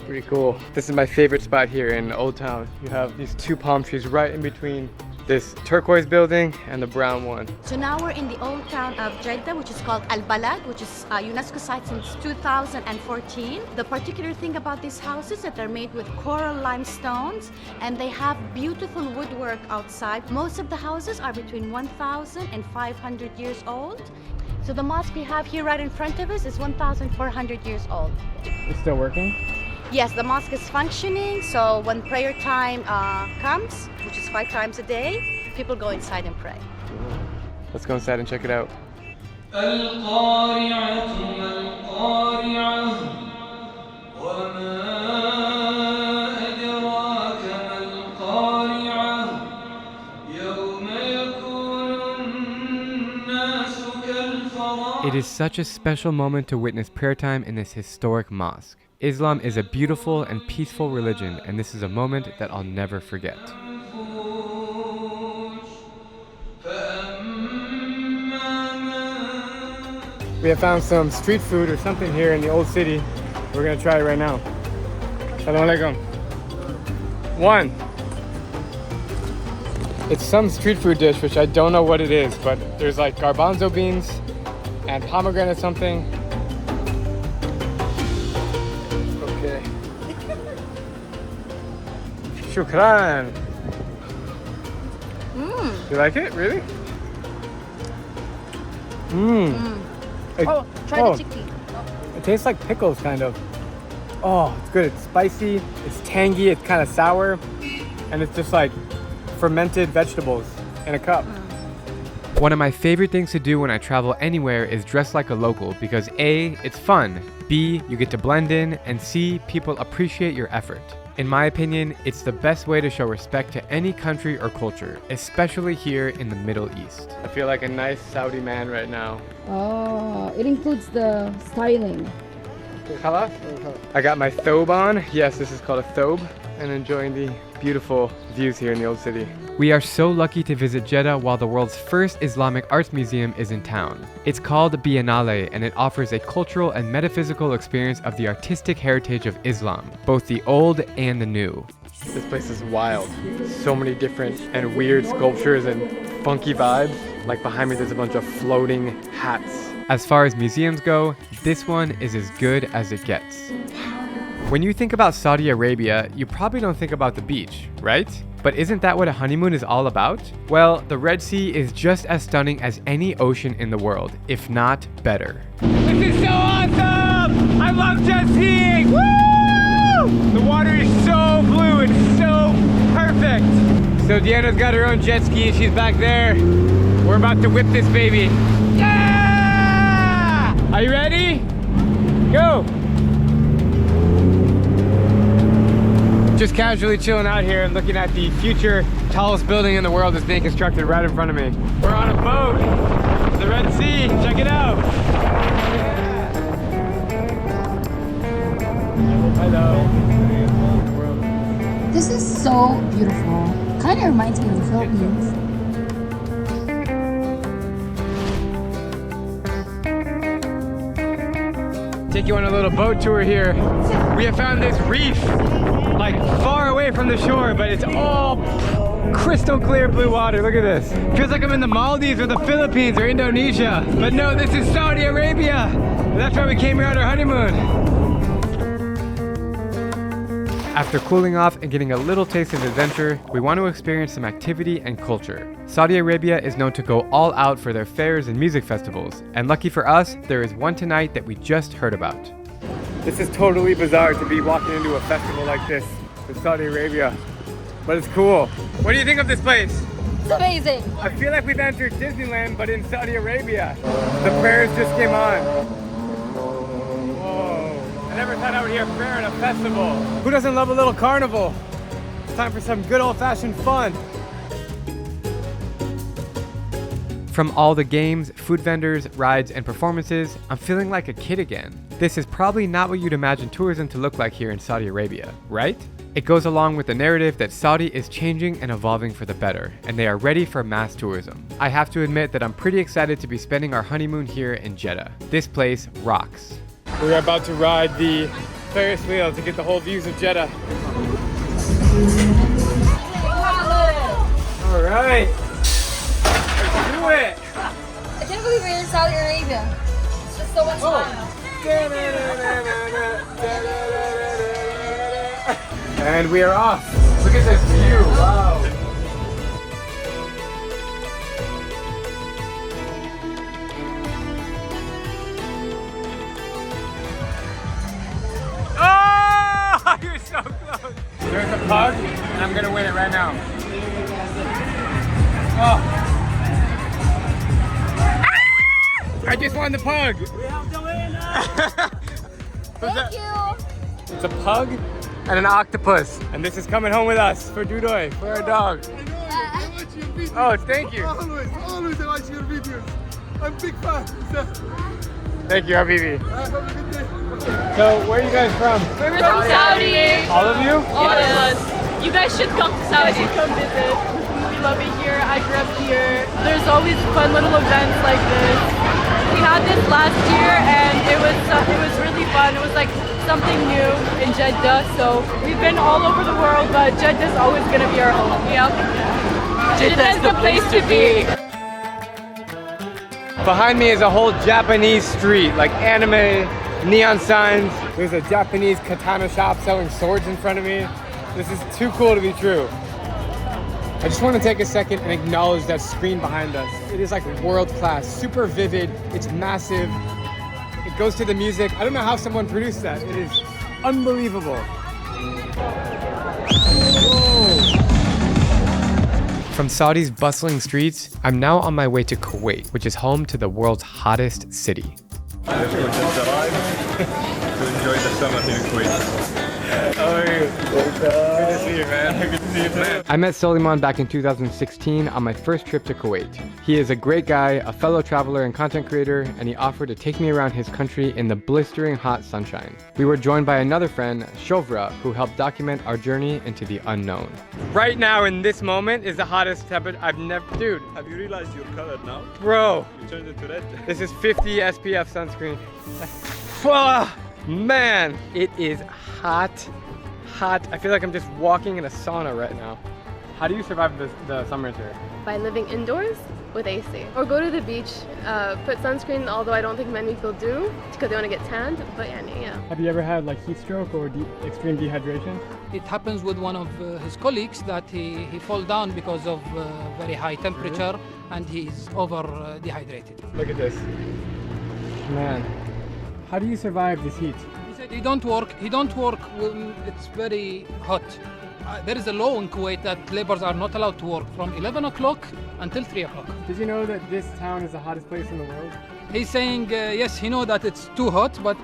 Pretty cool. This is my favorite spot here in Old Town. You have these 2 palm trees right in between this turquoise building and the brown one. So now we're in the old town of Jeddah, which is called Al-Balad, which is a UNESCO site since 2014. The particular thing about these houses is that they're made with coral limestones and they have beautiful woodwork outside. Most of the houses are between 1,000 and 500 years old. So the mosque we have here right in front of us is 1,400 years old. It's still working? Yes, the mosque is functioning, so when prayer time comes, which is 5 times a day, people go inside and pray. Let's go inside and check it out. It is such a special moment to witness prayer time in this historic mosque. Islam is a beautiful and peaceful religion, and this is a moment that I'll never forget. We have found some street food or something here in the old city. We're gonna try it right now. Assalamu alaikum. 1. It's some street food dish, which I don't know what it is, but there's like garbanzo beans and pomegranate something. Okay. Shukran. You like it? Really? Oh, try the chickpea. It tastes like pickles, kind of. Oh, it's good. It's spicy, it's tangy, it's kind of sour, and it's just like fermented vegetables in a cup. One of my favorite things to do when I travel anywhere is dress like a local because A, it's fun, B, you get to blend in, and C, people appreciate your effort. In my opinion, it's the best way to show respect to any country or culture, especially here in the Middle East. I feel like a nice Saudi man right now. Oh, it includes the styling. I got my thobe on. Yes, this is called a thobe. And enjoying the beautiful views here in the old city. We are so lucky to visit Jeddah while the world's first Islamic arts museum is in town. It's called Biennale, and it offers a cultural and metaphysical experience of the artistic heritage of Islam, both the old and the new. This place is wild. So many different and weird sculptures and funky vibes. Like behind me there's a bunch of floating hats. As far as museums go, this one is as good as it gets. When you think about Saudi Arabia, you probably don't think about the beach, right? But isn't that what a honeymoon is all about? Well, the Red Sea is just as stunning as any ocean in the world, if not better. This is so awesome! I love jet skiing! Woo! The water is so blue, it's so perfect. So Deanna's got her own jet ski, she's back there. We're about to whip this baby. Yeah! Are you ready? Go! Just casually chilling out here and looking at the future tallest building in the world that's being constructed right in front of me. We're on a boat, the Red Sea, check it out. Hello. This is so beautiful. Kind of reminds me of the Philippines. Take you on a little boat tour here. We have found this reef, like far away from the shore, but it's all crystal clear blue water. Look at this. Feels like I'm in the Maldives or the Philippines or Indonesia. But no, this is Saudi Arabia. And that's why we came here on our honeymoon. After cooling off and getting a little taste of adventure, we want to experience some activity and culture. Saudi Arabia is known to go all out for their fairs and music festivals, and lucky for us, there is one tonight that we just heard about. This is totally bizarre to be walking into a festival like this in Saudi Arabia, but it's cool. What do you think of this place? It's amazing. I feel like we've entered Disneyland, but in Saudi Arabia. The prayers just came on. I never thought I would hear a prayer at a festival. Who doesn't love a little carnival? It's time for some good old-fashioned fun. From all the games, food vendors, rides, and performances, I'm feeling like a kid again. This is probably not what you'd imagine tourism to look like here in Saudi Arabia, right? It goes along with the narrative that Saudi is changing and evolving for the better, and they are ready for mass tourism. I have to admit that I'm pretty excited to be spending our honeymoon here in Jeddah. This place rocks. We're about to ride the Ferris wheel to get the whole views of Jeddah. All right, let's do it. I can't believe we're in Saudi Arabia. It's just so much fun. And we are off. Look at this view, wow. Oh, you're so close. There's a pug, and I'm gonna win it right now. Oh. I just won the pug. We have the winner. Thank you. It's a pug and an octopus, and this is coming home with us for Dudoy, for our dog. I watch your videos. Oh, thank you. Always I watch your videos. I'm a big fan. Thank you, Habibi. Have a good day. So, where are you guys from? We're from Saudi. All of you? All of us. You guys should come to Saudi. Come visit. We love it here. I grew up here. There's always fun little events like this. We had this last year, and it was really fun. It was like something new in Jeddah. So we've been all over the world, but Jeddah's always gonna be our home. Yeah. Jeddah's the place to be. Behind me is a whole Japanese street, like anime, neon signs. There's a Japanese katana shop selling swords in front of me. This is too cool to be true. I just want to take a second and acknowledge that screen behind us. It is like world class, super vivid, it's massive. It goes to the music. I don't know how someone produced that. It is unbelievable. Whoa. From Saudi's bustling streets, I'm now on my way to Kuwait, which is home to the world's hottest city. to enjoy the summer here in Kuwait. How are you? Good to see you, man. Good to see you, man. I met Soliman back in 2016 on my first trip to Kuwait. He is a great guy, a fellow traveler and content creator, and he offered to take me around his country in the blistering hot sunshine. We were joined by another friend, Shovra, who helped document our journey into the unknown. Right now, in this moment, is the hottest temperature I've never... Dude. Have you realized you're colored now? Bro. You turned into red. This is 50 SPF sunscreen. Oh, man, it is hot. I feel like I'm just walking in a sauna right now. How do you survive the summers here? By living indoors with AC. Or go to the beach, put sunscreen, although I don't think many people do because they want to get tanned, but yeah. Have you ever had like heat stroke or extreme dehydration? It happens with one of his colleagues that he fall down because of very high temperature and he's over dehydrated. Look at this. Man, how do you survive this heat? He said he don't work when it's very hot. There is a law in Kuwait that laborers are not allowed to work from 11 o'clock until 3 o'clock. Did you know that this town is the hottest place in the world? He's saying, yes, he knows that it's too hot, but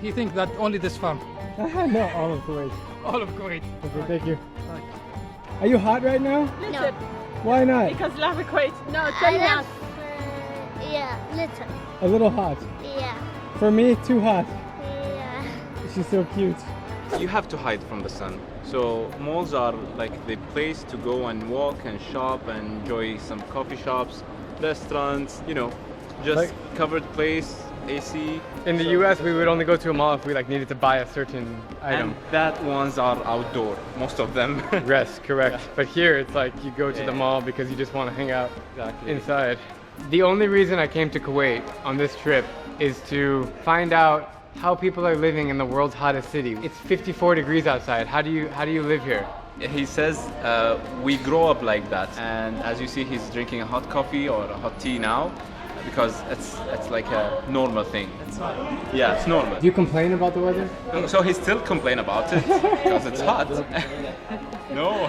he thinks that only this farm. No, all of Kuwait. All of Kuwait. Okay, thank you. Are you hot right now? No. Why not? Because love Kuwait. No, tell me out. Yeah, little. A little hot. Yeah. For me, too hot. Yeah. She's so cute. You have to hide from the sun. So malls are like the place to go and walk and shop and enjoy some coffee shops, restaurants, you know, just like, covered place, AC. In the US, we would only go to a mall if we like needed to buy a certain item. And that ones are outdoor, most of them. Yes, correct. Yeah. But here it's like you go to the mall because you just want to hang out inside. The only reason I came to Kuwait on this trip is to find out how people are living in the world's hottest city. It's 54 degrees outside. How do you live here? He says we grow up like that, and as you see, he's drinking a hot coffee or a hot tea now because it's like a normal thing. Yeah, it's normal. Do you complain about the weather? So he still complain about it because it's hot. No.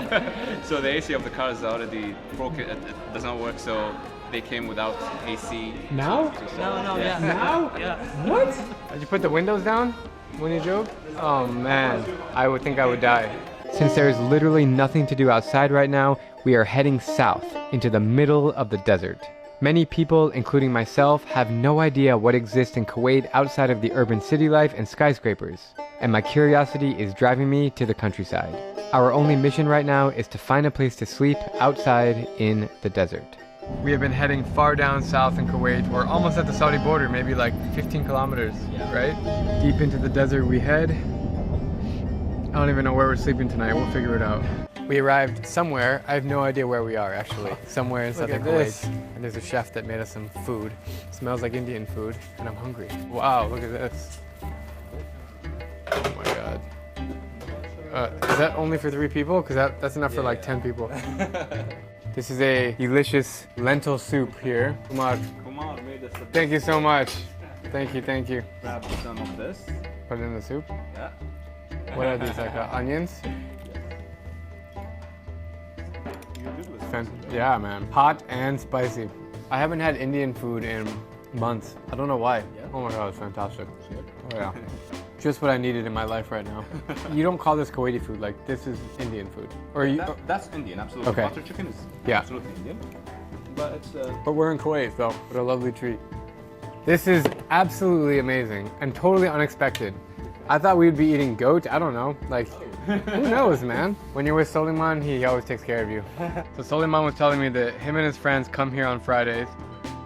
So the AC of the car is already broken. It doesn't work. So they came without AC. Now? No, yeah. Now? Yeah. What? Did you put the windows down when you drove? Oh man, I would think I would die. Since there is literally nothing to do outside right now, we are heading south into the middle of the desert. Many people, including myself, have no idea what exists in Kuwait outside of the urban city life and skyscrapers. And my curiosity is driving me to the countryside. Our only mission right now is to find a place to sleep outside in the desert. We have been heading far down south in Kuwait. We're almost at the Saudi border, maybe like 15 kilometers, right? Deep into the desert we head. I don't even know where we're sleeping tonight. We'll figure it out. We arrived somewhere. I have no idea where we are actually. Somewhere in southern Kuwait. And there's a chef that made us some food. It smells like Indian food, and I'm hungry. Wow, look at this. Oh my God. Is that only for 3 people? Because that's enough for like 10 people. This is a delicious lentil soup here. Kumar made us. Thank you so much. Thank you. Grab some of this. Put it in the soup? Yeah. What are these, like onions? Yeah, man. Hot and spicy. I haven't had Indian food in months. I don't know why. Yeah. Oh my God, it's fantastic. Oh yeah. Just what I needed in my life right now. You don't call this Kuwaiti food, like this is Indian food. Or that's Indian, absolutely. Okay. Butter chicken is absolutely Indian. But it's But we're in Kuwait though. What a lovely treat. This is absolutely amazing and totally unexpected. I thought we'd be eating goat. I don't know. Like, who knows, man? When you're with Soliman, he always takes care of you. So Soliman was telling me that him and his friends come here on Fridays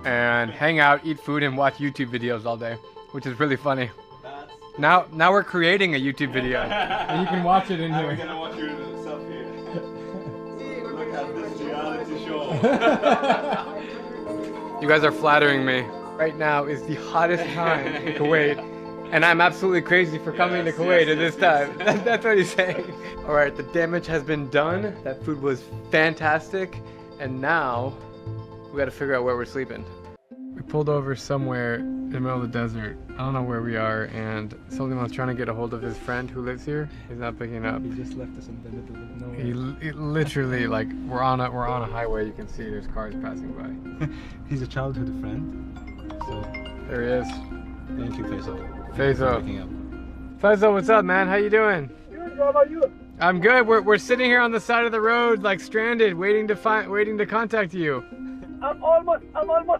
and hang out, eat food, and watch YouTube videos all day, which is really funny. Now we're creating a YouTube video, and you can watch it in here. We're gonna watch yourself here. Look at this reality show. You guys are flattering me. Right now is the hottest time in Kuwait, and I'm absolutely crazy for coming to Kuwait at this time. That's what he's saying. All right, the damage has been done. That food was fantastic, and now we got to figure out where we're sleeping. We pulled over somewhere in the middle of the desert. I don't know where we are, and Soliman's trying to get a hold of his friend who lives here. He's not picking up. He just left us in the middle of nowhere. He literally, like, we're on a highway. You can see there's cars passing by. He's a childhood friend. So there he is. Thank you, Faisal. Faisal. Faisal, what's up, man? How you doing? Good, how about you? I'm good. We're sitting here on the side of the road, like stranded, waiting to contact you. I'm almost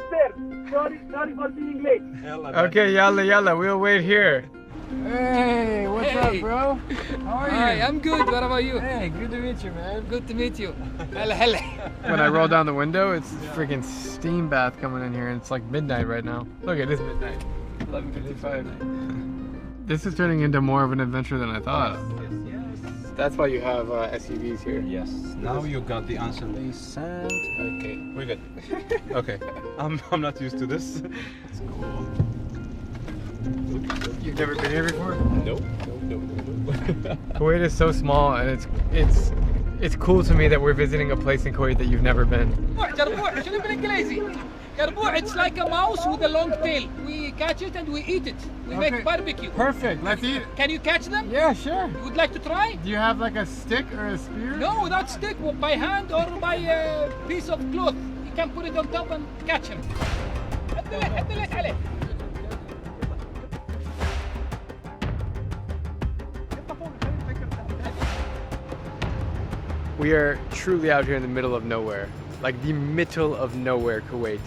there. Sorry for being late. Okay, yalla, we'll wait here. Hey, what's up, bro? How are you? Hi, I'm good. What about you? Hey, good to meet you, man. Good to meet you. Hella. When I roll down the window, it's freaking steam bath coming in here, and it's like midnight right now. Look, it is midnight. 11:55. This is turning into more of an adventure than I thought. Yes. That's why you have SUVs here. Yes. Now you got the answer. Sand. Okay, we're good. Okay. I'm not used to this. It's cool. You've never been here before? No. Kuwait is so small, and it's cool to me that we're visiting a place in Kuwait that you've never been. It's like a mouse with a long tail. We catch it and we eat it. We make barbecue. Perfect. Let's eat it. Can you catch them? Yeah, sure. You would like to try? Do you have like a stick or a spear? No, without stick, by hand or by a piece of cloth. You can put it on top and catch him. We are truly out here in the middle of nowhere. Like the middle of nowhere, Kuwait.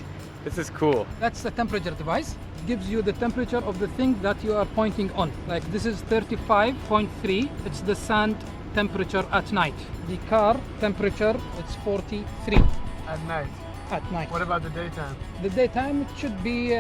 This is cool. That's the temperature device. It gives you the temperature of the thing that you are pointing on. Like this is 35.3. It's the sand temperature at night. The car temperature, it's 43. At night? At night. What about the daytime? The daytime, it should be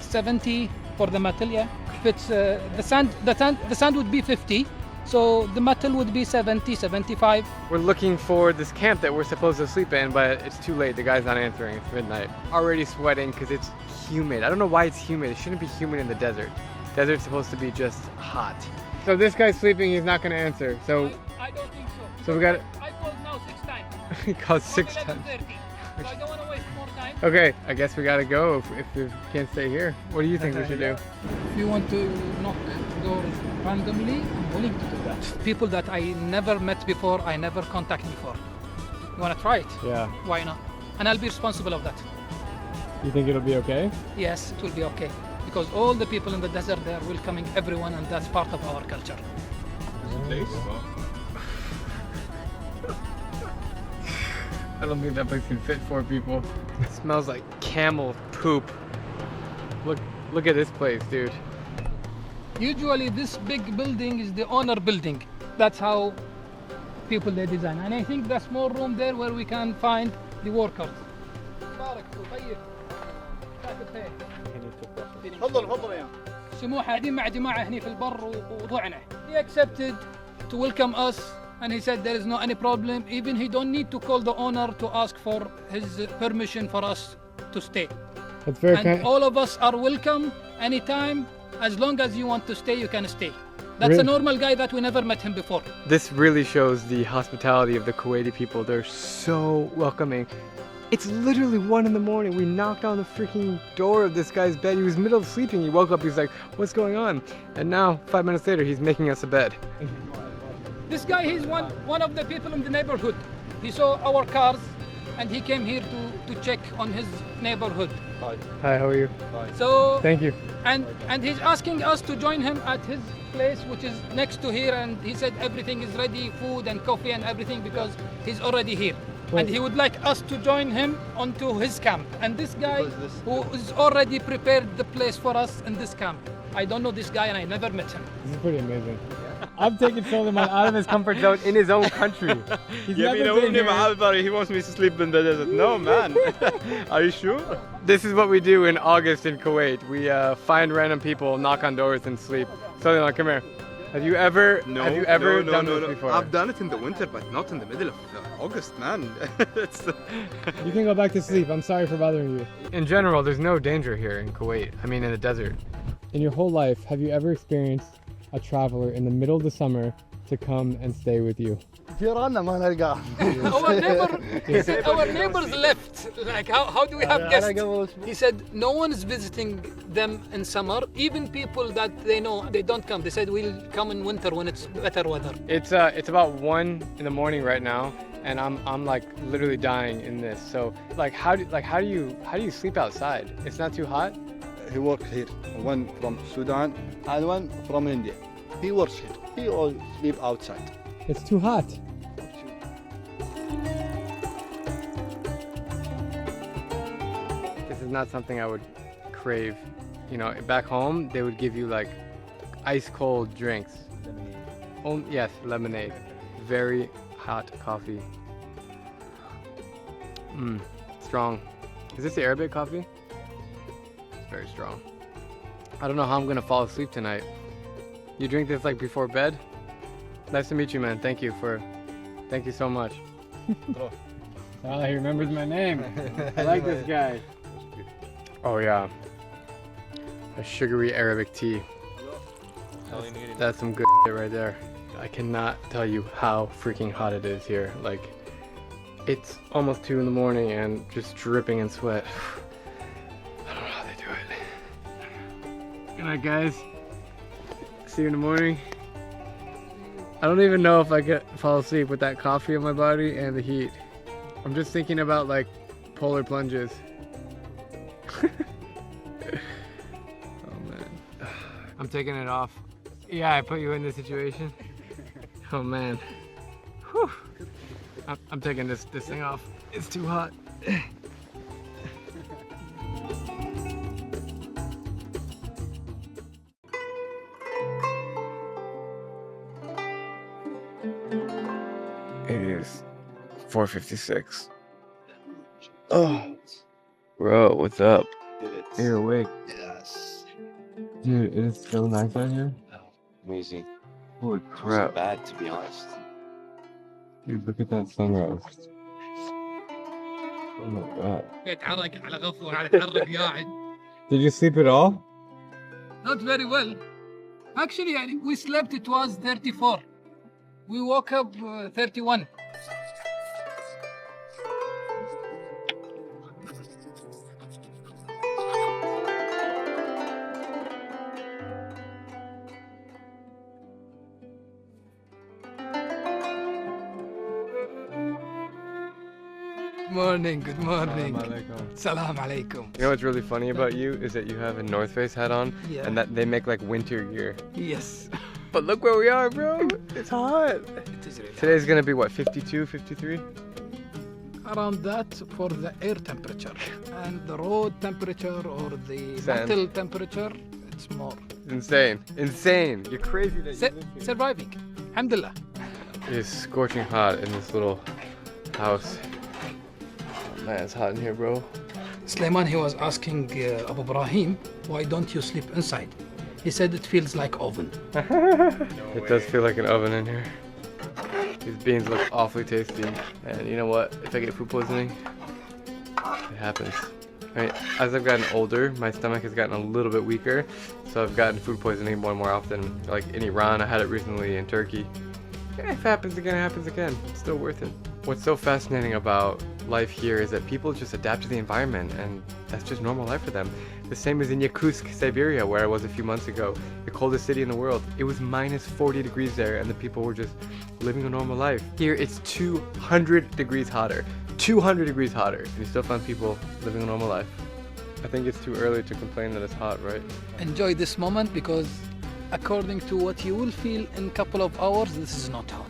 70 for the metal, yeah. If it's the sand would be 50. So the metal would be 70, 75. We're looking for this camp that we're supposed to sleep in, but it's too late. The guy's not answering. It's midnight. Already sweating because it's humid. I don't know why it's humid. It shouldn't be humid in the desert. Desert's supposed to be just hot. So this guy's sleeping. He's not going to answer. So I don't think so. So we got it. I called now 6 times. He called 6 times. So I don't want to waste more time. Okay, I guess we gotta go if we can't stay here. What do you think we should do? If you want to knock doors randomly, I'm willing to do that. People that I never met before, I never contacted before. You want to try it? Yeah. Why not? And I'll be responsible of that. You think it'll be okay? Yes, it will be okay. Because all the people in the desert, they are welcoming everyone, and that's part of our culture. Place? I don't think that place can fit 4 people. It smells like camel poop. Look at this place, dude. Usually this big building is the owner building. That's how people they design. And I think there's more room there where we can find the workers. سموحة دي مع جماعة هني في البر وضعنا. He accepted to welcome us. And he said there is no any problem. Even he don't need to call the owner to ask for his permission for us to stay. That's very and kind. all of us are welcome anytime. As long as you want to stay, you can stay. That's a normal guy that we never met him before. This really shows the hospitality of the Kuwaiti people. They're so welcoming. It's literally 1 in the morning. We knocked on the freaking door of this guy's bed. He was middle of sleeping. He woke up. He's like, "What's going on?" And now, 5 minutes later, he's making us a bed. This guy, he's one of the people in the neighborhood. He saw our cars and he came here to check on his neighborhood. Hi. Hi, how are you? Hi. So Thank you. And he's asking us to join him at his place, which is next to here, and he said everything is ready, food and coffee and everything, because he's already here. Wait. And he would like us to join him onto his camp. And this guy who is already prepared the place for us in this camp. I don't know this guy and I never met him. This is pretty amazing. I'm taking Solomon out of his comfort zone in his own country. He's never been here. He wants me to sleep in the desert. No, man. Are you sure? This is what we do in August in Kuwait. We find random people, knock on doors, and sleep. Solomon, come here. Have you ever done this before? I've done it in the winter, but not in the middle of August, man. You can go back to sleep. I'm sorry for bothering you. In general, there's no danger here in Kuwait. I mean, in the desert. In your whole life, have you ever experienced a traveler in the middle of the summer to come and stay with you? Our neighbor, he said our neighbors left. Like how do we have guests? He said no one is visiting them in summer. Even people that they know, they don't come. They said we'll come in winter when it's better weather. It's about 1 in the morning right now, and I'm like literally dying in this. So like how do you sleep outside? It's not too hot? he works here. One from Sudan and one from India. He works here. He all sleep outside. It's too hot. This is not something I would crave. You know, back home, they would give you like ice cold drinks. Yes, lemonade. Very hot coffee. Strong. Is this the Arabic coffee? It's very strong. I don't know how I'm gonna fall asleep tonight. You drink this like before bed? Nice to meet you, man. Thank you so much. Oh, he remembers my name. I like this guy. Oh yeah. A sugary Arabic tea. That's some good shit right there. I cannot tell you how freaking hot it is here. Like, it's almost 2 in the morning and just dripping in sweat. I don't know how they do it. Good night, guys. See you in the morning. I don't even know if I could fall asleep with that coffee in my body and the heat. I'm just thinking about like polar plunges. Oh man. I'm taking it off. Yeah, I put you in this situation. Oh man. Whew. I'm taking this thing off. It's too hot. It is 4:56. Oh, bro, what's up? You're awake. Yes. Dude, it is so nice out here. Amazing. Holy Not crap. bad, to be honest. Dude, look at that sunrise. Oh my god. Did you sleep at all? Not very well. Actually, we slept, it was 34. We woke up 31. Good morning. Salam alaikum. You know what's really funny about you is that you have a North Face hat on, Yeah. and that they make like winter gear. Yes. But look where we are, bro. It's hot. It is really Today's gonna be what, 52, 53? around that for the air temperature. And the road temperature or the Sand. metal temperature, it's more. Insane. Insane. You're crazy that you live here. Surviving. Alhamdulillah. It is scorching hot in this little house. Oh, man, it's hot in here, bro. Sulaiman, he was asking Abu Ibrahim, why don't you sleep inside? He said it feels like oven. It does feel like an oven in here. These beans look awfully tasty. And you know what? If I get food poisoning, it happens. Right? As I've gotten older, my stomach has gotten a little bit weaker. So I've gotten food poisoning more often. Like in Iran, I had it recently, in Turkey. Yeah, if it happens again, it happens again. It's still worth it. What's so fascinating about life here is that people just adapt to the environment, and that's just normal life for them. The same as in Yakutsk, Siberia, where I was a few months ago, the coldest city in the world. It was minus 40 degrees there, and the people were just living a normal life. Here, it's 200 degrees hotter. 200 degrees hotter, and you still find people living a normal life. I think it's too early to complain that it's hot, right? Enjoy this moment because according to what you will feel in a couple of hours, this is not hot.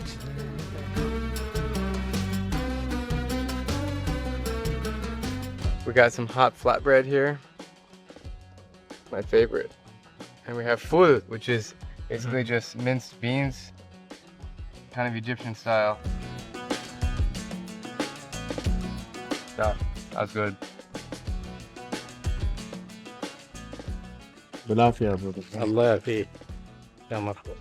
We got some hot flatbread here. My favorite. And we have ful, which is basically just minced beans, kind of Egyptian style. Yeah, that's good. بالعافية برضه. الله يعافيك يا مرحبا.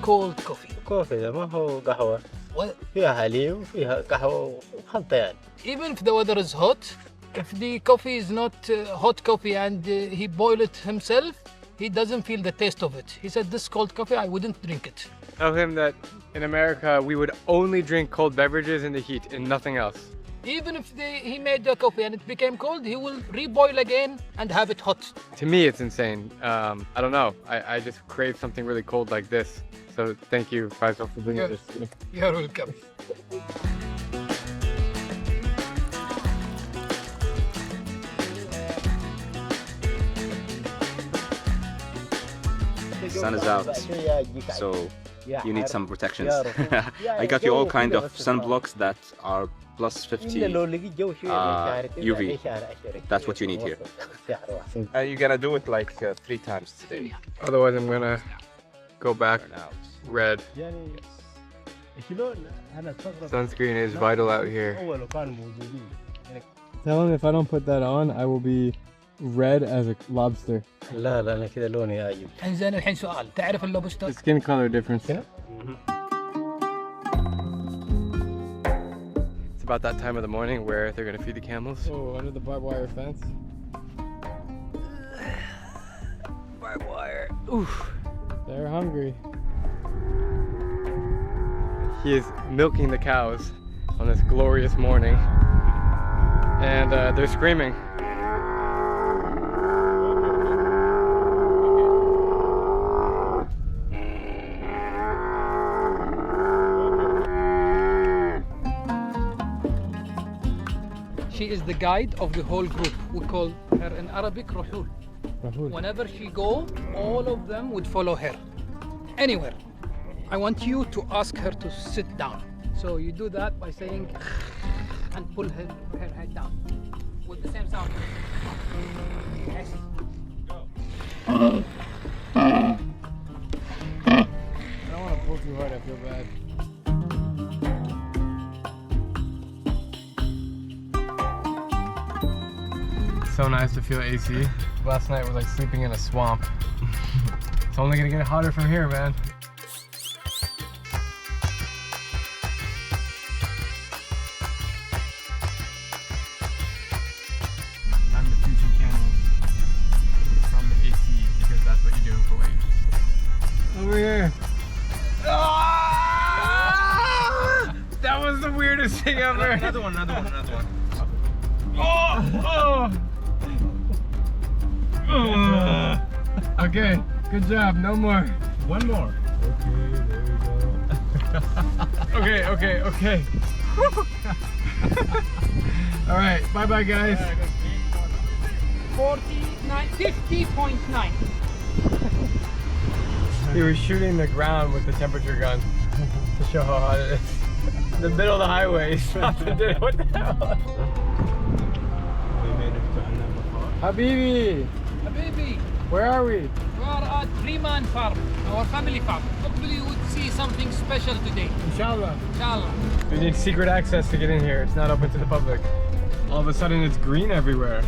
Cold coffee. كوفي ما هو قهوة. What? فيها حليب وفيها قهوة وخلطة يعني. Even if the weather is hot, if the coffee is not hot coffee and he boiled it himself, he doesn't feel the taste of it. He said, this cold coffee, I wouldn't drink it. Tell him that in America, we would only drink cold beverages in the heat and nothing else. Even if he made the coffee and it became cold, he will reboil again and have it hot. To me, it's insane. I don't know. I just crave something really cold like this. So thank you, Faisal, for bringing this to me. You're welcome. sun is out, so you need some protections. I got you all kind of sunblocks that are plus 50 UV. That's what you need here. You're gonna do it like 3 times today. Otherwise, I'm gonna go back red. Sunscreen is vital out here. Tell him if I don't put that on, I will be red as a lobster. لا لا أنا كذا لوني عاجب. إنزين الحين سؤال، تعرف اللوبستر؟ Skin color difference. It's about that time of the morning where they're gonna feed the camels. Oh, under the barbed wire fence. Barbed wire. Oof. They're hungry. He is milking the cows on this glorious morning, and they're screaming. She is the guide of the whole group. We call her in Arabic Ruhul. Whenever she go, all of them would follow her. Anywhere. I want you to ask her to sit down. So you do that by saying and pull her head down with the same sound. Yes. I don't want to pull too hard, I feel bad. So nice to feel AC. Last night was like sleeping in a swamp. It's only gonna get hotter from here, man. I'm the teaching camels from the AC because that's what you do in Kuwait. Over here. Ah! That was the weirdest thing ever. Another one. Oh! Okay, good job. No more. One more. Okay, okay. All right, bye-bye, guys. 50.9. He was shooting the ground with the temperature gun to show how hot it is. In the middle of the highway, he stopped and did it. What the hell? Habibi, Habibi, where are we? we are at Freeman Farm, our family farm. Hopefully you would see something special today. Inshallah. Inshallah. We need secret access to get in here. It's not open to the public. All of a sudden, it's green everywhere.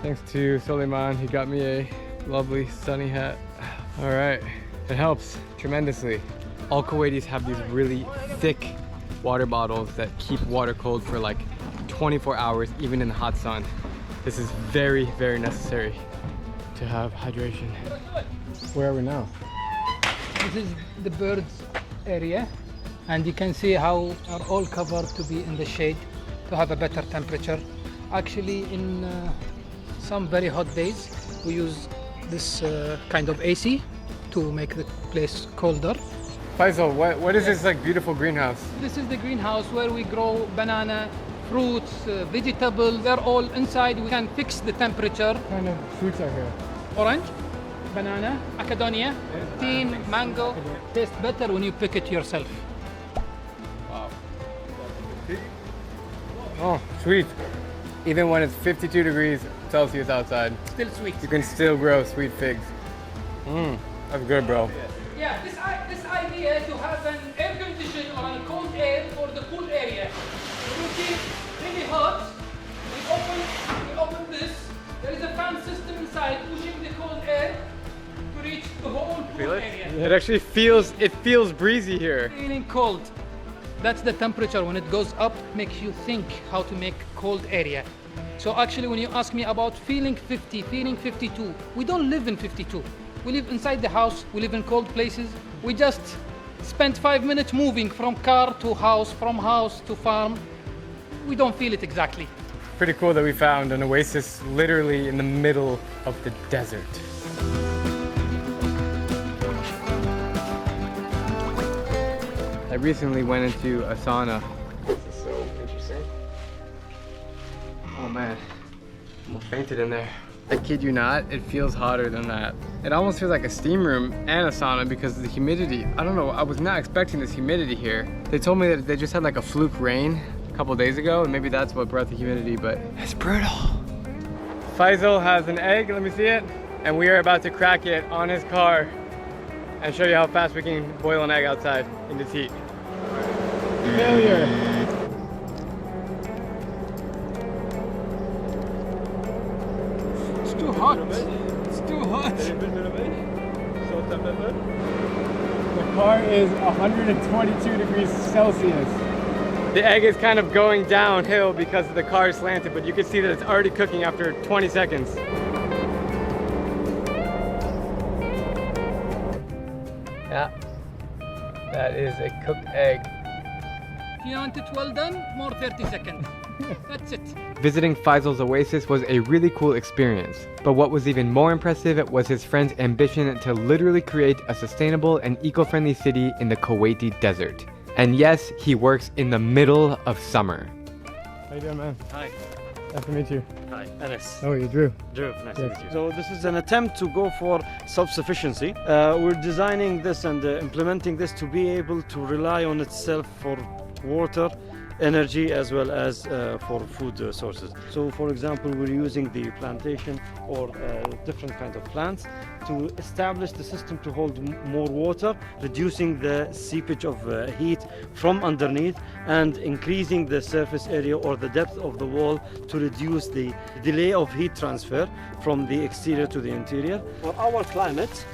Thanks to Suleiman, he got me a lovely sunny hat. All right, it helps tremendously. All Kuwaitis have these really thick water bottles that keep water cold for like 24 hours, even in the hot sun. This is very, very necessary to have hydration. Where are we now? This is the birds area, and you can see how are all covered to be in the shade to have a better temperature. Actually, in some very hot days, we use this kind of AC to make the place colder. Faisal, what is this like beautiful greenhouse? This is the greenhouse where we grow banana, fruits, vegetables. They're all inside. We can fix the temperature. What kind of fruits are here? Orange, banana, macadamia, teen, mango. Tastes better when you pick it yourself. Wow. Oh, sweet. Even when it's 52 degrees Celsius outside, Still sweet. you can still grow sweet figs. That's good, bro. Yeah, this idea to have an air condition or a cold air for the cool area. When you get really hot, we open this. There is a fan system inside pushing the cold air to reach the whole cool area. It actually feels breezy here. Feeling cold. That's the temperature. When it goes up, makes you think how to make cold area. So actually, when you ask me about feeling 50, feeling 52, we don't live in 52. We live inside the house. We live in cold places. We just spent 5 minutes moving from car to house, from house to farm. We don't feel it exactly. Pretty cool that we found an oasis literally in the middle of the desert. I recently went into a sauna. This is so interesting. Oh man, I fainted in there. I kid you not, it feels hotter than that. It almost feels like a steam room and a sauna because of the humidity. I don't know, I was not expecting this humidity here. They told me that they just had like a fluke rain a couple days ago, and maybe that's what brought the humidity, but it's brutal. Faisal has an egg, let me see it. And we are about to crack it on his car and show you how fast we can boil an egg outside in this heat. Failure. It's too hot. It's too hot. The car is 122 degrees Celsius. The egg is kind of going downhill because the car is slanted, but you can see that it's already cooking after 20 seconds. Yeah, that is a cooked egg. If you want it well done, more 30 seconds. That's it. Visiting Faisal's oasis was a really cool experience, but what was even more impressive was his friend's ambition to literally create a sustainable and eco-friendly city in the Kuwaiti desert. And yes, he works in the middle of summer. How you doing, man? Hi. Nice to meet you. Hi, Anas. Oh, you're Drew. Drew, nice to meet you. So this is an attempt to go for self-sufficiency. We're designing this and implementing this to be able to rely on itself for water, energy, as well as for food sources. So for example, we're using the plantation or different kinds of plants to establish the system to hold more water, reducing the seepage of heat from underneath and increasing the surface area or the depth of the wall to reduce the delay of heat transfer from the exterior to the interior. For our climate,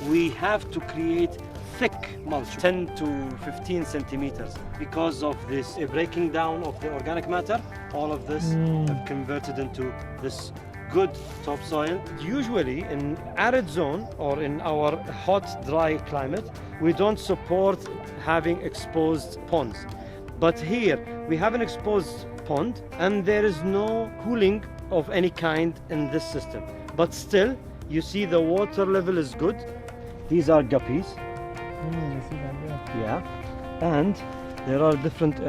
we have to create thick mulch, 10 to 15 centimeters, because of this breaking down of the organic matter. All of this have converted into this good topsoil. Usually in arid zone or in our hot, dry climate, we don't support having exposed ponds. But here we have an exposed pond and there is no cooling of any kind in this system. But still, you see the water level is good. These are guppies. Yeah, and there are different,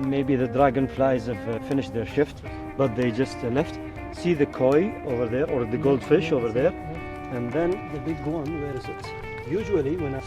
maybe the dragonflies have finished their shift, but they just left. See the koi over there, or the goldfish over there, and then the big one, where is it? Usually when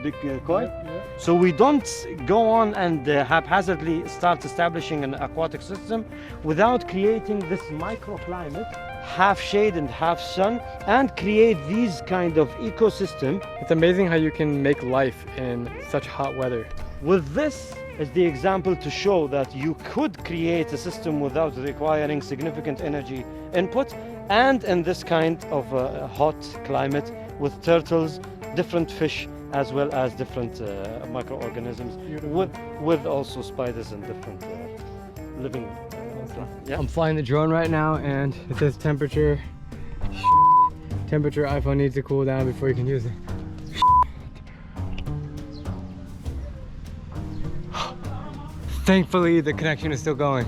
big koi. So we don't go on and haphazardly start establishing an aquatic system without creating this microclimate, half shade and half sun, and create these kind of ecosystem. It's amazing how you can make life in such hot weather. With this as the example to show that you could create a system without requiring significant energy input, and in this kind of hot climate with turtles, different fish, as well as different microorganisms, with also spiders and different living. Yeah. I'm flying the drone right now and it says temperature iPhone needs to cool down before you can use it. Thankfully the connection is still going.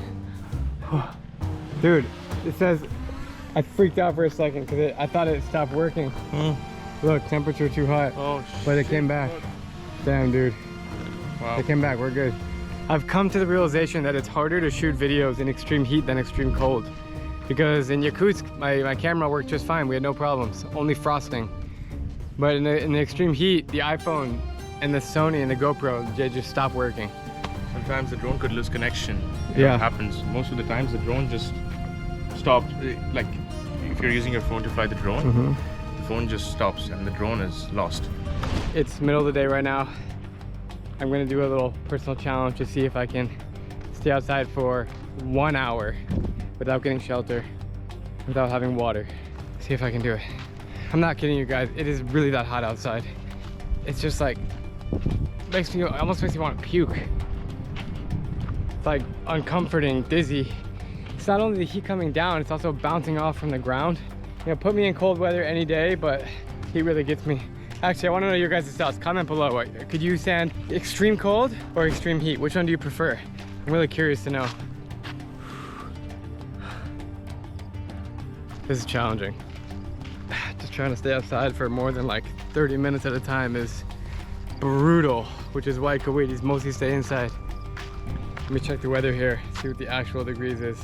Dude, it says I freaked out for a second because I thought it stopped working. Look, temperature too hot. Oh shit. But it came back. Damn, dude. Wow. It came back, we're good. I've come to the realization that it's harder to shoot videos in extreme heat than extreme cold. Because in Yakutsk, my camera worked just fine. We had no problems, only frosting. But in the extreme heat, the iPhone and the Sony and the GoPro, they just stopped working. Sometimes the drone could lose connection. Yeah. It happens. Most of the times the drone just stops. Like if you're using your phone to fly the drone, the phone just stops and the drone is lost. It's middle of the day right now. I'm gonna do a little personal challenge to see if I can stay outside for 1 hour without getting shelter, without having water. See if I can do it. I'm not kidding you guys, it is really that hot outside. It's just like, almost makes me want to puke. It's like uncomforting, dizzy. It's not only the heat coming down, it's also bouncing off from the ground. You know, put me in cold weather any day, but heat really gets me. Actually, I want to know your guys' thoughts. Comment below. Could you stand extreme cold or extreme heat? Which one do you prefer? I'm really curious to know. This is challenging. Just trying to stay outside for more than like 30 minutes at a time is brutal, which is why Kuwaitis mostly stay inside. Let me check the weather here, see what the actual degrees is.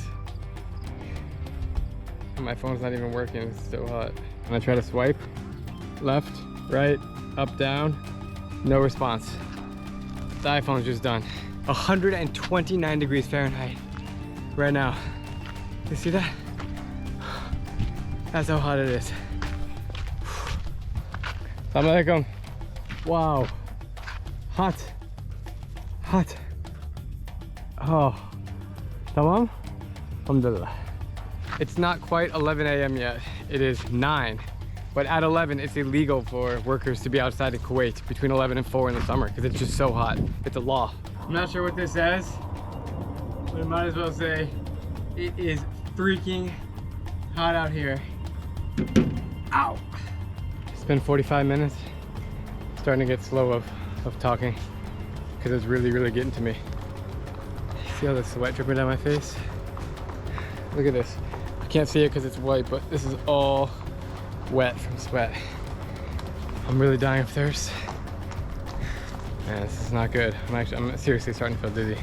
My phone's not even working, it's so hot. And I try to swipe, left, right, up, down, no response. The iPhone's just done. 129 degrees Fahrenheit right now. You see that? That's how hot it is. Assalamu alaikum. Wow. Hot. Hot. Oh. Tamam? Alhamdulillah. It's not quite 11 a.m. yet. It is 9. But at 11, it's illegal for workers to be outside in Kuwait between 11 and 4 in the summer because it's just so hot. It's a law. I'm not sure what this says, but I might as well say it is freaking hot out here. Ow! It's been 45 minutes. Starting to get slow of talking because it's really, really getting to me. See all the sweat dripping down my face? Look at this. I can't see it because it's white, but this is all wet from sweat. I'm really dying of thirst. Man, this is not good. I'm seriously starting to feel dizzy.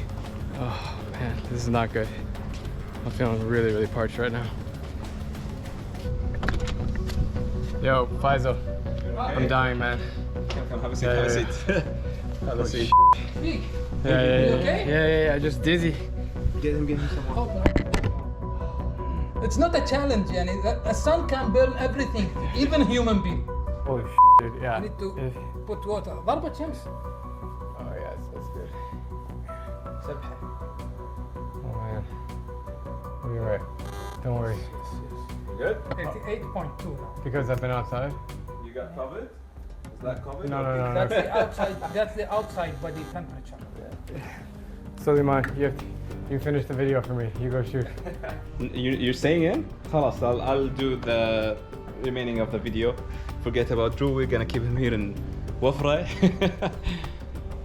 Oh man, this is not good. I'm feeling really, really parched right now. Yo, Faisal. I'm dying, man. Come have a seat, have a seat. Have a seat. Yeah, just dizzy. Get him some water. It's not a challenge, yani. A sun can burn everything, even human being. Holy dude, yeah. I need to put water. ضربة شمس. Oh yes, that's good. Oh man. We'll be right. Don't worry. Good? 88.2 now. Because I've been outside? You got covered? Is that covered? No. That's the outside. That's the outside body temperature. Suleiman, you finish the video for me. You go shoot. You're staying in? خلاص, I'll do the remaining of the video. Forget about Drew. We're gonna keep him here in Wafra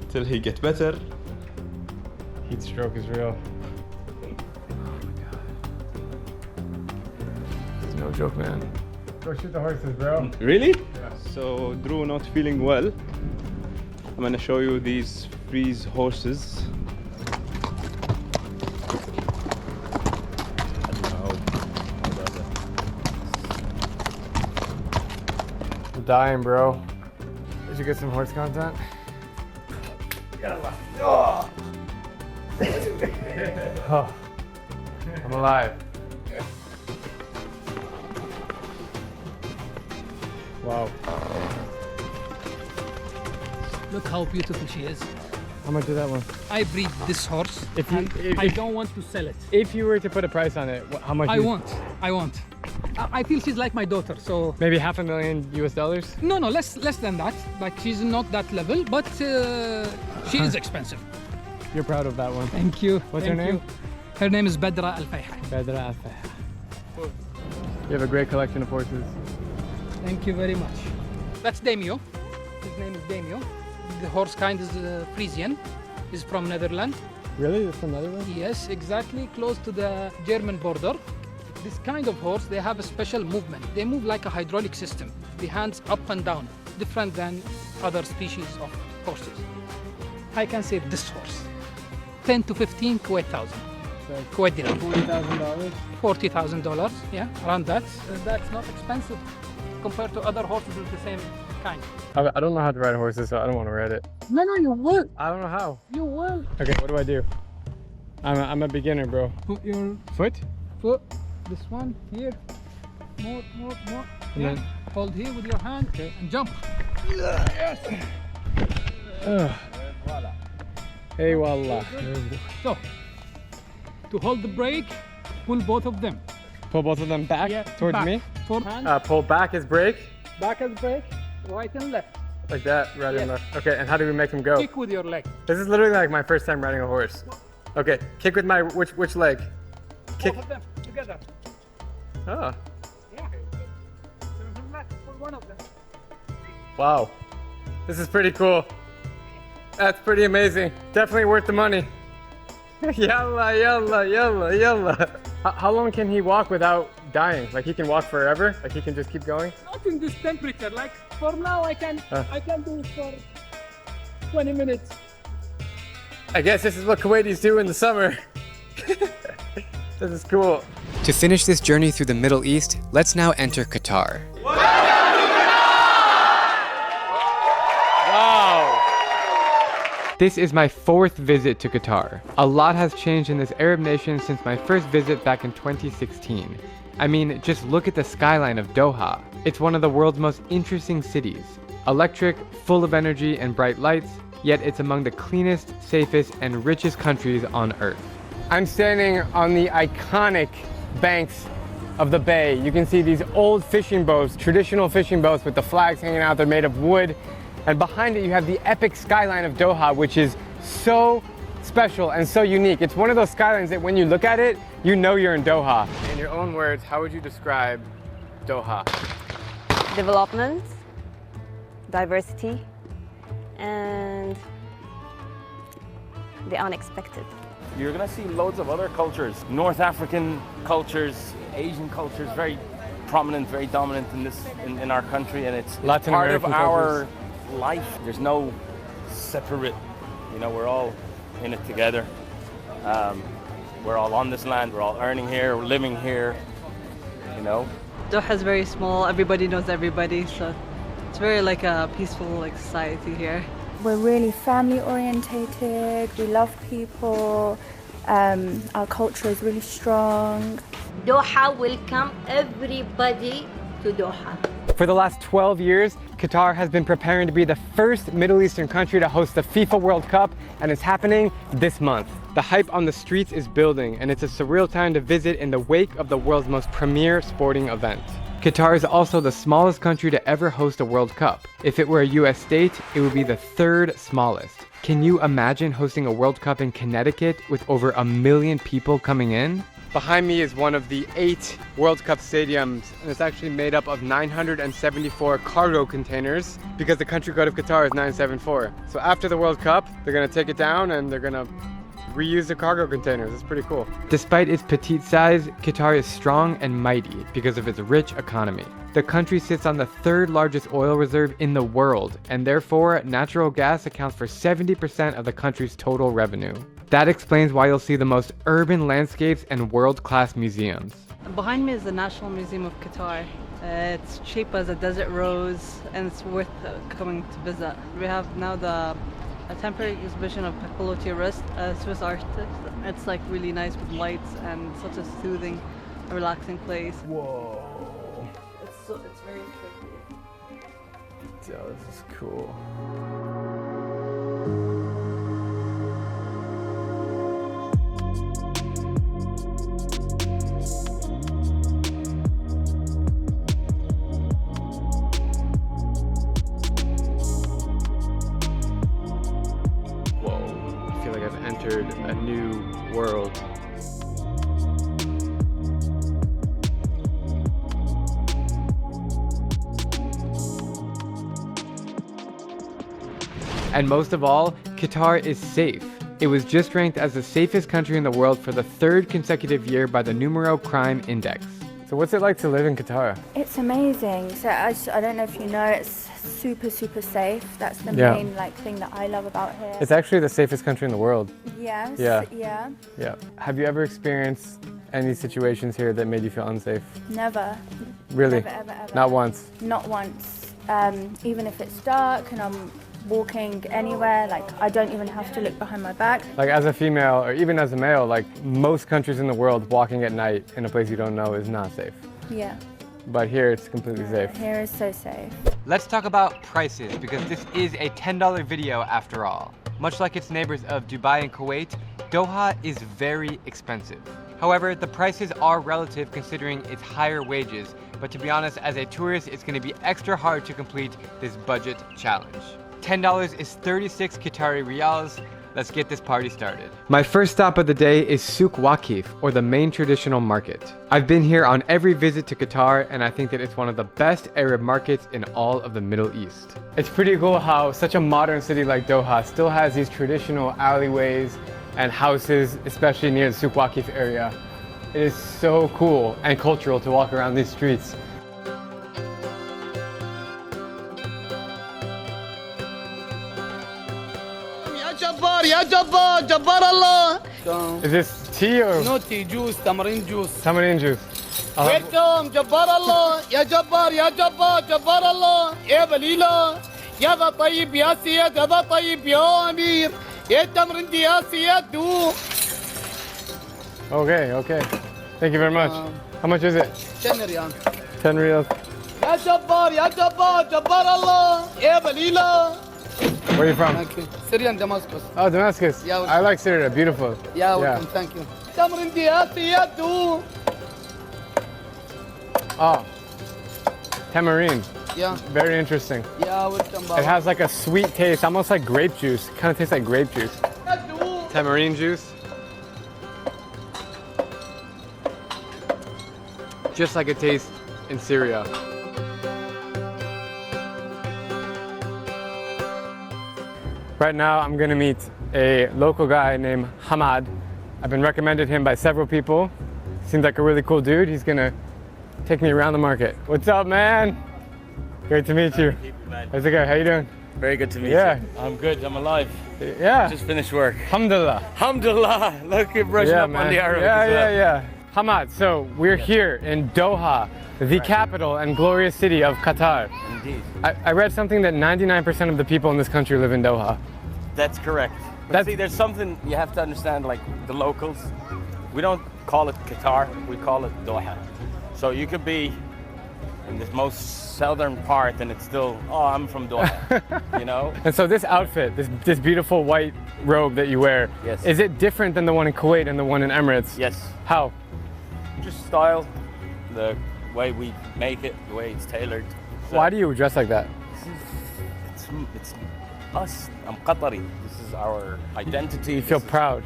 till he gets better. Heat stroke is real. It's no joke, man. Go shoot the horses, bro. Really? Yeah. So Drew not feeling well. I'm gonna show you these freeze horses. I'm dying, bro. Did you get some horse content? Oh. Oh. I'm alive. Wow. Look how beautiful she is. How much is that one? I breed this horse. I don't want to sell it. If you were to put a price on it, how much? I want. I feel she's like my daughter, so maybe $500,000 US. No, less than that. Like she's not that level, but she is expensive. You're proud of that one. Thank you. What's her name? Her name is Badra Al-Fayha. Badra Al-Fayha. You have a great collection of horses. Thank you very much. That's Damio. His name is Damio. The horse kind is Frisian. He's from Netherlands. Really? It's from Netherlands? Yes, exactly, close to the German border. This kind of horse, they have a special movement. They move like a hydraulic system. The hands up and down, different than other species of horses. I can save this horse. 10 to 15 Kuwait thousand. Kuwait dirham. $40,000? $40,000, yeah, around that. That's not expensive compared to other horses of the same kind. I don't know how to ride horses, so I don't want to ride it. No, you will. I don't know how. You will. Okay, what do I do? I'm a beginner, bro. Put your foot, this one here, more. And then hold here with your hand, okay, and jump. Yes. Hey, wallah. So, to hold the brake, pull both of them. Pull both of them back towards back. me? Hand. Pull back as brake? Back as brake, right and left. Like that, right and left. Okay, and how do we make them go? Kick with your leg. This is literally like my first time riding a horse. Okay, kick with my, which leg? Kick. Both of them together. Oh. Yeah. Left for one of them. Wow. This is pretty cool. That's pretty amazing. Definitely worth the money. Yalla. How long can he walk without dying? Like he can walk forever? Like he can just keep going? Not in this temperature. Like for now, I can do it for 20 minutes. I guess this is what Kuwaitis do in the summer. This is cool. To finish this journey through the Middle East, let's now enter Qatar. This is my 4th visit to Qatar. A lot has changed in this Arab nation since my first visit back in 2016. I mean, just look at the skyline of Doha. It's one of the world's most interesting cities. Electric, full of energy and bright lights, yet it's among the cleanest, safest, and richest countries on earth. I'm standing on the iconic banks of the bay. You can see these old fishing boats, traditional fishing boats with the flags hanging out. They're made of wood. And behind it, you have the epic skyline of Doha, which is so special and so unique. It's one of those skylines that when you look at it, you know you're in Doha. In your own words, how would you describe Doha? Development, diversity, and the unexpected. You're gonna see loads of other cultures, North African cultures, Asian cultures, very prominent, very dominant in our country, and it's Latin part American of our cultures. life. There's no separate, we're all in it together. We're all on this land, we're all earning here, we're living here, Doha is very small, everybody knows everybody, so it's very like a peaceful society here. We're really family orientated, we love people, our culture is really strong. Doha welcome everybody to Doha. For the last 12 years, Qatar has been preparing to be the first Middle Eastern country to host the FIFA World Cup, and it's happening this month. The hype on the streets is building, and it's a surreal time to visit in the wake of the world's most premier sporting event. Qatar is also the smallest country to ever host a World Cup. If it were a US state, it would be the 3rd smallest. Can you imagine hosting a World Cup in Connecticut with over 1 million people coming in? Behind me is one of the 8 World Cup stadiums, and it's actually made up of 974 cargo containers because the country code of Qatar is 974. So after the World Cup, they're gonna take it down and they're gonna reuse the cargo containers. It's pretty cool. Despite its petite size, Qatar is strong and mighty because of its rich economy. The country sits on the 3rd largest oil reserve in the world, and therefore natural gas accounts for 70% of the country's total revenue. That explains why you'll see the most urban landscapes and world-class museums. Behind me is the National Museum of Qatar. It's shaped as a desert rose, and it's worth coming to visit. We have now a temporary exhibition of Piccolotti wrist, a Swiss artist. It's really nice with lights and such a soothing, relaxing place. Whoa. It's very trippy. Oh, this is cool. A new world. And most of all, Qatar is safe. It was just ranked as the safest country in the world for the 3rd consecutive year by the Numero Crime Index. So what's it like to live in Qatar? It's amazing. So I don't know if you know, it's super safe. That's the main thing that I love about here. It's actually the safest country in the world. Yes. Yeah. Have you ever experienced any situations here that made you feel unsafe? Never. Really? Never, ever. Not once? Not once. Even if it's dark and I'm walking anywhere, I don't even have to look behind my back. As a female or even as a male, most countries in the world, walking at night in a place you don't know is not safe. Yeah. But here it's completely safe. Here is so safe. Let's talk about prices, because this is a $10 video after all. Much like its neighbors of Dubai and Kuwait, Doha is very expensive. However, the prices are relative considering its higher wages, but to be honest, as a tourist, it's going to be extra hard to complete this budget challenge. $10 is 36 Qatari riyals. Let's get this party started. My first stop of the day is Souk Waqif, or the main traditional market. I've been here on every visit to Qatar, and I think that it's one of the best Arab markets in all of the Middle East. It's pretty cool how such a modern city like Doha still has these traditional alleyways and houses, especially near the Souk Waqif area. It is so cool and cultural to walk around these streets. يا جبار جبار الله welcome. Is this tea or? No tea, juice, tamarind juice. Tamarind juice. Welcome, Jabbar Allah. Ya Jabbar, Ya Jabbar, Jabbar Allah. Ya Balila. Ya da tayyib, Ya Siyad, Ya da tayyib, Ya Amir. Ya tamarind, Ya Siyad, do. Okay, okay. Thank you very much. How much is it? 10 riyal. 10 riyals. Ya Jabbar, Ya Jabbar, Jabbar Allah. Ya Balila. Where are you from? Thank you. Syria and Damascus. Oh, Damascus. Yeah, I like Syria. Beautiful. Yeah, welcome. Thank you. Tamarind, Ya Siyad, do. Oh, tamarind. Yeah. Very interesting. Yeah, welcome. It has like a sweet taste, almost like grape juice. Kind of tastes like grape juice. Tamarind juice. Just like it tastes in Syria. Right now, I'm gonna meet a local guy named Hamad. I've been recommended him by several people. Seems like a really cool dude. He's gonna take me around the market. What's up, man? Great to meet you. How's it going? How you doing? Very good to meet Yeah. you. I'm good. I'm alive. Yeah. Just finished work. Alhamdulillah. Alhamdulillah. Look, you're brushing up man. on the Arabic Yeah, as well. yeah. Hamad, so we're here in Doha, the capital and glorious city of Qatar. Indeed. I read something that 99% of the people in this country live in Doha. That's correct. But see, there's something you have to understand, like the locals. We don't call it Qatar, we call it Doha. So you could be in the most southern part and it's still, oh, I'm from Doha, you know? And so this outfit, this beautiful white robe that you wear, Yes. is it different than the one in Kuwait and the one in Emirates? Yes. How? Just style, the way we make it, the way it's tailored. So Why do you dress like that? it's us. I'm Qatari. This is our identity. You feel proud.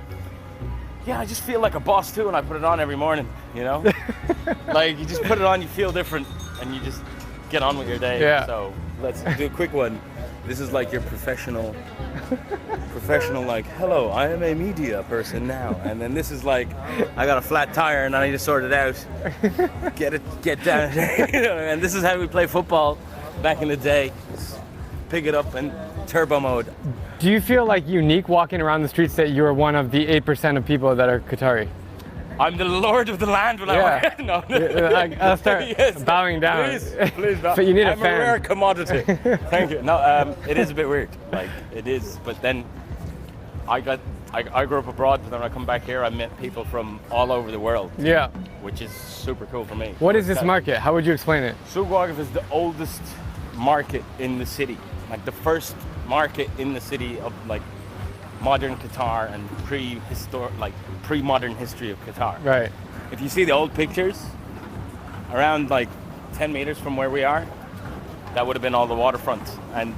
Yeah, I just feel like a boss too, and I put it on every morning, you know? Like, you just put it on, you feel different, and you just get on with your day. Yeah. So, let's do a quick one. This is like your professional, like, hello, I am a media person now. And then this is like, I got a flat tire and I need to sort it out. Get down. You know, and this is how we play football back in the day. Just pick it up and turbo mode. Do you feel like unique walking around the streets that you're one of the 8% of people that are Qatari? I'm the lord of the land when I walk. No. I'll start bowing down. Please bow. But you need I'm a fan. a rare commodity. Thank you. No, it is a bit weird. Like, it is. But then I grew up abroad, but then when I come back here, I met people from all over the world. Yeah. Which is super cool for me. What is this market? How would you explain it? Souk Waqif is the oldest market in the city. Like the first market in the city of like modern Qatar and pre-modern history of Qatar. Right. If you see the old pictures, around like 10 meters from where we are, that would have been all the waterfront. And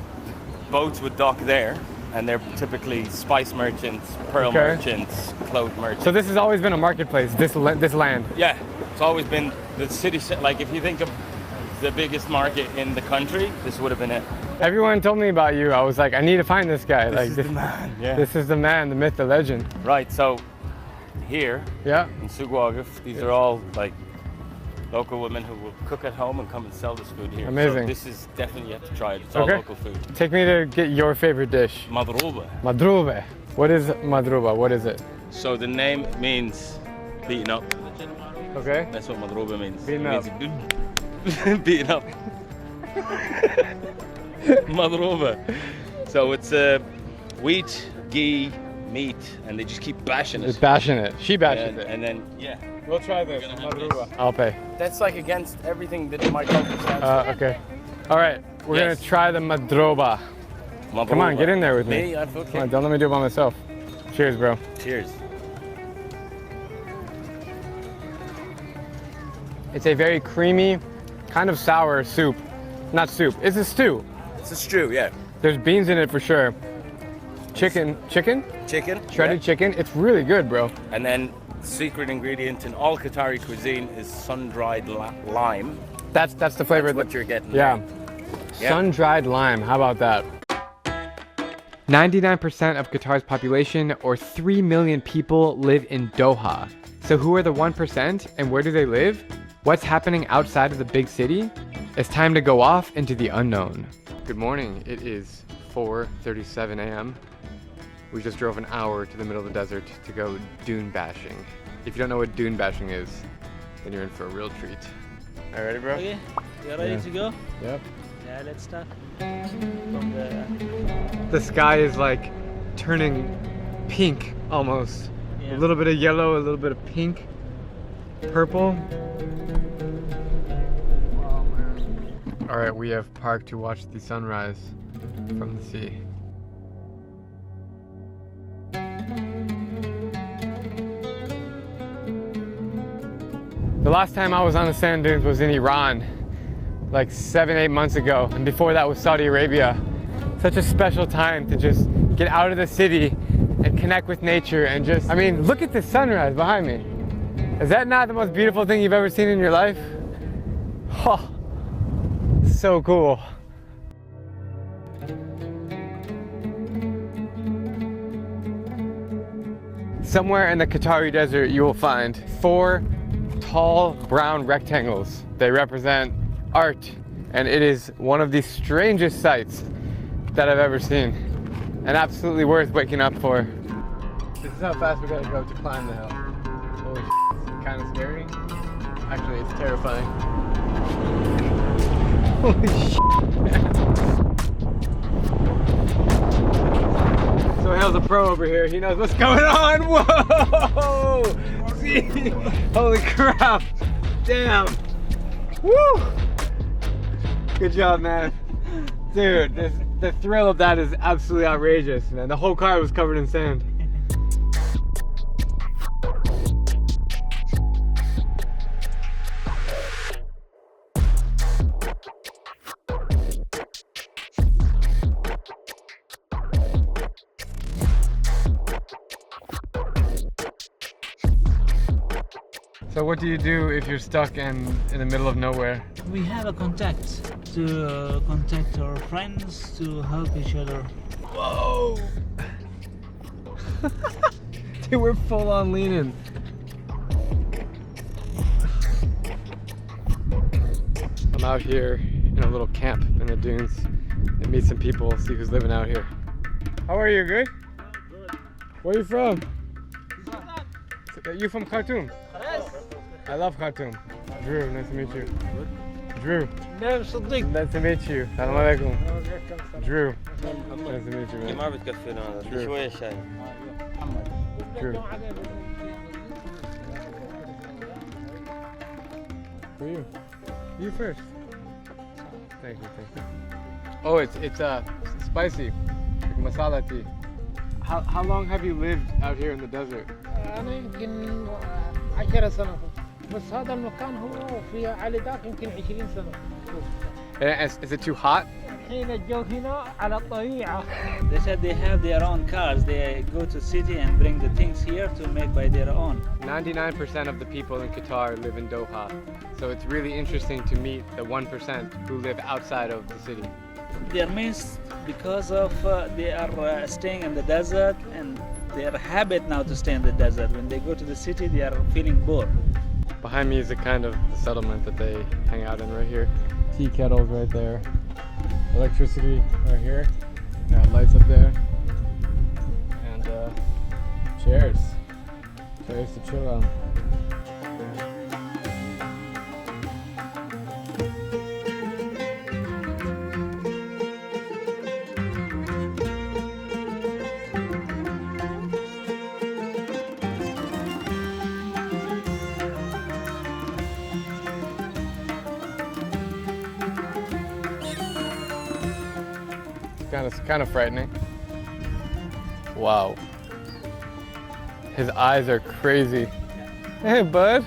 boats would dock there, and they're typically spice merchants, pearl merchants, clothes merchants. So this has always been a marketplace, this land? Yeah, it's always been the city, like if you think of the biggest market in the country, this would have been it. Everyone told me about you. I was like, I need to find this guy. This is the man. Yeah. This is the man, the myth, the legend. Right, so here in Souk Waqif, these are all like local women who will cook at home and come and sell this food here. Amazing. So this is definitely, you have to try it. It's all local food. Take me to get your favorite dish. Madrouba. Madrouba. What is madrouba? What is it? So the name means beaten up. Okay. That's what madrouba means. Beaten up. Beaten up. Madrouba. So it's wheat, ghee, meat, and they just keep bashing it. Just bashing it. She bashes it. And then, We'll try this. Madrouba. I'll pay. That's like against everything that my culture stands for. Okay. All right. We're going to try the madrouba. Come on, get in there with me. Okay. Come on, don't let me do it by myself. Cheers, bro. Cheers. It's a very creamy, kind of sour soup. Not soup. It's a stew. It's a stew, yeah. There's beans in it for sure. Chicken. Chicken. Shredded chicken. It's really good, bro. And then secret ingredient in all Qatari cuisine is sun-dried lime. That's the flavor. That's what you're getting. Yeah. Sun-dried lime. How about that? 99% of Qatar's population, or 3 million people, live in Doha. So who are the 1% and where do they live? What's happening outside of the big city? It's time to go off into the unknown. Good morning. It is 4:37 a.m. We just drove an hour to the middle of the desert to go dune bashing. If you don't know what dune bashing is, then you're in for a real treat. All right, ready, bro? Okay, you ready to go? Yep. Yeah, let's start. From The sky is like turning pink almost. Yeah. A little bit of yellow, a little bit of pink, purple. All right, we have parked to watch the sunrise from the sea. The last time I was on the sand dunes was in Iran, like 7-8 months ago, and before that was Saudi Arabia. Such a special time to just get out of the city and connect with nature and just, I mean, look at the sunrise behind me. Is that not the most beautiful thing you've ever seen in your life? Oh, so cool. Somewhere in the Qatari desert you will find 4 tall brown rectangles. They represent art, and it is one of the strangest sights that I've ever seen, and absolutely worth waking up for. This is how fast we gotta go to climb the hill. Holy shit, it's kind of scary. Actually, it's terrifying. Holy shit. So Hale's a pro over here. He knows what's going on. Whoa! See? Holy crap! Damn! Woo! Good job, man. Dude, the thrill of that is absolutely outrageous, man. The whole car was covered in sand. So what do you do if you're stuck in the middle of nowhere? We have a contact to contact our friends to help each other. Whoa! Dude, we're full on leaning. I'm out here in a little camp in the dunes and meet some people, see who's living out here. How are you? Good? Good. Where are you from? You from Khartoum? Yes. I love Khartoum. Drew, nice to meet you. Drew. Nice to meet you. Salam alaikum. Drew. Nice to meet you, man. Drew. Drew. For you. You first. Thank you, thank you. Oh, it's spicy. Like masala tea. How long have you lived out here in the desert? أنا يمكن 10 سنة بس هذا المكان هو في على ذاك يمكن 20 سنة. Is it too hot? الحين الجو هنا على الطبيعة. They said they have their own cars. They go to city and bring the things here to make by their own. 99% of the people in Qatar live in Doha, so it's really interesting to meet the 1% who live outside of the city. They're missed because of they are staying in the desert, and their habit now to stay in the desert. When they go to the city, they are feeling bored. Behind me is a kind of the settlement that they hang out in right here. Tea kettles right there. Electricity right here. Lights up there. And chairs. Chairs to chill on. It's kind of frightening. Wow. His eyes are crazy. Hey, bud.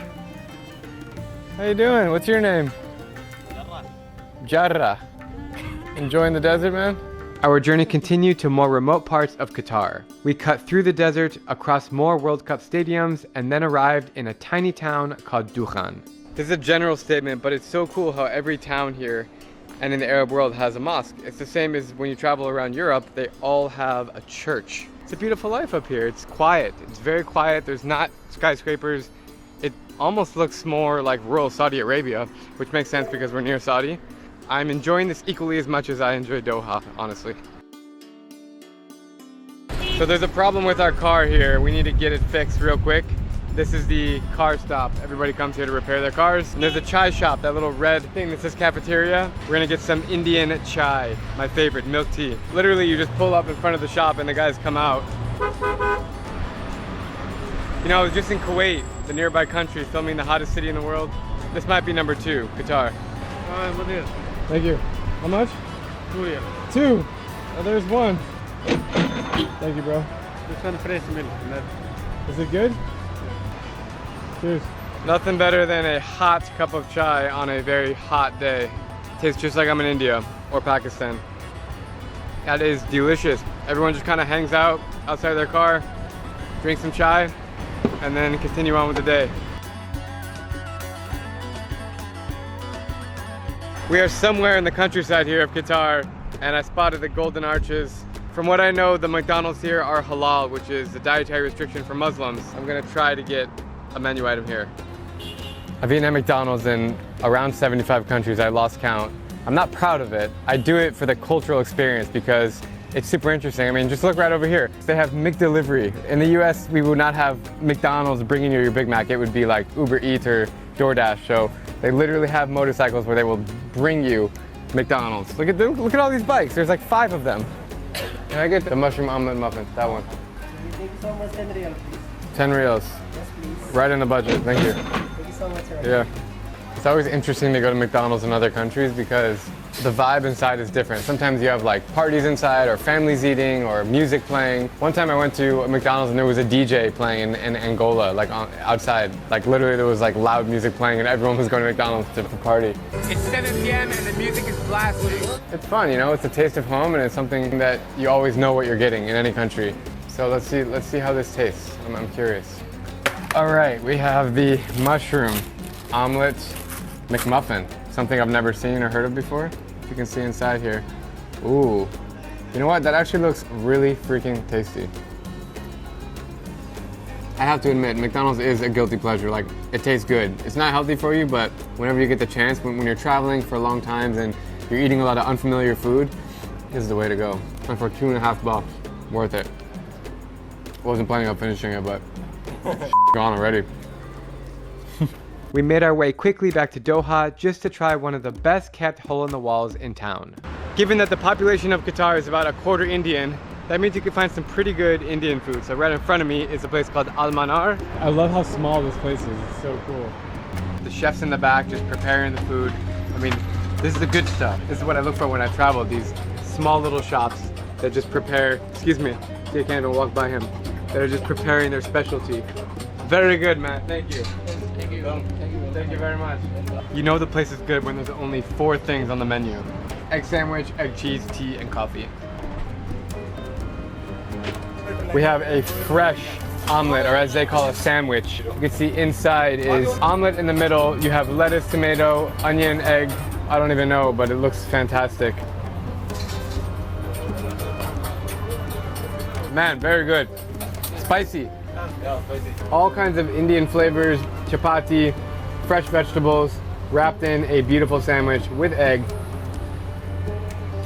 How you doing? What's your name? Jarrah. Enjoying the desert, man? Our journey continued to more remote parts of Qatar. We cut through the desert, across more World Cup stadiums, and then arrived in a tiny town called Dohan. This is a general statement, but it's so cool how every town here and in the Arab world has a mosque. It's the same as when you travel around Europe, they all have a church. It's a beautiful life up here. It's quiet. It's very quiet. There's not skyscrapers. It almost looks more like rural Saudi Arabia, which makes sense because we're near Saudi. I'm enjoying this equally as much as I enjoy Doha, honestly. So there's a problem with our car here. We need to get it fixed real quick. This is the car stop. Everybody comes here to repair their cars. And there's a chai shop, that little red thing that says cafeteria. We're gonna get some Indian chai, my favorite, milk tea. Literally, you just pull up in front of the shop and the guys come out. You know, I was just in Kuwait, the nearby country, filming the hottest city in the world. This might be number 2, Qatar. Thank you. How much? 2. 2? Oh, there's 1. Thank you, bro. This one fresh milk. Is it good? Cheers. Nothing better than a hot cup of chai on a very hot day. Tastes just like I'm in India or Pakistan. That is delicious. Everyone just kind of hangs out outside their car, drink some chai, and then continue on with the day. We are somewhere in the countryside here of Qatar, and I spotted the Golden Arches. From what I know, the McDonald's here are halal, which is a dietary restriction for Muslims. I'm gonna try to get a menu item here. I've eaten at McDonald's in around 75 countries. I lost count. I'm not proud of it. I do it for the cultural experience because it's super interesting. I mean, just look right over here. They have McDelivery. In the US, we would not have McDonald's bringing you your Big Mac. It would be like Uber Eats or DoorDash. So they literally have motorcycles where they will bring you McDonald's. Look at all these bikes. There's like 5 of them. Can I get the mushroom omelet muffin? That one. Thank you so much. 10 riyals, please. 10 reals. Yes, please. Right in the budget. Thank you. Thank you so much, sir. Yeah. It's always interesting to go to McDonald's in other countries because the vibe inside is different. Sometimes you have like parties inside or families eating or music playing. One time I went to a McDonald's and there was a DJ playing in Angola, like outside. Like literally there was like loud music playing and everyone was going to McDonald's to party. It's 7 p.m. and the music is blasting. It's fun, you know, it's a taste of home and it's something that you always know what you're getting in any country. So let's see how this tastes. I'm curious. All right, we have the mushroom omelet McMuffin. Something I've never seen or heard of before. If you can see inside here. Ooh, you know what? That actually looks really freaking tasty. I have to admit, McDonald's is a guilty pleasure. Like, it tastes good. It's not healthy for you, but whenever you get the chance, when you're traveling for long times and you're eating a lot of unfamiliar food, this is the way to go. And for $2.50, worth it. Wasn't planning on finishing it, but gone already. We made our way quickly back to Doha just to try one of the best kept hole-in-the-walls in town. Given that the population of Qatar is about a quarter Indian, that means you can find some pretty good Indian food. So right in front of me is a place called Al Manar. I love how small this place is. It's so cool. The chef's in the back just preparing the food. I mean, this is the good stuff. This is what I look for when I travel. These small little shops that just prepare, excuse me, see, I can't even walk by him, that are just preparing their specialty. Very good, man. Thank you. Thank you. Thank you very much. You know the place is good when there's only 4 things on the menu. Egg sandwich, egg cheese, tea, and coffee. We have a fresh omelet, or as they call a sandwich. You can see inside is omelet in the middle. You have lettuce, tomato, onion, egg. I don't even know, but it looks fantastic. Man, very good. Spicy. All kinds of Indian flavors, chapati, fresh vegetables, wrapped in a beautiful sandwich with egg.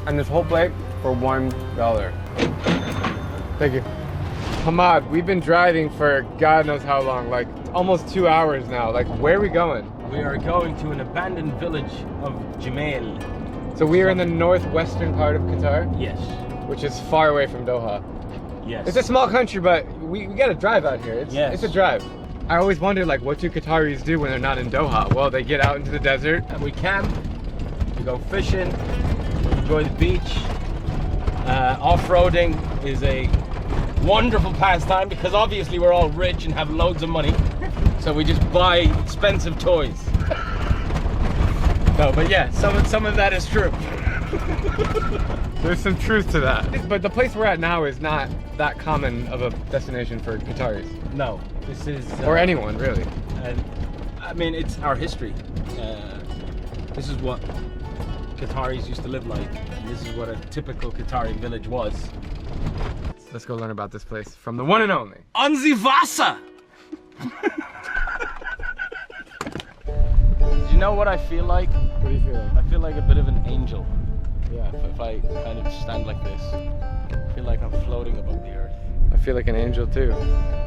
And this whole plate for $1. Thank you. Hamad, we've been driving for God knows how long, like almost 2 hours now. Like, where are we going? We are going to an abandoned village of Jumail. So we are in the northwestern part of Qatar? Yes. Which is far away from Doha. Yes. It's a small country, but we gotta drive out here. It's a drive. I always wondered, like, what do Qataris do when they're not in Doha? Well, they get out into the desert. And we camp, we go fishing, we enjoy the beach. Off-roading is a wonderful pastime because obviously we're all rich and have loads of money. So we just buy expensive toys. No, but yeah, some of that is true. There's some truth to that. But the place we're at now is not that common of a destination for Qataris. No, this is... or anyone, really. I mean, it's our history. This is what Qataris used to live like. And this is what a typical Qatari village was. Let's go learn about this place from the one and only Anzivasa! Do you know what I feel like? What do you feel like? I feel like a bit of an angel. Yeah. If I kind of stand like this, I feel like I'm floating above the earth. feel like an angel too.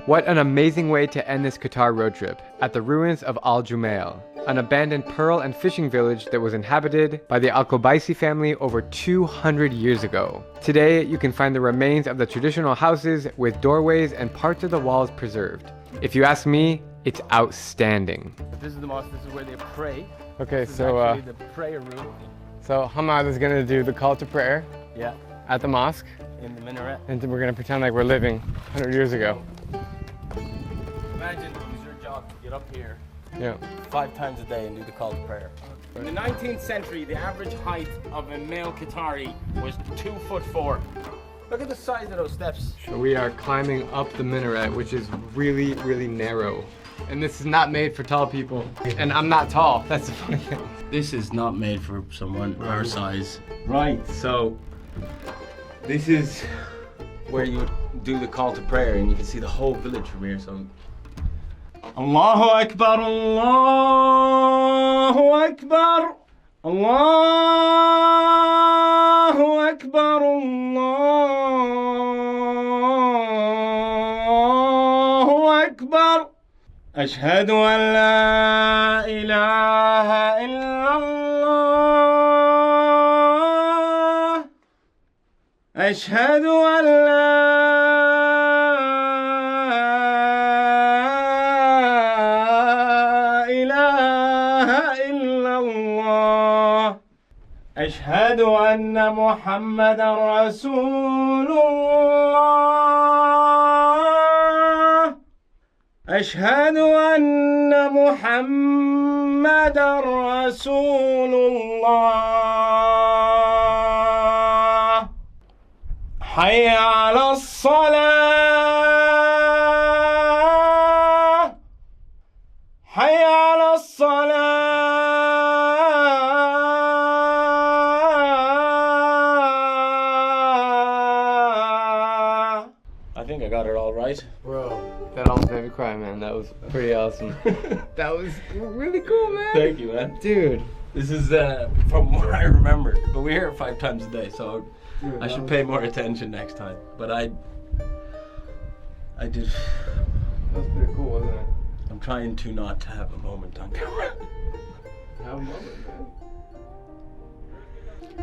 What an amazing way to end this Qatar road trip, at the ruins of Al Jumail, an abandoned pearl and fishing village that was inhabited by the Al-Qubaisi family over 200 years ago. Today, you can find the remains of the traditional houses with doorways and parts of the walls preserved. If you ask me, it's outstanding. This is the mosque, this is where they pray. Okay, This so is actually the prayer room. so Hamad is gonna do the call to prayer. Yeah. At the mosque. In the minaret. And we're gonna pretend like we're living 100 years ago. Imagine it's your job to get up here Yeah. 5 times a day and do the call to prayer. In the 19th century, the average height of a male Qatari was 2'4". Look at the size of those steps. So we are climbing up the minaret, which is really, really narrow. And this is not made for tall people. And I'm not tall, that's the funny thing. This is not made for someone our size. Right, so this is where you do the call to prayer and you can see the whole village from here. So Allahu Akbar, Allahu Akbar, Allahu Akbar, Allahu Akbar. أشهد أن لا إله إلا الله أشهد أن لا إله إلا الله أشهد أن محمدا رسول الله أشهد أن محمدا رسول الله حي على الصلاة حي على الصلاة I think I got it all right. Bro, that almost made me cry, man. That was pretty awesome. That was really cool, man. Thank you, man. Dude. This is from what I remember, but we hear it 5 times a day, so Dude, I should pay more attention next time. But I did. That was pretty cool, wasn't it? I'm trying to not to have a moment on camera. Have a moment, man.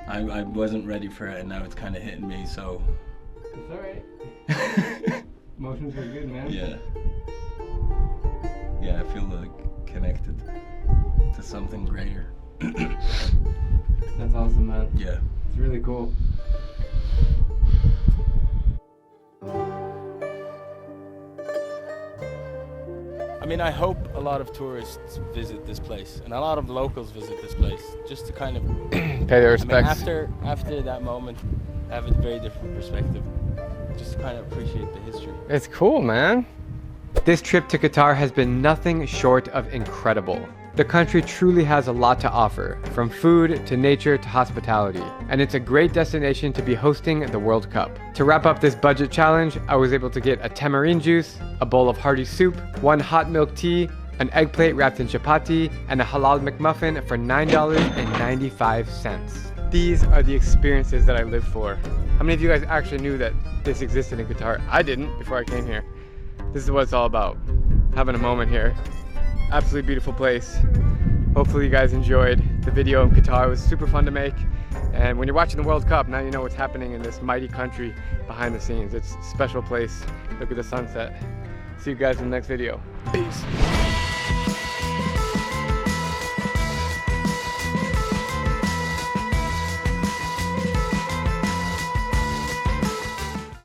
I wasn't ready for it, and now it's kind of hitting me, so. It's alright. Emotions are good, man. Yeah. Yeah, I feel like connected to something greater. That's awesome, man. Yeah. It's really cool. I mean, I hope a lot of tourists visit this place, and a lot of locals visit this place, just to kind of pay their respects. I mean, after that moment, I have a very different perspective, just to kind of appreciate the history. It's cool, man. This trip to Qatar has been nothing short of incredible. The country truly has a lot to offer, from food to nature to hospitality, and it's a great destination to be hosting the World Cup. To wrap up this budget challenge, I was able to get a tamarind juice, a bowl of hearty soup, 1 hot milk tea, an egg plate wrapped in chapati, and a halal McMuffin for $9.95. These are the experiences that I live for. How many of you guys actually knew that this existed in Qatar? I didn't before I came here. This is what it's all about, having a moment here. Absolutely beautiful place. Hopefully you guys enjoyed the video of Qatar. It was super fun to make. And when you're watching the World Cup, now you know what's happening in this mighty country behind the scenes. It's a special place. Look at the sunset. See you guys in the next video. Peace.